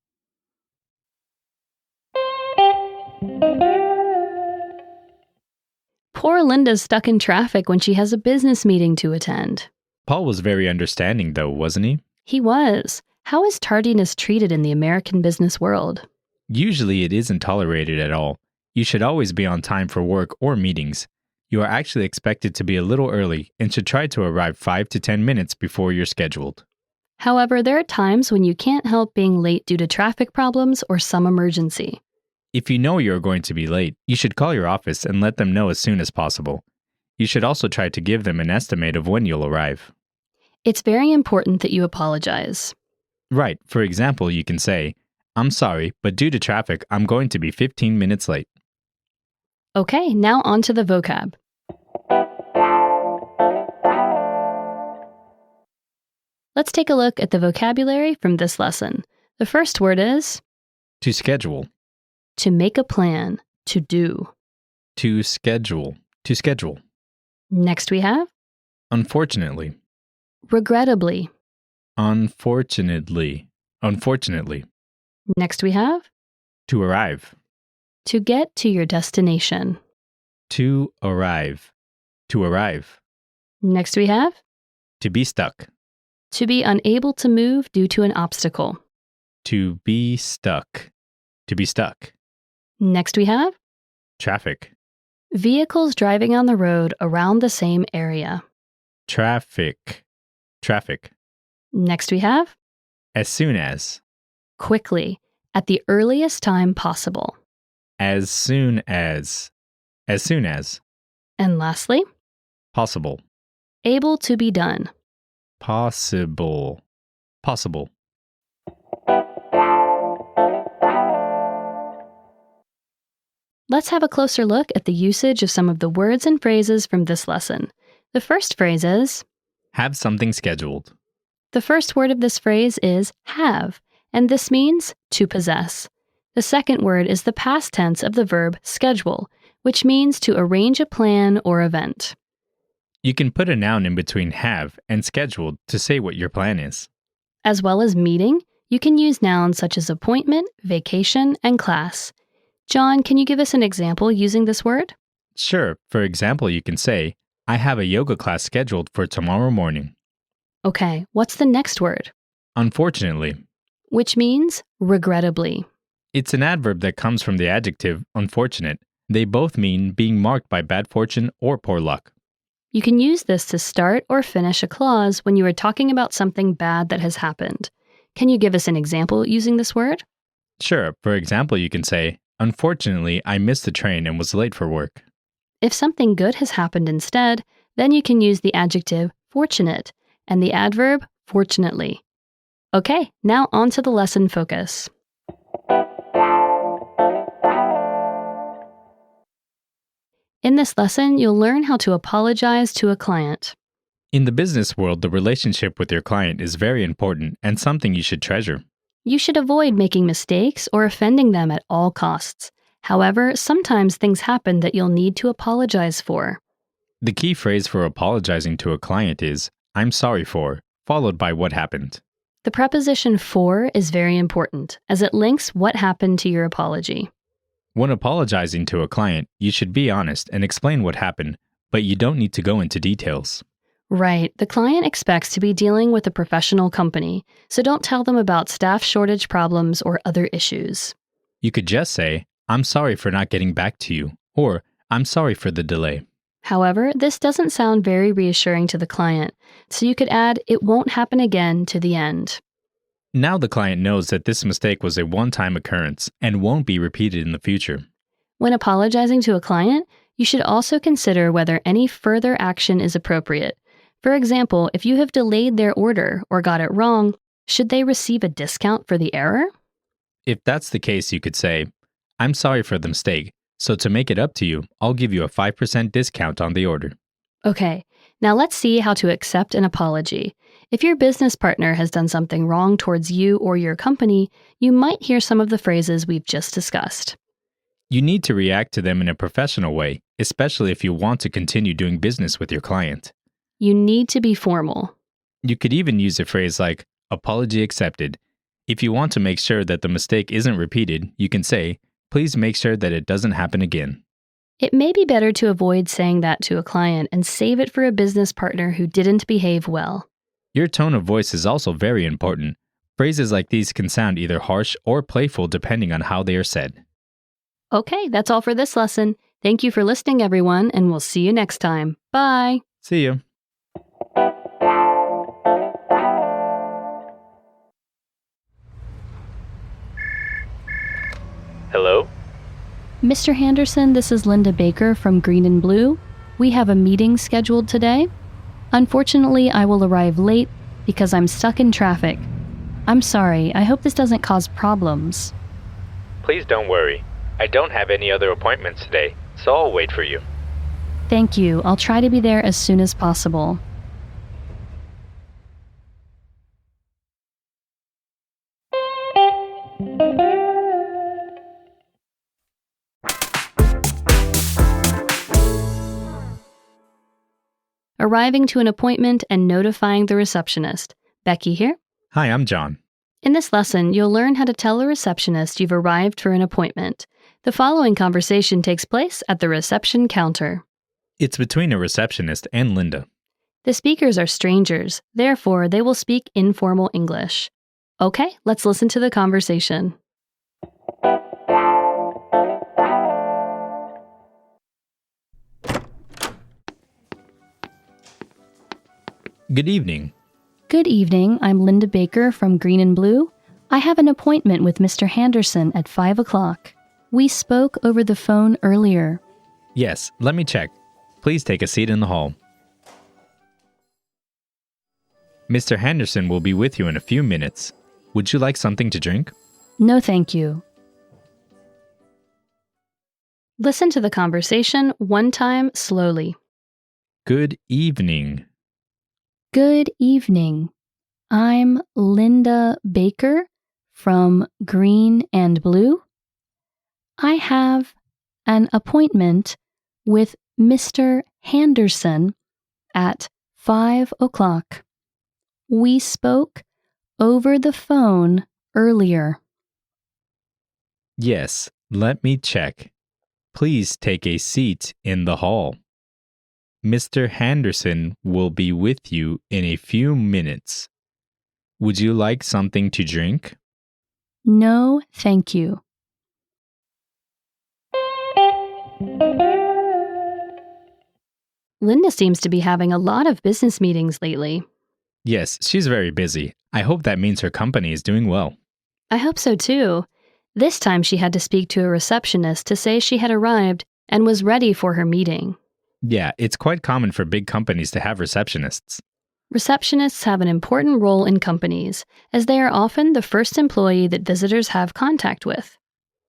Poor Linda's stuck in traffic when she has a business meeting to attend. Paul was very understanding, though, wasn't he? He was. How is tardiness treated in the American business world? Usually it isn't tolerated at all. You should always be on time for work or meetings. You are actually expected to be a little early and should try to arrive 5 to 10 minutes before you're scheduled. However, there are times when you can't help being late due to traffic problems or some emergency. If you know you're going to be late, you should call your office and let them know as soon as possible. You should also try to give them an estimate of when you'll arrive. It's very important that you apologize. Right, for example, you can say, "I'm sorry, but due to traffic, I'm going to be 15 minutes late." Okay, now on to the vocab. Let's take a look at the vocabulary from this lesson. The first word is To schedule. to make a plan, to do. To schedule. To schedule. Next we have Unfortunately. regrettably. Unfortunately. Unfortunately. Next we have To arrive. to get to your destination. To arrive. To arrive. Next we have To be stuck. to be unable to move due to an obstacle. To be stuck. To be stuck. Next we have Traffic. vehicles driving on the road around the same area. Traffic. Traffic. Next we have As soon as. quickly, at the earliest time possible. As soon as. As soon as. And lastly, Possible. able to be done. Possible. Possible. Let's have a closer look at the usage of some of the words and phrases from this lesson. The first phrase is, Have something scheduled. the first word of this phrase is have, and this means to possess. The second word is the past tense of the verb schedule, which means to arrange a plan or event. You can put a noun in between have and scheduled to say what your plan is. As well as meeting, you can use nouns such as appointment, vacation, and class. John, can you give us an example using this word? Sure, for example, you can say, I have a yoga class scheduled for tomorrow morning. Okay, what's the next word? Unfortunately. Which means regrettably. It's an adverb that comes from the adjective unfortunate. They both mean being marked by bad fortune or poor luck. You can use this to start or finish a clause when you are talking about something bad that has happened. Can you give us an example using this word? Sure, for example, you can say, Unfortunately, I missed the train and was late for work. If something good has happened instead, then you can use the adjective fortunate and the adverb fortunately. Okay, now on to the lesson focus. In this lesson, you'll learn how to apologize to a client. In the business world, the relationship with your client is very important and something you should treasure. You should avoid making mistakes or offending them at all costs. However, sometimes things happen that you'll need to apologize for. The key phrase for apologizing to a client is, I'm sorry for, followed by what happened. The preposition for is very important, as it links what happened to your apology. When apologizing to a client, you should be honest and explain what happened, but you don't need to go into details. Right, the client expects to be dealing with a professional company, so don't tell them about staff shortage problems or other issues. You could just say, I'm sorry for not getting back to you, or I'm sorry for the delay. However, this doesn't sound very reassuring to the client, so you could add, it won't happen again to the end. Now the client knows that this mistake was a one-time occurrence and won't be repeated in the future. When apologizing to a client, you should also consider whether any further action is appropriate. For example, if you have delayed their order or got it wrong, should they receive a discount for the error? If that's the case, you could say, I'm sorry for the mistake, so to make it up to you, I'll give you a 5% discount on the order. Okay, now let's see how to accept an apology. If your business partner has done something wrong towards you or your company, you might hear some of the phrases we've just discussed. You need to react to them in a professional way, especially if you want to continue doing business with your client. You need to be formal. You could even use a phrase like, apology accepted. If you want to make sure that the mistake isn't repeated, you can say, please make sure that it doesn't happen again. It may be better to avoid saying that to a client and save it for a business partner who didn't behave well. Your tone of voice is also very important. Phrases like these can sound either harsh or playful depending on how they are said. Okay, that's all for this lesson. Thank you for listening, everyone, and we'll see you next time. Bye! See you. Hello? Mr. Henderson, this is Linda Baker from Green and Blue. We have a meeting scheduled today. Unfortunately, I will arrive late because I'm stuck in traffic. I'm sorry. I hope this doesn't cause problems. Please don't worry. I don't have any other appointments today, so I'll wait for you. Thank you. I'll try to be there as soon as possible. Arriving to an appointment and notifying the receptionist. Becky here. Hi, I'm John. In this lesson, you'll learn how to tell a receptionist you've arrived for an appointment. The following conversation takes place at the reception counter. It's between a receptionist and Linda. The speakers are strangers, therefore they will speak informal English. Okay, let's listen to the conversation. Good evening. Good evening, I'm Linda Baker from Green and Blue. I have an appointment with Mr. Henderson at 5 o'clock. We spoke over the phone earlier. Yes, let me check. Please take a seat in the hall. Mr. Henderson will be with you in a few minutes. Would you like something to drink? No, thank you. Listen to the conversation one time slowly. Good evening. Good evening. I'm Linda Baker from Green and Blue. I have an appointment with Mr. Henderson at 5 o'clock. We spoke over the phone earlier. Yes, let me check. Please take a seat in the hall. Mr. Henderson will be with you in a few minutes. Would you like something to drink? No, thank you. Linda seems to be having a lot of business meetings lately. Yes, she's very busy. I hope that means her company is doing well. I hope so too. This time she had to speak to a receptionist to say she had arrived and was ready for her meeting. Yeah, it's quite common for big companies to have receptionists. Receptionists have an important role in companies, as they are often the first employee that visitors have contact with.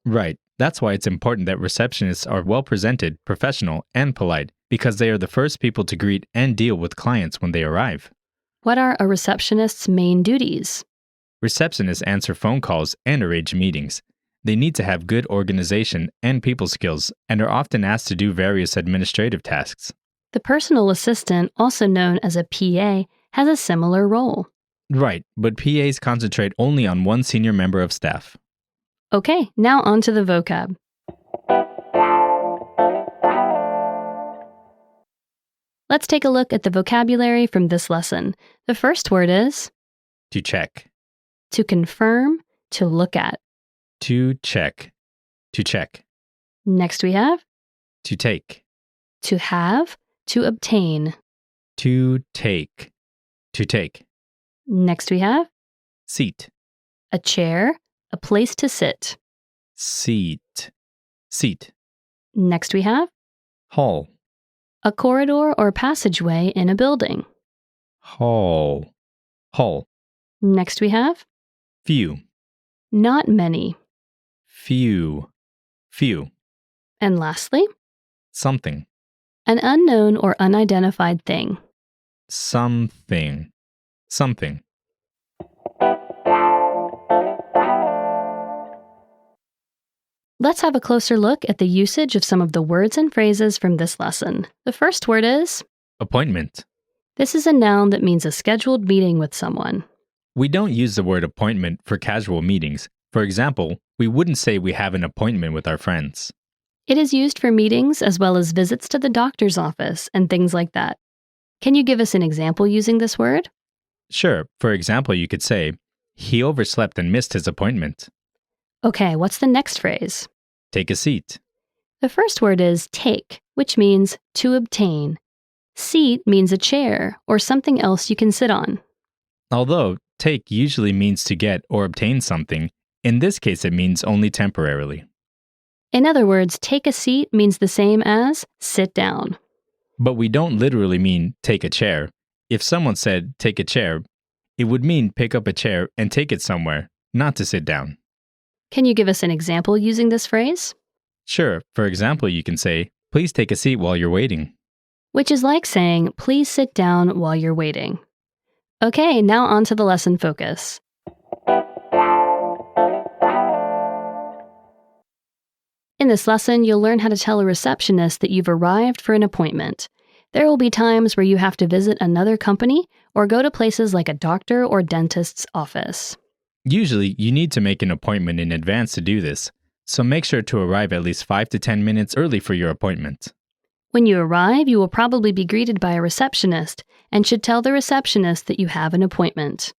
Right. That's why it's important that receptionists are well presented, professional, and polite, because they are the first people to greet and deal with clients when they arrive. What are a receptionist's main duties? Receptionists answer phone calls and arrange meetings. They need to have good organization and people skills and are often asked to do various administrative tasks. The personal assistant, also known as a PA, has a similar role. Right, but PAs concentrate only on one senior member of staff. Okay, now on to the vocab. Let's take a look at the vocabulary from this lesson. The first word is To check. to confirm, to look at. To check. To check. Next we have To take. to have, to obtain. To take. To take. Next we have Seat. a chair, a place to sit. Seat. Seat. Next we have Hall. a corridor or passageway in a building. Hall. Hall. Next we have Few. not many. Few. Few. And lastly, Something. an unknown or unidentified thing. Something. Something. Let's have a closer look at the usage of some of the words and phrases from this lesson. The first word is Appointment. this is a noun that means a scheduled meeting with someone. We don't use the word appointment for casual meetings. For example, we wouldn't say we have an appointment with our friends. It is used for meetings as well as visits to the doctor's office and things like that. Can you give us an example using this word? Sure, for example, you could say, He overslept and missed his appointment. Okay, what's the next phrase? Take a seat. The first word is take, which means to obtain. Seat means a chair or something else you can sit on. Although take usually means to get or obtain something, in this case it means only temporarily. In other words, take a seat means the same as sit down. But we don't literally mean take a chair. If someone said take a chair, it would mean pick up a chair and take it somewhere, not to sit down. Can you give us an example using this phrase? Sure, for example, you can say, please take a seat while you're waiting. Which is like saying, please sit down while you're waiting. Okay, now on to the lesson focus. In this lesson, you'll learn how to tell a receptionist that you've arrived for an appointment. There will be times where you have to visit another company or go to places like a doctor or dentist's office. Usually, you need to make an appointment in advance to do this, so make sure to arrive at least 5 to 10 minutes early for your appointment. When you arrive, you will probably be greeted by a receptionist and should tell the receptionist that you have an appointment.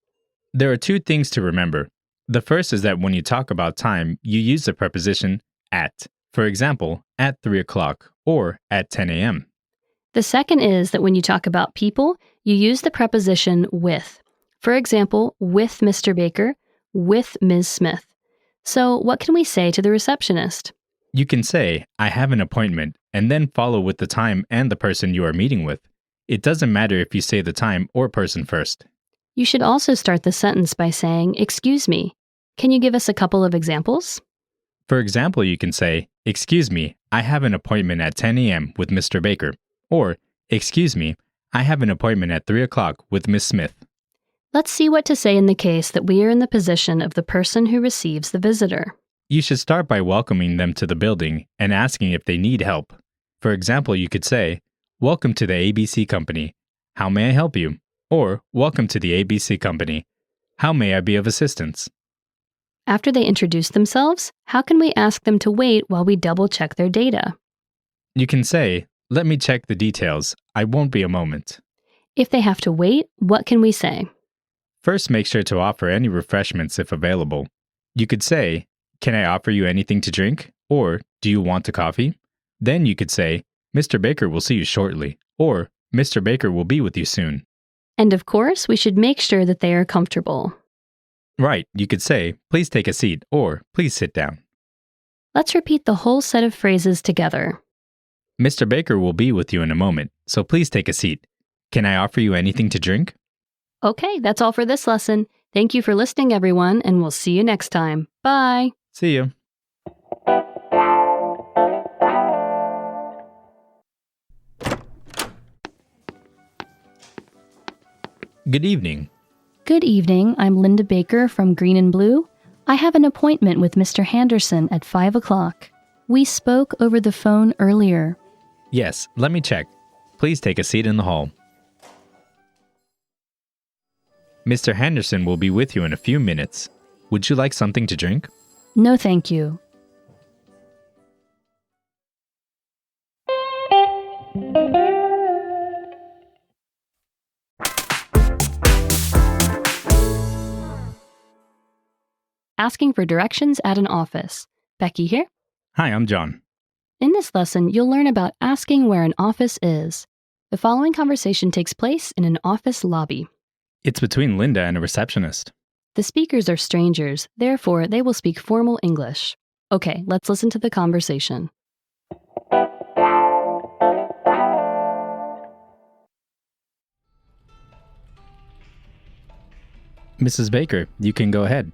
There are 2 things to remember. The first is that when you talk about time, you use the preposition at. For example, at 3 o'clock or at 10 a.m. The second is that when you talk about people, you use the preposition with. For example, with Mr. Baker, with Ms. Smith. So what can we say to the receptionist? You can say, I have an appointment, and then follow with the time and the person you are meeting with. It doesn't matter if you say the time or person first. You should also start the sentence by saying, excuse me. Can you give us a couple of examples? For example, you can say, excuse me, I have an appointment at 10 a.m. with Mr. Baker. Or, excuse me, I have an appointment at 3 o'clock with Ms. Smith. Let's see what to say in the case that we are in the position of the person who receives the visitor. You should start by welcoming them to the building and asking if they need help. For example, you could say, welcome to the ABC Company. How may I help you? Or, welcome to the ABC Company. How may I be of assistance? After they introduce themselves, how can we ask them to wait while we double-check their data? You can say, let me check the details. I won't be a moment. If they have to wait, what can we say? First, make sure to offer any refreshments if available. You could say, can I offer you anything to drink? Or, do you want a coffee? Then you could say, Mr. Baker will see you shortly. Or, Mr. Baker will be with you soon. And of course, we should make sure that they are comfortable. Right, you could say, please take a seat, or please sit down. Let's repeat the whole set of phrases together. Mr. Baker will be with you in a moment, so please take a seat. Can I offer you anything to drink? Okay, that's all for this lesson. Thank you for listening, everyone, and we'll see you next time. Bye! See you. Good evening. Good evening, I'm Linda Baker from Green and Blue. I have an appointment with Mr. Henderson at 5 o'clock. We spoke over the phone earlier. Yes, let me check. Please take a seat in the hall. Mr. Henderson will be with you in a few minutes. Would you like something to drink? No, thank you. Asking for directions at an office. Becky here. Hi, I'm John. In this lesson, you'll learn about asking where an office is. The following conversation takes place in an office lobby. It's between Linda and a receptionist. The speakers are strangers, therefore they will speak formal English. Okay, let's listen to the conversation. Mrs. Baker, you can go ahead.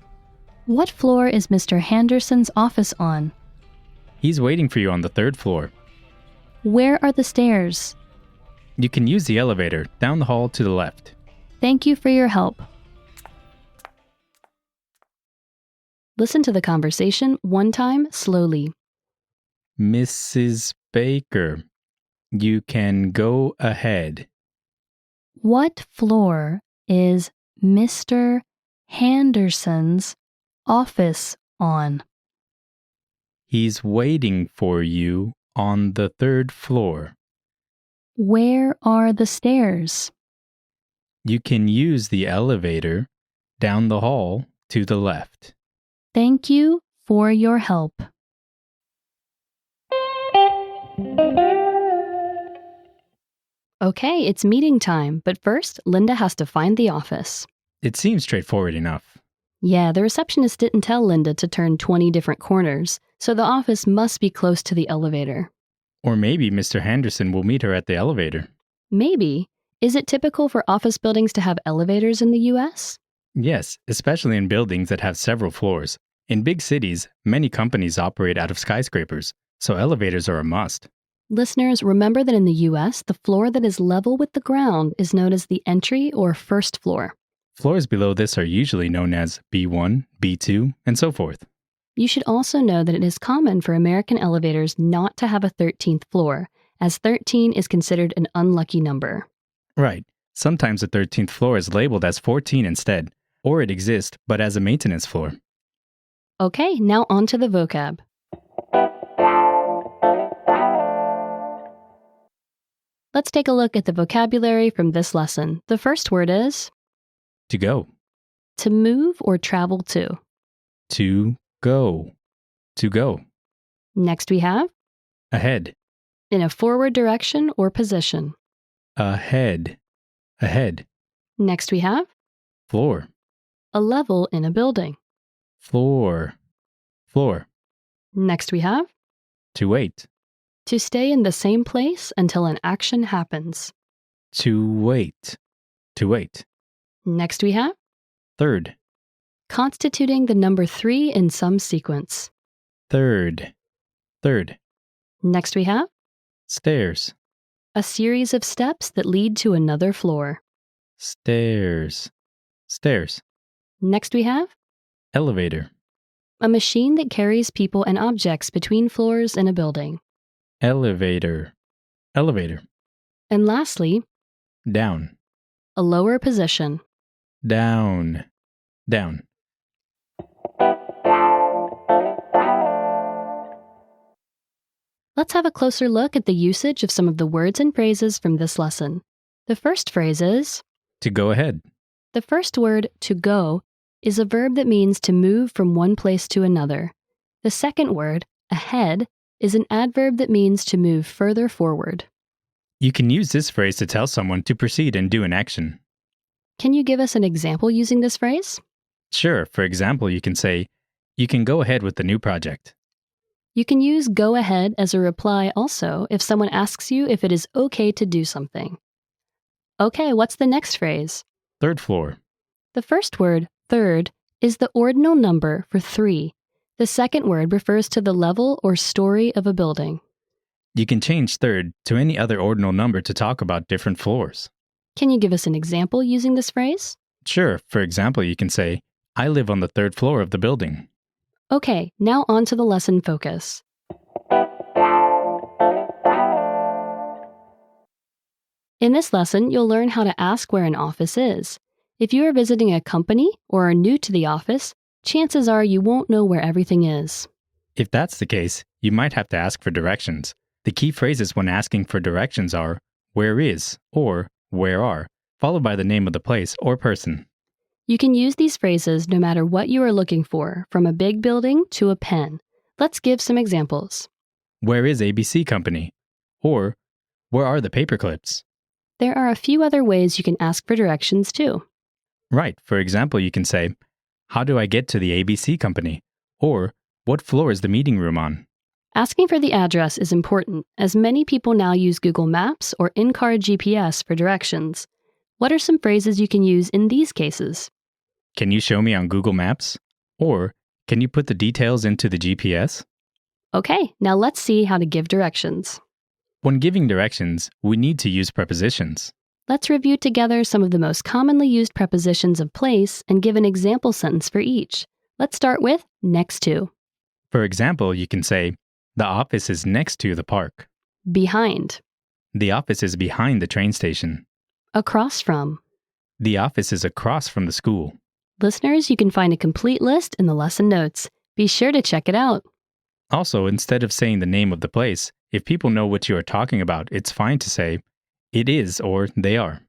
What floor is Mr. Henderson's office on? He's waiting for you on the 3rd floor. Where are the stairs? You can use the elevator down the hall to the left. Thank you for your help. Listen to the conversation one time slowly. Mrs. Baker, you can go ahead. What floor is Mr. Henderson's office on? He's waiting for you on the 3rd floor. Where are the stairs? You can use the elevator down the hall to the left. Thank you for your help. Okay, it's meeting time, but first, Linda has to find the office. It seems straightforward enough. Yeah, the receptionist didn't tell Linda to turn 20 different corners, so the office must be close to the elevator. Or maybe Mr. Henderson will meet her at the elevator. Maybe. Is it typical for office buildings to have elevators in the US? Yes, especially in buildings that have several floors. In big cities, many companies operate out of skyscrapers, so elevators are a must. Listeners, remember that in the US, the floor that is level with the ground is known as the entry or first floor. Floors below this are usually known as B1, B2, and so forth. You should also know that it is common for American elevators not to have a 13th floor, as 13 is considered an unlucky number. Right. Sometimes the 13th floor is labeled as 14 instead, or it exists but as a maintenance floor. Okay, now on to the vocab. Let's take a look at the vocabulary from this lesson. The first word is To go. to move or travel to. To go. To go. Next we have Ahead. in a forward direction or position. Ahead. Ahead. Next we have Floor. a level in a building. Floor. Floor. Next we have To wait. to stay in the same place until an action happens. To wait. To wait. Next we have Third. constituting the number 3 in some sequence. Third. Third. Next we have Stairs. a series of steps that lead to another floor. Stairs. Stairs. Next we have Elevator. a machine that carries people and objects between floors in a building. Elevator. Elevator. And lastly, Down. a lower position. Down. Down. Let's have a closer look at the usage of some of the words and phrases from this lesson. The first phrase is, To go ahead. the first word, to go, is a verb that means to move from one place to another. The second word, ahead, is an adverb that means to move further forward. You can use this phrase to tell someone to proceed and do an action. Can you give us an example using this phrase? Sure, for example, you can say, You can go ahead with the new project. You can use go ahead as a reply also if someone asks you if it is okay to do something. Okay, what's the next phrase? Third floor. The first word, third, is the ordinal number for 3. The second word refers to the level or story of a building. You can change third to any other ordinal number to talk about different floors. Can you give us an example using this phrase? Sure, for example, you can say, I live on the third floor of the building. Okay, now on to the lesson focus. In this lesson, you'll learn how to ask where an office is. If you are visiting a company or are new to the office, chances are you won't know where everything is. If that's the case, you might have to ask for directions. The key phrases when asking for directions are where is or where are, followed by the name of the place or person. You can use these phrases no matter what you are looking for, from a big building to a pen. Let's give some examples. Where is ABC Company? Or where are the paper clips? There are a few other ways you can ask for directions too. Right, for example, you can say, How do I get to the ABC Company? Or what floor is the meeting room on? Asking for the address is important, as many people now use Google Maps or in-car GPS for directions. What are some phrases you can use in these cases? Can you show me on Google Maps? Or can you put the details into the GPS? Okay, now let's see how to give directions. When giving directions, we need to use prepositions. Let's review together some of the most commonly used prepositions of place and give an example sentence for each. Let's start with next to. For example, you can say, The office is next to the park. Behind. The office is behind the train station. Across from. The office is across from the school. Listeners, you can find a complete list in the lesson notes. Be sure to check it out. Also, instead of saying the name of the place, if people know what you are talking about, it's fine to say, It is or they are.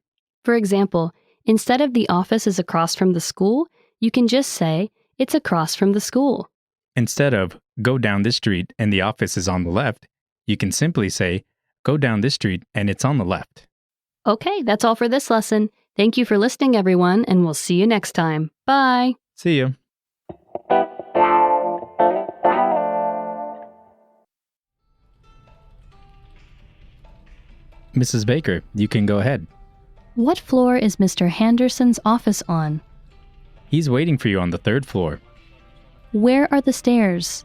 For example, instead of the office is across from the school, You can just say, it's across from the school. Instead of go down this street and the office is on the left, you can simply say go down this street and it's on the left. Okay, that's all for this lesson. Thank you for listening, everyone, and we'll see you next time. Bye. See you. Mrs. Baker, you can go ahead. What floor is Mr. Henderson's office on? He's waiting for you on the 3rd floor. Where are the stairs?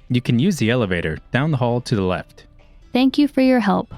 You can use the elevator down the hall to the left. Thank you for your help.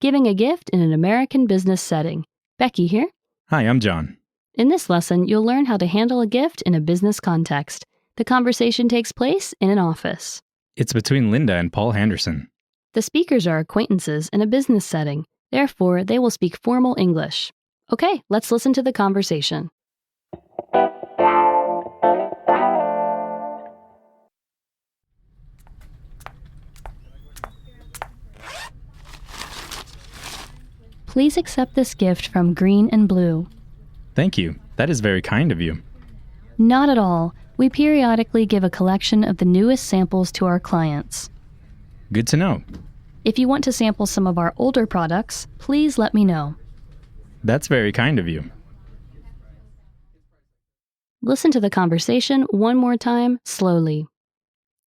Giving a gift in an American business setting. Becky here. Hi, I'm John. In this lesson, you'll learn how to handle a gift in a business context. The conversation takes place in an office. It's between Linda and Paul Henderson. The speakers are acquaintances in a business setting. Therefore, they will speak formal English. Okay, let's listen to the conversation. Please accept this gift from Green and Blue. Thank you. That is very kind of you. Not at all. We periodically give a collection of the newest samples to our clients. Good to know. If you want to sample some of our older products, please let me know. That's very kind of you. Listen to the conversation one more time slowly.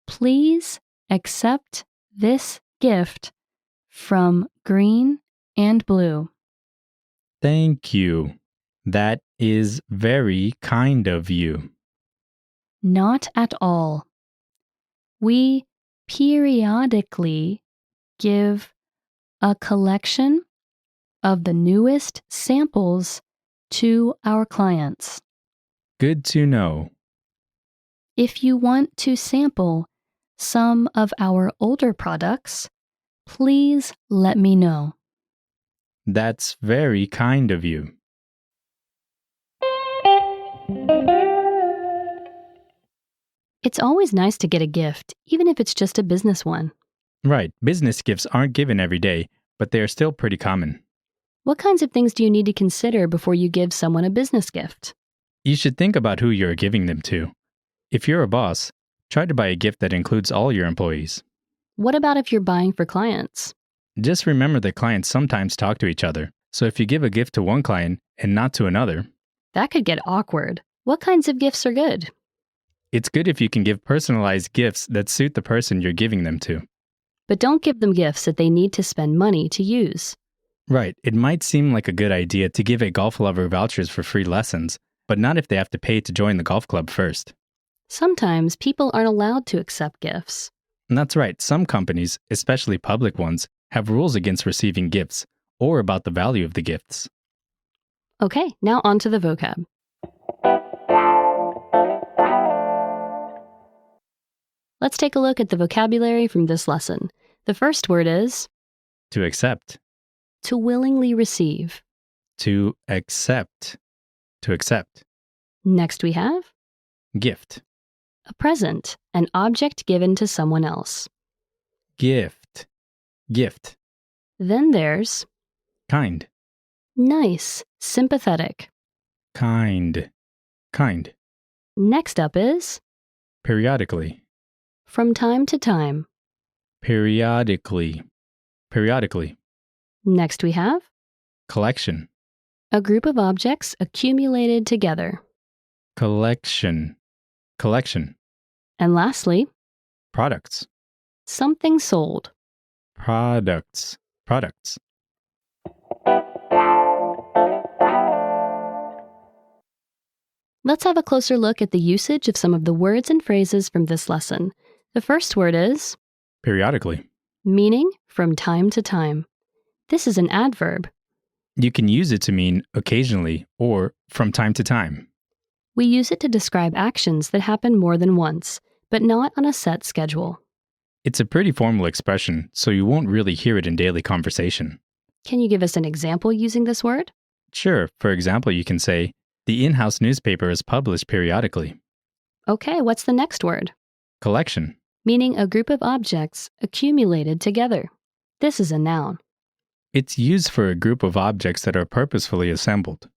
Please accept this gift from Green and Blue. Thank you. That is very kind of you. Not at all. We periodically give a collection of the newest samples to our clients. Good to know. If you want to sample some of our older products, please let me know. That's very kind of you. It's always nice to get a gift, even if it's just a business one. Right, business gifts aren't given every day, but they are still pretty common. What kinds of things do you need to consider before you give someone a business gift? You should think about who you're giving them to. If you're a boss, try to buy a gift that includes all your employees. What about if you're buying for clients? Just remember that clients sometimes talk to each other, so if you give a gift to one client and not to another, That could get awkward. What kinds of gifts are good? it's good if you can give personalized gifts that suit the person you're giving them to. But don't give them gifts that they need to spend money to use. Right, it might seem like a good idea to give a golf lover vouchers for free lessons, but not if they have to pay to join the golf club first. Sometimes people aren't allowed to accept gifts. And that's right, some companies, especially public ones, have rules against receiving gifts or about the value of the gifts. Okay, now on to the vocab. Let's take a look at the vocabulary from this lesson. The first word is To accept. to willingly receive. To accept. To accept. Next we have Gift. a present, an object given to someone else. Gift. Gift. Then there's Kind. nice, sympathetic. Kind. Kind. Next up is Periodically. from time to time. Periodically. Periodically. Next we have Collection. a group of objects accumulated together. Collection. Collection. And lastly, Products. something sold. Products. Products. Let's have a closer look at the usage of some of the words and phrases from this lesson. The first word is Periodically. meaning from time to time. This is an adverb. You can use it to mean occasionally or from time to time. We use it to describe actions that happen more than once, but not on a set schedule. It's a pretty formal expression, so you won't really hear it in daily conversation. Can you give us an example using this word? Sure, for example, you can say, the in-house newspaper is published periodically. Okay, what's the next word? Collection. meaning a group of objects accumulated together. This is a noun. It's used for a group of objects that are purposefully assembled.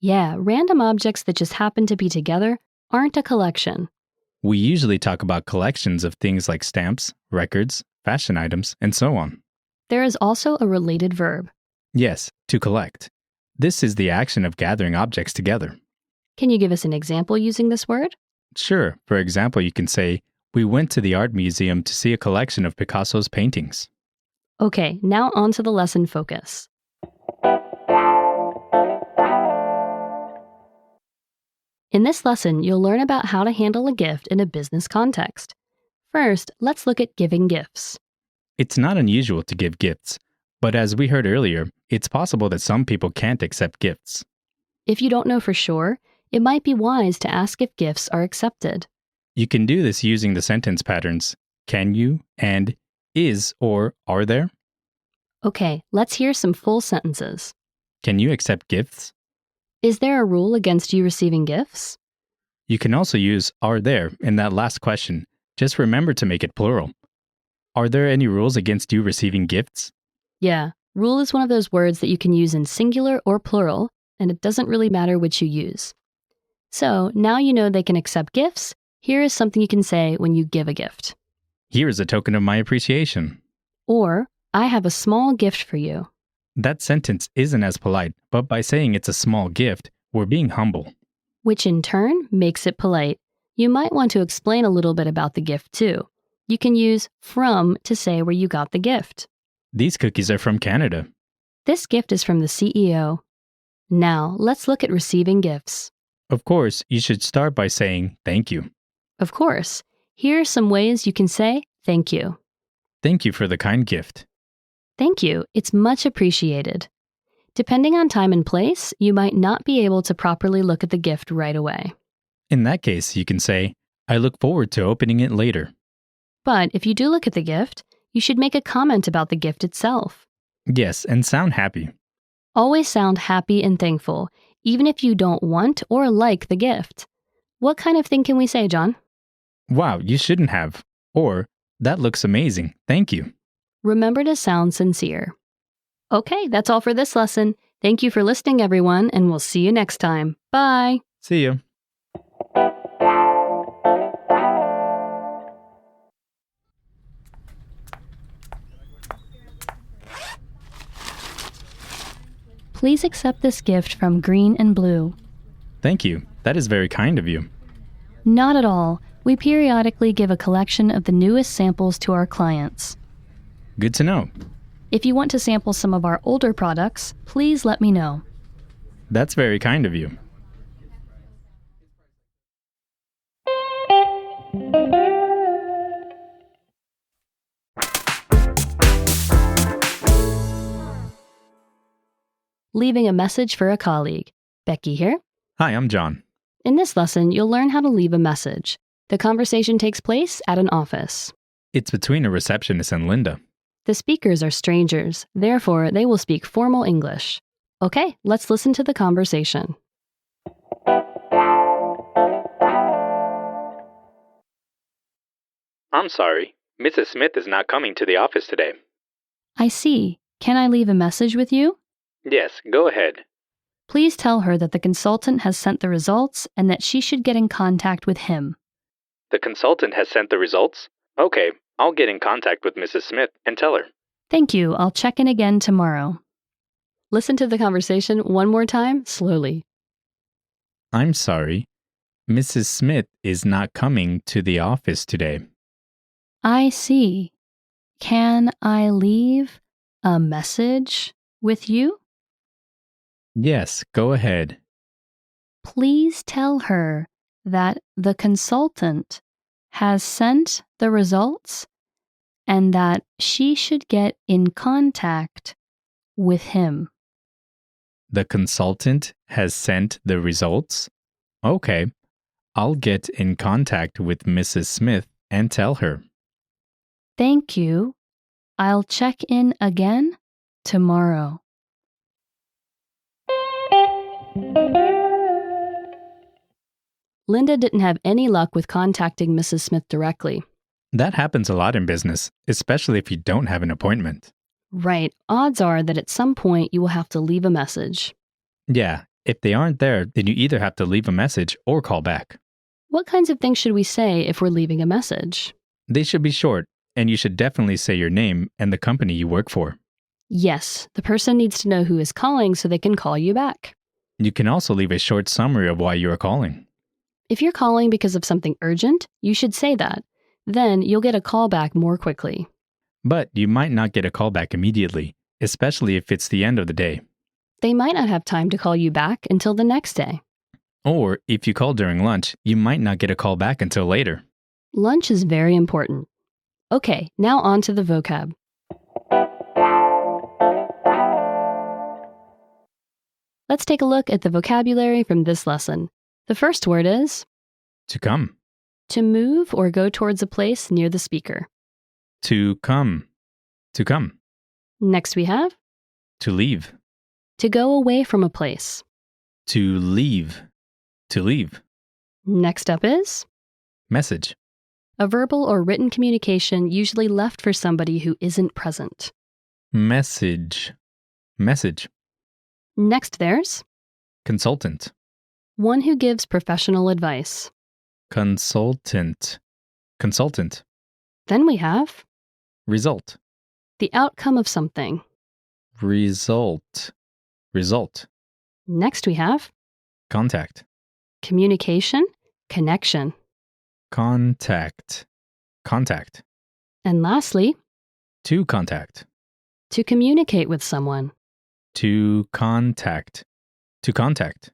Yeah, random objects that just happen to be together aren't a collection. We usually talk about collections of things like stamps, records, fashion items, and so on. There is also a related verb. Yes, to collect. This is the action of gathering objects together. Can you give us an example using this word? Sure, for example, you can say, we went to the art museum to see a collection of Picasso's paintings. Okay, now on to the lesson focus. In this lesson, you'll learn about how to handle a gift in a business context. First, let's look at giving gifts. It's not unusual to give gifts, but as we heard earlier, it's possible that some people can't accept gifts. If you don't know for sure, it might be wise to ask if gifts are accepted. You can do this using the sentence patterns can you and is or are there. Okay, let's hear some full sentences. Can you accept gifts? Is there a rule against you receiving gifts? You can also use are there in that last question. Just remember to make it plural. Are there any rules against you receiving gifts? Yeah, rule is one of those words that you can use in singular or plural, and it doesn't really matter which you use. So now you know they can accept gifts. Here is something you can say when you give a gift. Here is a token of my appreciation. Or, I have a small gift for you. That sentence isn't as polite, but by saying it's a small gift, we're being humble. Which in turn makes it polite. You might want to explain a little bit about the gift too. You can use from to say where you got the gift. These cookies are from Canada. This gift is from the CEO. Now, let's look at receiving gifts. Of course, you should start by saying thank you. Of course, here are some ways you can say thank you. Thank you for the kind gift. Thank you, it's much appreciated. Depending on time and place, you might not be able to properly look at the gift right away. In that case, you can say, I look forward to opening it later. But if you do look at the gift, you should make a comment about the gift itself. Yes, and sound happy. Always sound happy and thankful, even if you don't want or like the gift. What kind of thing can we say, John? Wow, you shouldn't have. Or, that looks amazing, thank you. Remember to sound sincere. Okay, that's all for this lesson. Thank you for listening, everyone, and we'll see you next time. Bye! See you. Please accept this gift from Green and Blue. Thank you. That is very kind of you. Not at all. We periodically give a collection of the newest samples to our clients. Good to know. If you want to sample some of our older products, please let me know. That's very kind of you. Leaving a message for a colleague. Becky here. Hi, I'm John. In this lesson, you'll learn how to leave a message. The conversation takes place at an office. It's between a receptionist and Linda. The speakers are strangers, therefore they will speak formal English. Okay, let's listen to the conversation. I'm sorry, Mrs. Smith is not coming to the office today. I see. Can I leave a message with you? Yes, go ahead. Please tell her that the consultant has sent the results and that she should get in contact with him. The consultant has sent the results? Okay, I'll get in contact with Mrs. Smith and tell her. Thank you. I'll check in again tomorrow. Listen to the conversation one more time, slowly. I'm sorry. Mrs. Smith is not coming to the office today. I see. Can I leave a message with you? Yes, go ahead. Please tell her that the consultant has sent the results and that she should get in contact with him. The consultant has sent the results? Okay, I'll get in contact with Mrs. Smith and tell her. Thank you. I'll check in again tomorrow. Linda didn't have any luck with contacting Mrs. Smith directly. That happens a lot in business, especially if you don't have an appointment. Right. Odds are that at some point you will have to leave a message. Yeah, if they aren't there, then you either have to leave a message or call back. What kinds of things should we say if we're leaving a message? They should be short, and you should definitely say your name and the company you work for. Yes, the person needs to know who is calling so they can call you back. You can also leave a short summary of why you are calling. If you're calling because of something urgent, you should say that. Then you'll get a call back more quickly. But you might not get a call back immediately, especially if it's the end of the day. They might not have time to call you back until the next day. Or if you call during lunch, you might not get a call back until later. Lunch is very important. Okay, now on to the vocab. Let's take a look at the vocabulary from this lesson. The first word is To come. to move or go towards a place near the speaker. To come. To come. Next we have To leave. to go away from a place. To leave. To leave. Next up is Message. a verbal or written communication usually left for somebody who isn't present. Message. Message. Next there's Consultant. one who gives professional advice. Consultant. Consultant. Then we have Result. the outcome of something. Result. Result. Next we have Contact. communication, connection. Contact. Contact. And lastly, To contact. to communicate with someone. To contact. To contact.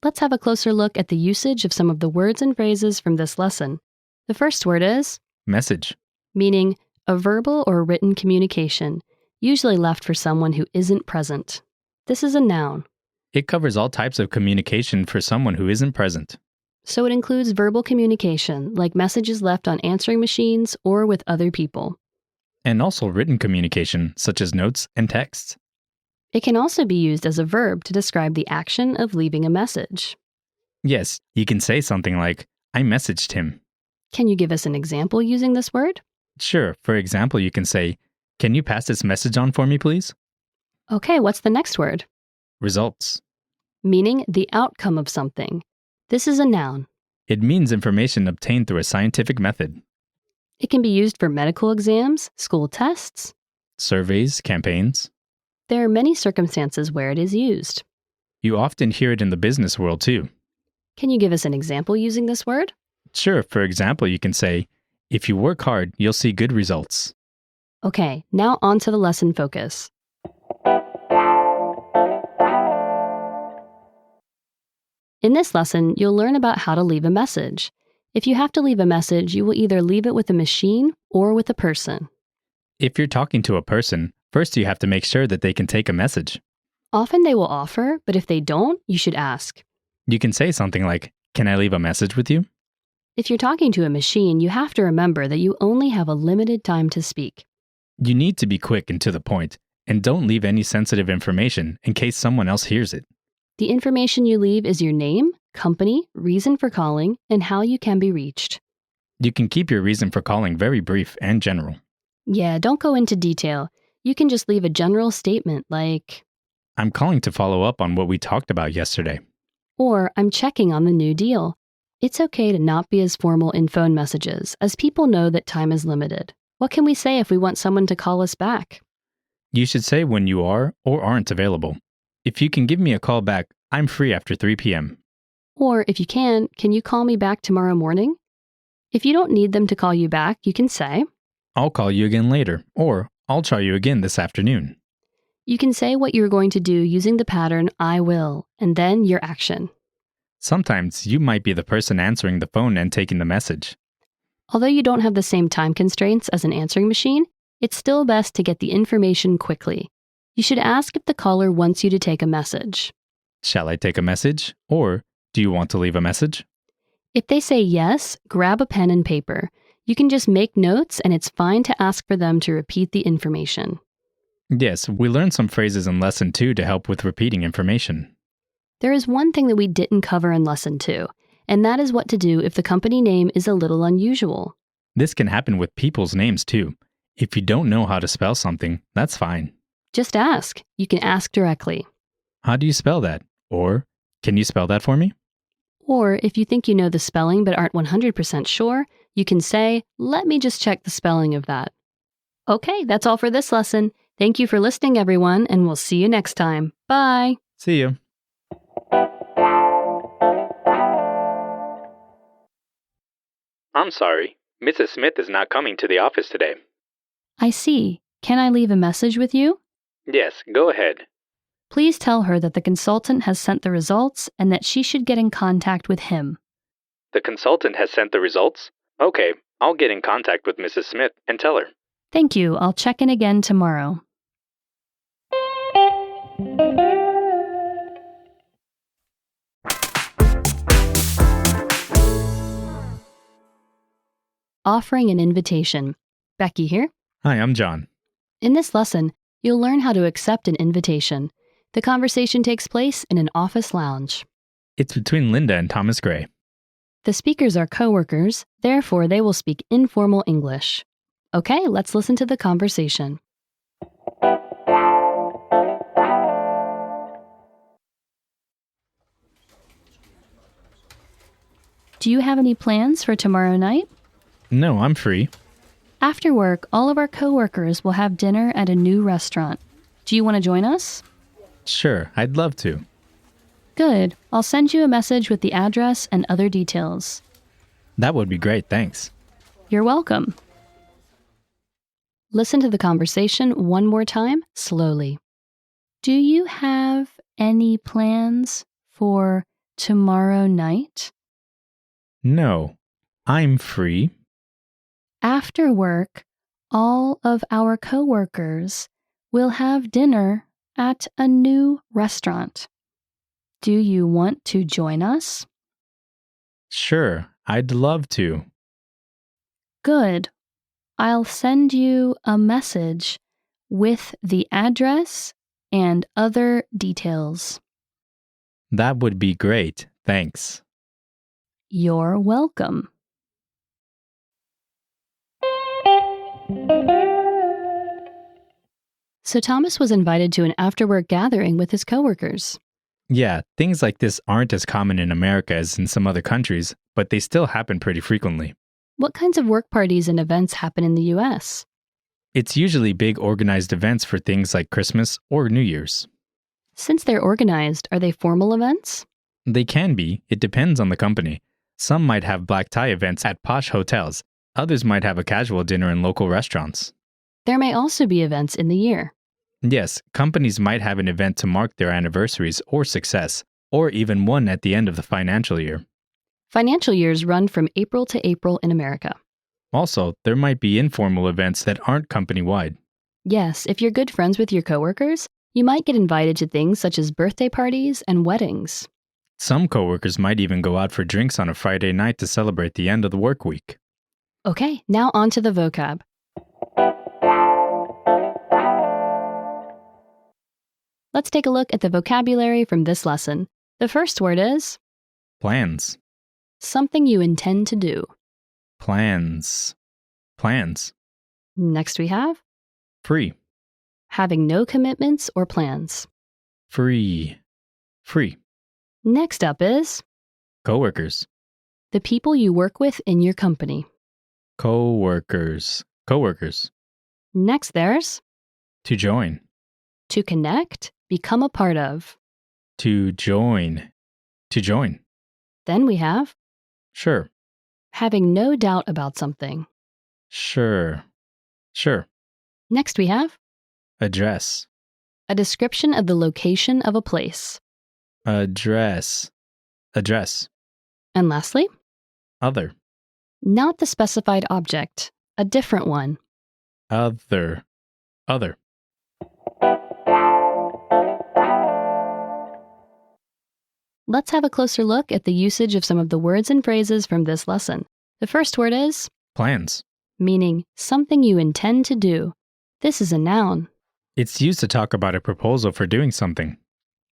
Let's have a closer look at the usage of some of the words and phrases from this lesson. The first word is Message. meaning a verbal or written communication, usually left for someone who isn't present. This is a noun, It covers all types of communication for someone who isn't present. so it includes verbal communication, like messages left on answering machines or with other people. And also written communication, such as notes and texts. It can also be used as a verb to describe the action of leaving a message. Yes, you can say something like, I messaged him. Can you give us an example using this word? Sure, for example, you can say, can you pass this message on for me, please? Okay, what's the next word? Results. Meaning the outcome of something. This is a noun. It means information obtained through a scientific method. It can be used for medical exams, school tests. Surveys, campaigns. There are many circumstances where it is used. You often hear it in the business world too. Can you give us an example using this word? Sure, for example, you can say, if you work hard, you'll see good results. Okay, now on to the lesson focus. In this lesson, you'll learn about how to leave a message. If you have to leave a message, you will either leave it with a machine or with a person. If you're talking to a person, first you have to make sure that they can take a message. Often they will offer, but if they don't, you should ask. You can say something like, can I leave a message with you? If you're talking to a machine, you have to remember that you only have a limited time to speak. You need to be quick and to the point, and don't leave any sensitive information in case someone else hears it. The information you leave is your name, company, reason for calling, and how you can be reached. You can keep your reason for calling very brief and general. Yeah, don't go into detail. You can just leave a general statement like, I'm calling to follow up on what we talked about yesterday. or I'm checking on the new deal. It's okay to not be as formal in phone messages, as people know that time is limited. What can we say if we want someone to call us back? You should say when you are or aren't available. If you can give me a call back, I'm free after 3 p.m. Or if you can you call me back tomorrow morning? If you don't need them to call you back, you can say, I'll call you again later, or I'll try you again this afternoon. you can say what you're going to do using the pattern I will, and then your action. Sometimes you might be the person answering the phone and taking the message. Although you don't have the same time constraints as an answering machine, it's still best to get the information quickly. You should ask if the caller wants you to take a message. Shall I take a message? Or do you want to leave a message? If they say yes, grab a pen and paper. You can just make notes, and it's fine to ask for them to repeat the information. Yes, we learned some phrases in lesson 2 to help with repeating information. There is one thing that we didn't cover in Lesson 2, and that is what to do if the company name is a little unusual. This can happen with people's names too. If you don't know how to spell something, that's fine. Just ask. You can ask directly. How do you spell that? Or, can you spell that for me? Or if you think you know the spelling but aren't 100% sure, you can say, let me just check the spelling of that. Okay, that's all for this lesson. Thank you for listening, everyone, and we'll see you next time. Bye. See you. I'm sorry. Mrs. Smith is not coming to the office today. I see. Can I leave a message with you? Yes, go ahead. Please tell her that the consultant has sent the results and that she should get in contact with him. The consultant has sent the results? Okay, I'll get in contact with Mrs. Smith and tell her. Thank you. I'll check in again tomorrow. Offering an invitation. Becky here. Hi, I'm John. In this lesson, you'll learn how to accept an invitation. The conversation takes place in an office lounge. It's between Linda and Thomas Gray. The speakers are coworkers, therefore they will speak informal English. Okay, let's listen to the conversation. Do you have any plans for tomorrow night? No, I'm free. After work, all of our coworkers will have dinner at a new restaurant. Do you want to join us? Sure, I'd love to. Good. I'll send you a message with the address and other details. That would be great, thanks. You're welcome. Listen to the conversation one more time, slowly. Do you have any plans for tomorrow night? No, I'm free. After work, all of our coworkers will have dinner at a new restaurant. Do you want to join us? Sure, I'd love to. Good. I'll send you a message with the address and other details. That would be great, thanks. You're welcome. So Thomas was invited to an after-work gathering with his coworkers. Yeah, things like this aren't as common in America as in some other countries, but they still happen pretty frequently. What kinds of work parties and events happen in the U.S.? It's usually big organized events for things like Christmas or New Year's. Since they're organized, are they formal events? They can be, it depends on the company. Some might have black tie events at posh hotels. Others might have a casual dinner in local restaurants. There may also be events in the year. Yes, companies might have an event to mark their anniversaries or success, or even one at the end of the financial year. Financial years run from April to April in America. Also, there might be informal events that aren't company-wide. Yes, if you're good friends with your coworkers, you might get invited to things such as birthday parties and weddings. Some coworkers might even go out for drinks on a Friday night to celebrate the end of the work week. Okay, now on to the vocab. Let's take a look at the vocabulary from this lesson. The first word is Plans. something you intend to do. Plans. Plans. Next we have Free. having no commitments or plans. Free. Free. Next up is Coworkers. the people you work with in your company. Coworkers. Coworkers. Next there's To join. to connect, become a part of. To join. To join. Then we have Sure. having no doubt about something. Sure. Sure. Next we have Address. a description of the location of a place. Address. Address. And lastly, Other. not the specified object, a different one. Other. Other. Let's have a closer look at the usage of some of the words and phrases from this lesson. The first word is Plans. meaning something you intend to do. This is a noun. It's used to talk about a proposal for doing something.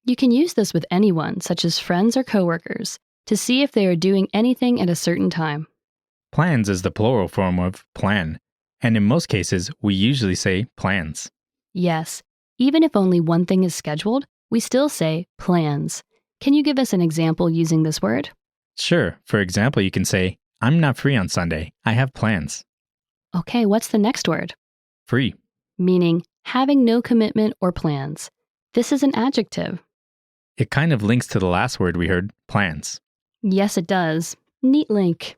You can use this with anyone, such as friends or coworkers, to see if they are doing anything at a certain time. Plans is the plural form of plan, and in most cases, we usually say plans. Yes, even if only one thing is scheduled, we still say plans. Can you give us an example using this word? Sure, for example, you can say, I'm not free on Sunday. I have plans. Okay, what's the next word? Free. Meaning having no commitment or plans. This is an adjective. It kind of links to the last word we heard, plans. Yes, it does. Neat link.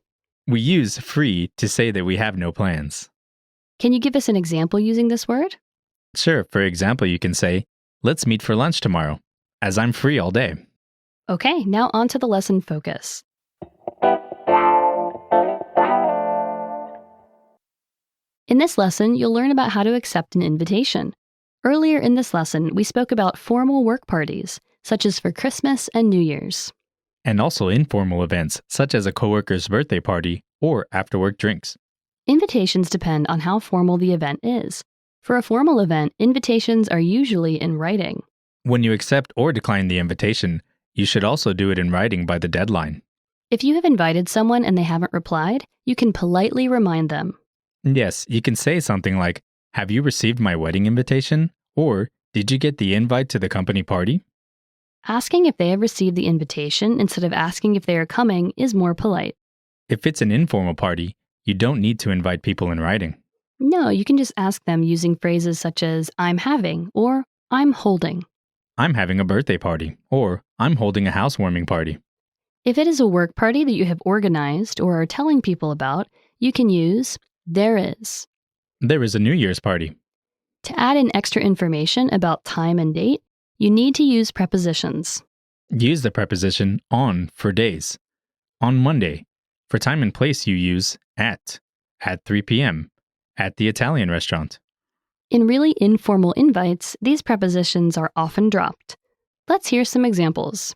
We use free to say that we have no plans. Can you give us an example using this word? Sure, for example, you can say, let's meet for lunch tomorrow, as I'm free all day. Okay, now on to the lesson focus. In this lesson, you'll learn about how to accept an invitation. Earlier in this lesson, we spoke about formal work parties, such as for Christmas and New Year's. And also informal events, such as a coworker's birthday party or after-work drinks. Invitations depend on how formal the event is. For a formal event, invitations are usually in writing. When you accept or decline the invitation, you should also do it in writing by the deadline. If you have invited someone and they haven't replied, you can politely remind them. Yes, you can say something like, have you received my wedding invitation? Or, did you get the invite to the company party? Asking if they have received the invitation instead of asking if they are coming is more polite. If it's an informal party, you don't need to invite people in writing. No, you can just ask them using phrases such as I'm having or I'm holding. I'm having a birthday party, or I'm holding a housewarming party. If it is a work party that you have organized or are telling people about, you can use there is. There is a New Year's party. To add in extra information about time and date, you need to use prepositions. Use the preposition on for days. On Monday. For time and place, you use at 3 p.m., at the Italian restaurant. In really informal invites, these prepositions are often dropped. Let's hear some examples.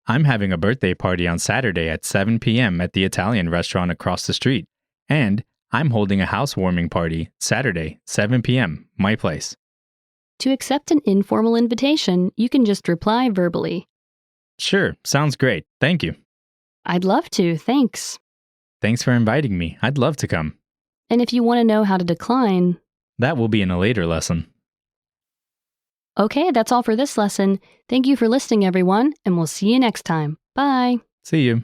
I'm having a birthday party on Saturday at 7 p.m. at the Italian restaurant across the street. And I'm holding a housewarming party Saturday, 7 p.m., my place. To accept an informal invitation, you can just reply verbally. Sure, sounds great. Thank you. I'd love to, thanks. Thanks for inviting me. I'd love to come. And if you want to know how to decline, That will be in a later lesson. okay, that's all for this lesson. Thank you for listening, everyone, and we'll see you next time. Bye. See you.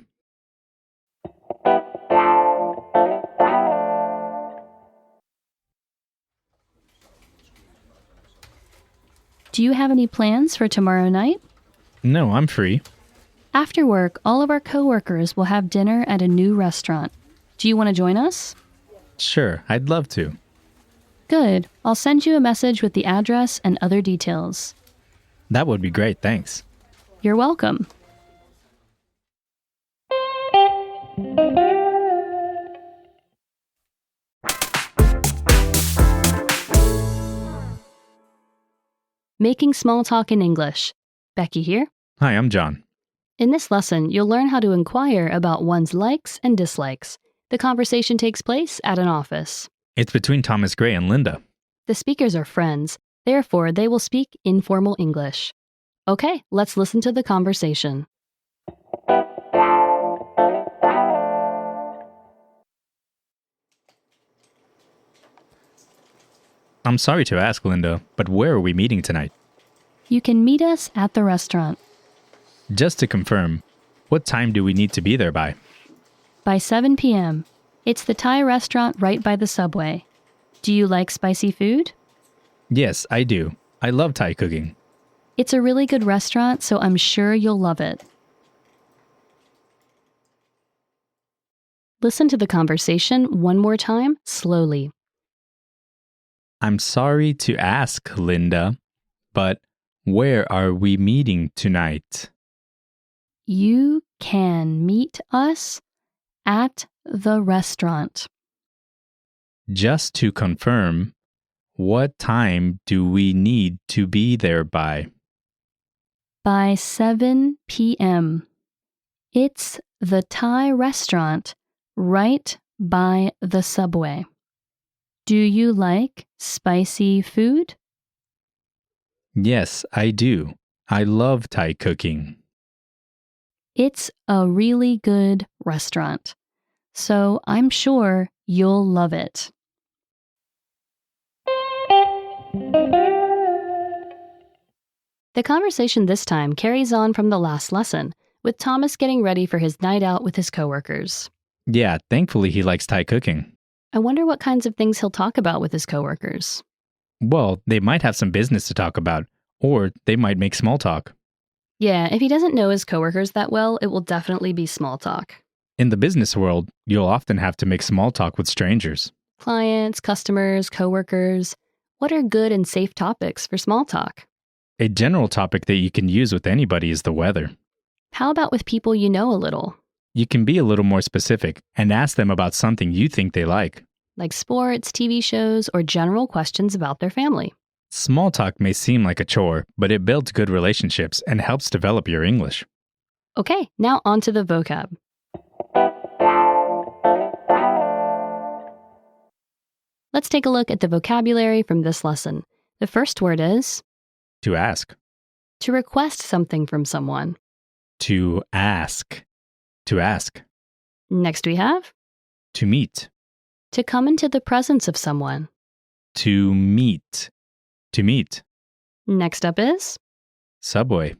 Do you have any plans for tomorrow night? No, I'm free. After work, all of our coworkers will have dinner at a new restaurant. Do you want to join us? Sure, I'd love to. Good. I'll send you a message with the address and other details. That would be great, thanks. You're welcome. Making small talk in English. Becky here. Hi, I'm John. In this lesson, you'll learn how to inquire about one's likes and dislikes. The conversation takes place at an office. It's between Thomas Gray and Linda. The speakers are friends, therefore they will speak informal English. Okay, let's listen to the conversation. I'm sorry to ask, Linda, but where are we meeting tonight? You can meet us at the restaurant. Just to confirm, what time do we need to be there by? By 7 p.m. It's the Thai restaurant right by the subway. Do you like spicy food? Yes, I do. I love Thai cooking. It's a really good restaurant, so I'm sure you'll love it. Listen to the conversation one more time, slowly. I'm sorry to ask, Linda, but where are we meeting tonight? You can meet us at the restaurant. Just to confirm, what time do we need to be there by? By 7 p.m. It's the Thai restaurant right by the subway. Do you like spicy food? Yes, I do. I love Thai cooking. It's a really good restaurant. So I'm sure you'll love it. The conversation this time carries on from the last lesson, with Thomas getting ready for his night out with his coworkers. Yeah, thankfully he likes Thai cooking. I wonder what kinds of things he'll talk about with his coworkers. Well, they might have some business to talk about, or they might make small talk. Yeah, if he doesn't know his coworkers that well, it will definitely be small talk. In the business world, you'll often have to make small talk with strangers. Clients, customers, coworkers. What are good and safe topics for small talk? A general topic that you can use with anybody is the weather. How about with people you know a little? You can be a little more specific and ask them about something you think they like. Like sports, TV shows, or general questions about their family. Small talk may seem like a chore, but it builds good relationships and helps develop your English. Okay, now on to the vocab. Let's take a look at the vocabulary from this lesson. The first word is To ask. to request something from someone. To ask. To ask. Next we have To meet. to come into the presence of someone. To meet. To meet. Next up is Subway.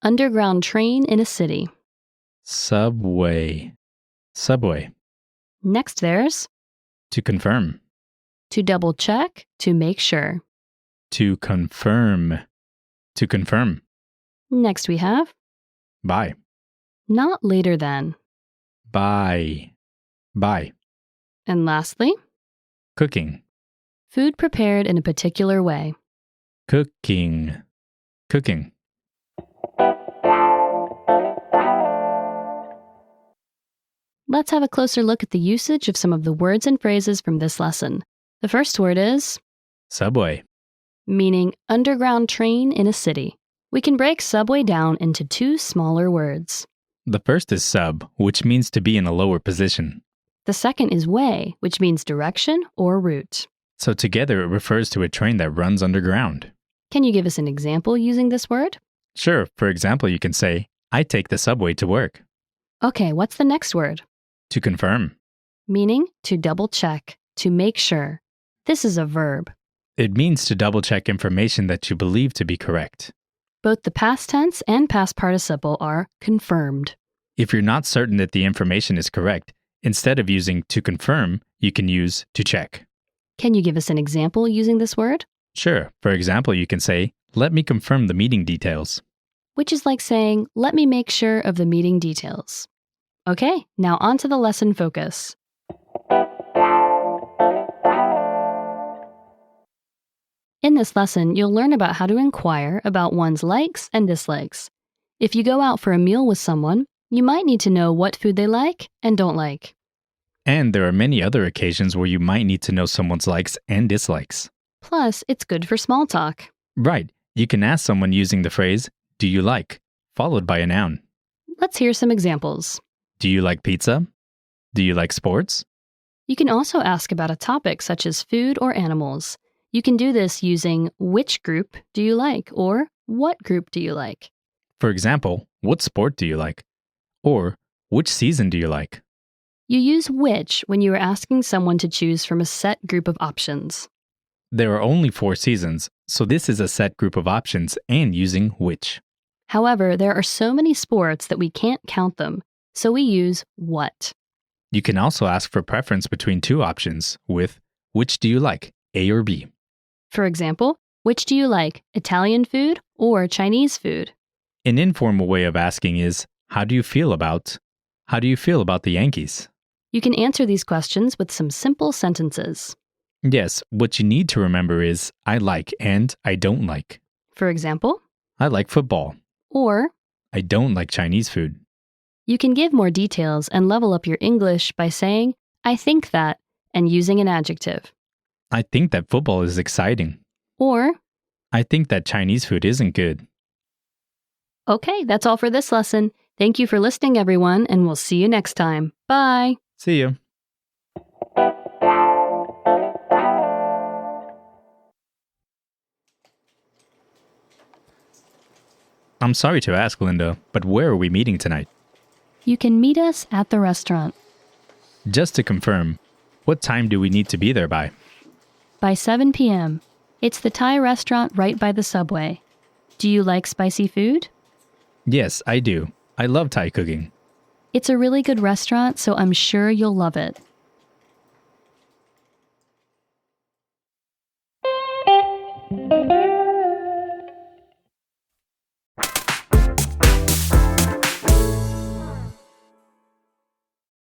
underground train in a city. Subway. Subway. Next there's To confirm. to double check, to make sure. To confirm. To confirm. Next we have By. not later than. By. By. And lastly, Cooking. food prepared in a particular way. Cooking. Cooking. Let's have a closer look at the usage of some of the words and phrases from this lesson. The first word is Subway. meaning underground train in a city. We can break subway down into two smaller words. The first is sub, which means to be in a lower position. The second is way, which means direction or route. So together it refers to a train that runs underground. Can you give us an example using this word? Sure, for example, you can say, I take the subway to work. Okay, what's the next word? To confirm. Meaning to double check, to make sure. This is a verb. It means to double check information that you believe to be correct. Both the past tense and past participle are confirmed. If you're not certain that the information is correct, instead of using to confirm, you can use to check. Can you give us an example using this word? Sure, for example, you can say, let me confirm the meeting details. Which is like saying, let me make sure of the meeting details. Okay, now on to the lesson focus. In this lesson, you'll learn about how to inquire about one's likes and dislikes. If you go out for a meal with someone, you might need to know what food they like and don't like. And there are many other occasions where you might need to know someone's likes and dislikes. Plus, it's good for small talk. Right, you can ask someone using the phrase, do you like, followed by a noun. Let's hear some examples. Do you like pizza? Do you like sports? You can also ask about a topic such as food or animals. You can do this using which group do you like or what group do you like. For example, what sport do you like? Or, which season do you like? You use which when you are asking someone to choose from a set group of options. There are only 4 seasons, so this is a set group of options and using which. However, there are so many sports that we can't count them, so we use what. You can also ask for preference between 2 options with which do you like, A or B? For example, which do you like, Italian food or Chinese food? An informal way of asking is, how do you feel about the Yankees? You can answer these questions with some simple sentences. Yes, what you need to remember is I like and I don't like. For example, I like football. or I don't like Chinese food. you can give more details and level up your English by saying, I think that, and using an adjective. I think that football is exciting. Or, I think that Chinese food isn't good. okay, that's all for this lesson. Thank you for listening, everyone, and we'll see you next time. Bye. See you. I'm sorry to ask, Linda, but where are we meeting tonight? You can meet us at the restaurant. Just to confirm, what time do we need to be there by? By 7 p.m. It's the Thai restaurant right by the subway. Do you like spicy food? Yes, I do. I love Thai cooking. It's a really good restaurant, so I'm sure you'll love it.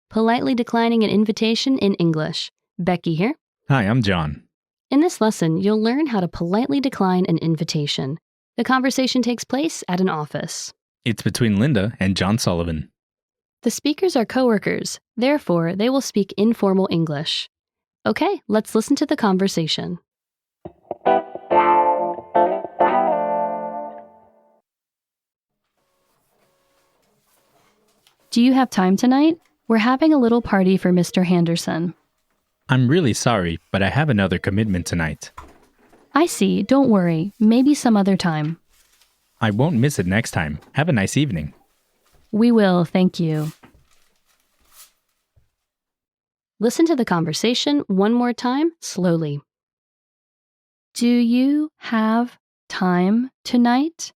Politely declining an invitation in English. Becky here. Hi, I'm John. In this lesson, you'll learn how to politely decline an invitation. The conversation takes place at an office. It's between Linda and John Sullivan. The speakers are coworkers, therefore they will speak informal English. Okay, let's listen to the conversation. Do you have time tonight? We're having a little party for Mr. Henderson. I'm really sorry, but I have another commitment tonight. I see, don't worry, maybe some other time. I won't miss it next time. Have a nice evening. We will, thank you. Listen to the conversation one more time, slowly. Do you have time tonight?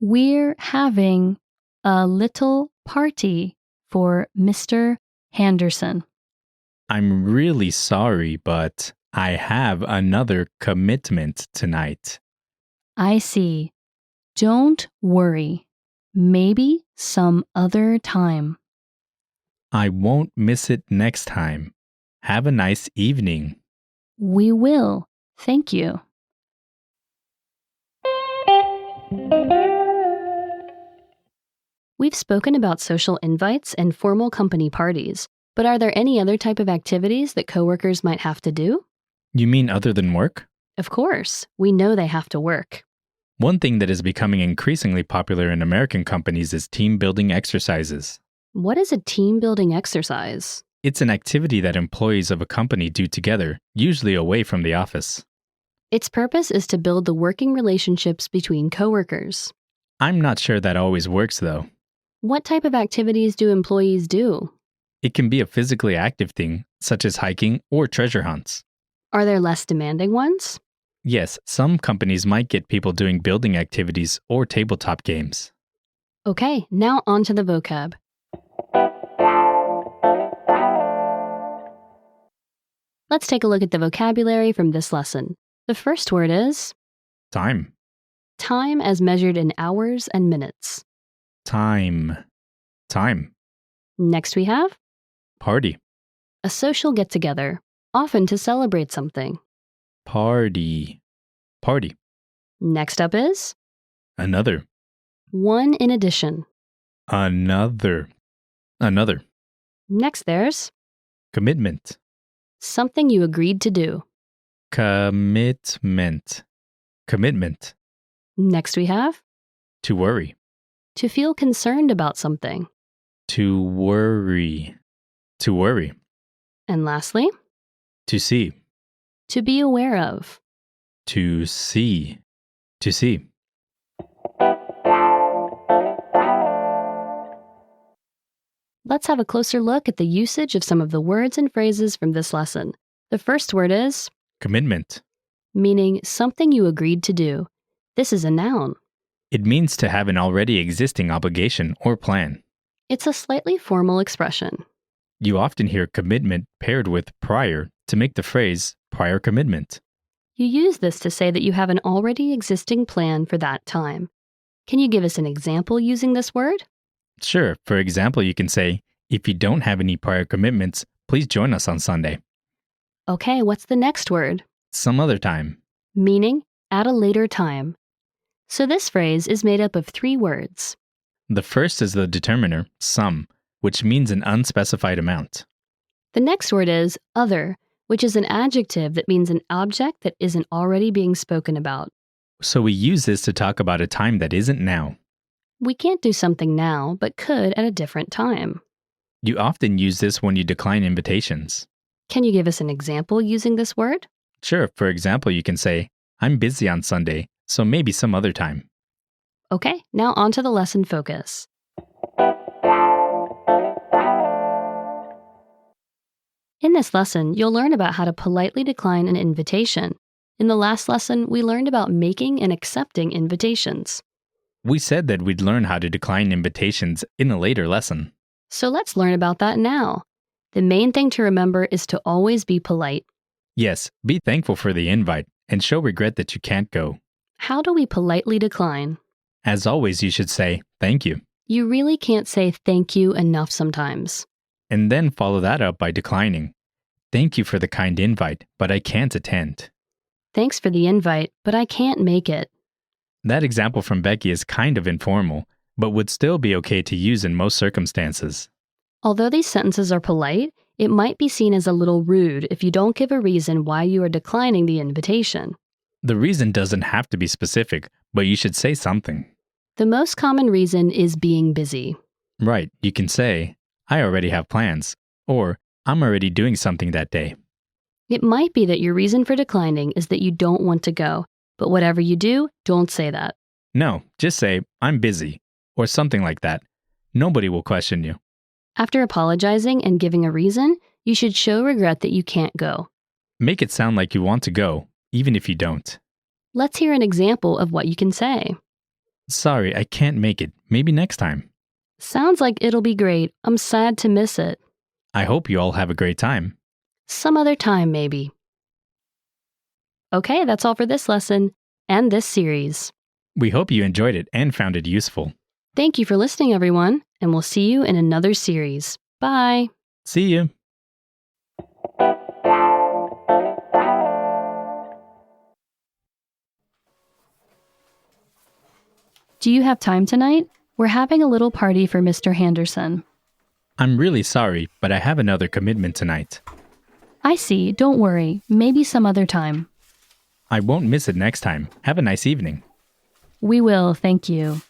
We're having a little party for Mr. Henderson. I'm really sorry, but I have another commitment tonight. I see. Don't worry. Maybe some other time. I won't miss it next time. Have a nice evening. We will. Thank you. We've spoken about social invites and formal company parties, but are there any other type of activities that coworkers might have to do? You mean other than work? Of course, we know they have to work. One thing that is becoming increasingly popular in American companies is team building exercises. What is a team building exercise? It's an activity that employees of a company do together, usually away from the office. Its purpose is to build the working relationships between coworkers. I'm not sure that always works, though. What type of activities do employees do? It can be a physically active thing, such as hiking or treasure hunts. Are there less demanding ones? Yes, some companies might get people doing building activities or tabletop games. Okay, now on to the vocab. Let's take a look at the vocabulary from this lesson. The first word is Time. time as measured in hours and minutes. Time. Time. Next we have Party. a social get-together, often to celebrate something. Party. Party. Next up is Another. one in addition. Another. Another. Next there's Commitment. something you agreed to do. Commitment. Commitment. Next we have To worry. to feel concerned about something. To worry. To worry. And lastly, To see. to be aware of. To see. To see. Let's have a closer look at the usage of some of the words and phrases from this lesson. The first word is Commitment. meaning something you agreed to do. This is a noun. It means to have an already existing obligation or plan. It's a slightly formal expression. You often hear commitment paired with prior to make the phrase prior commitment. You use this to say that you have an already existing plan for that time. Can you give us an example using this word? Sure, for example, you can say, if you don't have any prior commitments, please join us on Sunday. Okay, what's the next word? Some other time. Meaning at a later time. So this phrase is made up of 3 words. The first is the determiner, some, which means an unspecified amount. The next word is other, which is an adjective that means an object that isn't already being spoken about. So we use this to talk about a time that isn't now. We can't do something now, but could at a different time. You often use this when you decline invitations. Can you give us an example using this word? Sure, for example, you can say, I'm busy on Sunday, so maybe some other time. Okay, now on to the lesson focus. In this lesson, you'll learn about how to politely decline an invitation. In the last lesson, we learned about making and accepting invitations. We said that we'd learn how to decline invitations in a later lesson. So let's learn about that now. The main thing to remember is to always be polite. Yes, be thankful for the invite and show regret that you can't go. How do we politely decline? As always, you should say, thank you, You really can't say thank you enough sometimes. and then follow that up by declining. Thank you for the kind invite, but I can't attend. Thanks for the invite, but I can't make it. That example from Becky is kind of informal, but would still be okay to use in most circumstances. Although these sentences are polite, it might be seen as a little rude if you don't give a reason why you are declining the invitation. The reason doesn't have to be specific, but you should say something. The most common reason is being busy. Right, you can say, I already have plans, or I'm already doing something that day. It might be that your reason for declining is that you don't want to go, but whatever you do, don't say that. No, just say, I'm busy, or something like that. Nobody will question you. After apologizing and giving a reason, you should show regret that you can't go. Make it sound like you want to go, even if you don't. Let's hear an example of what you can say. Sorry, I can't make it. Maybe next time. Sounds like it'll be great. I'm sad to miss it. I hope you all have a great time. Some other time, maybe. Okay, that's all for this lesson and this series. We hope you enjoyed it and found it useful. Thank you for listening, everyone, and we'll see you in another series. Bye. See you. Do you have time tonight? We're having a little party for Mr. Henderson. I'm really sorry, but I have another commitment tonight. I see. Don't worry. Maybe some other time. I won't miss it next time. Have a nice evening. We will, thank you.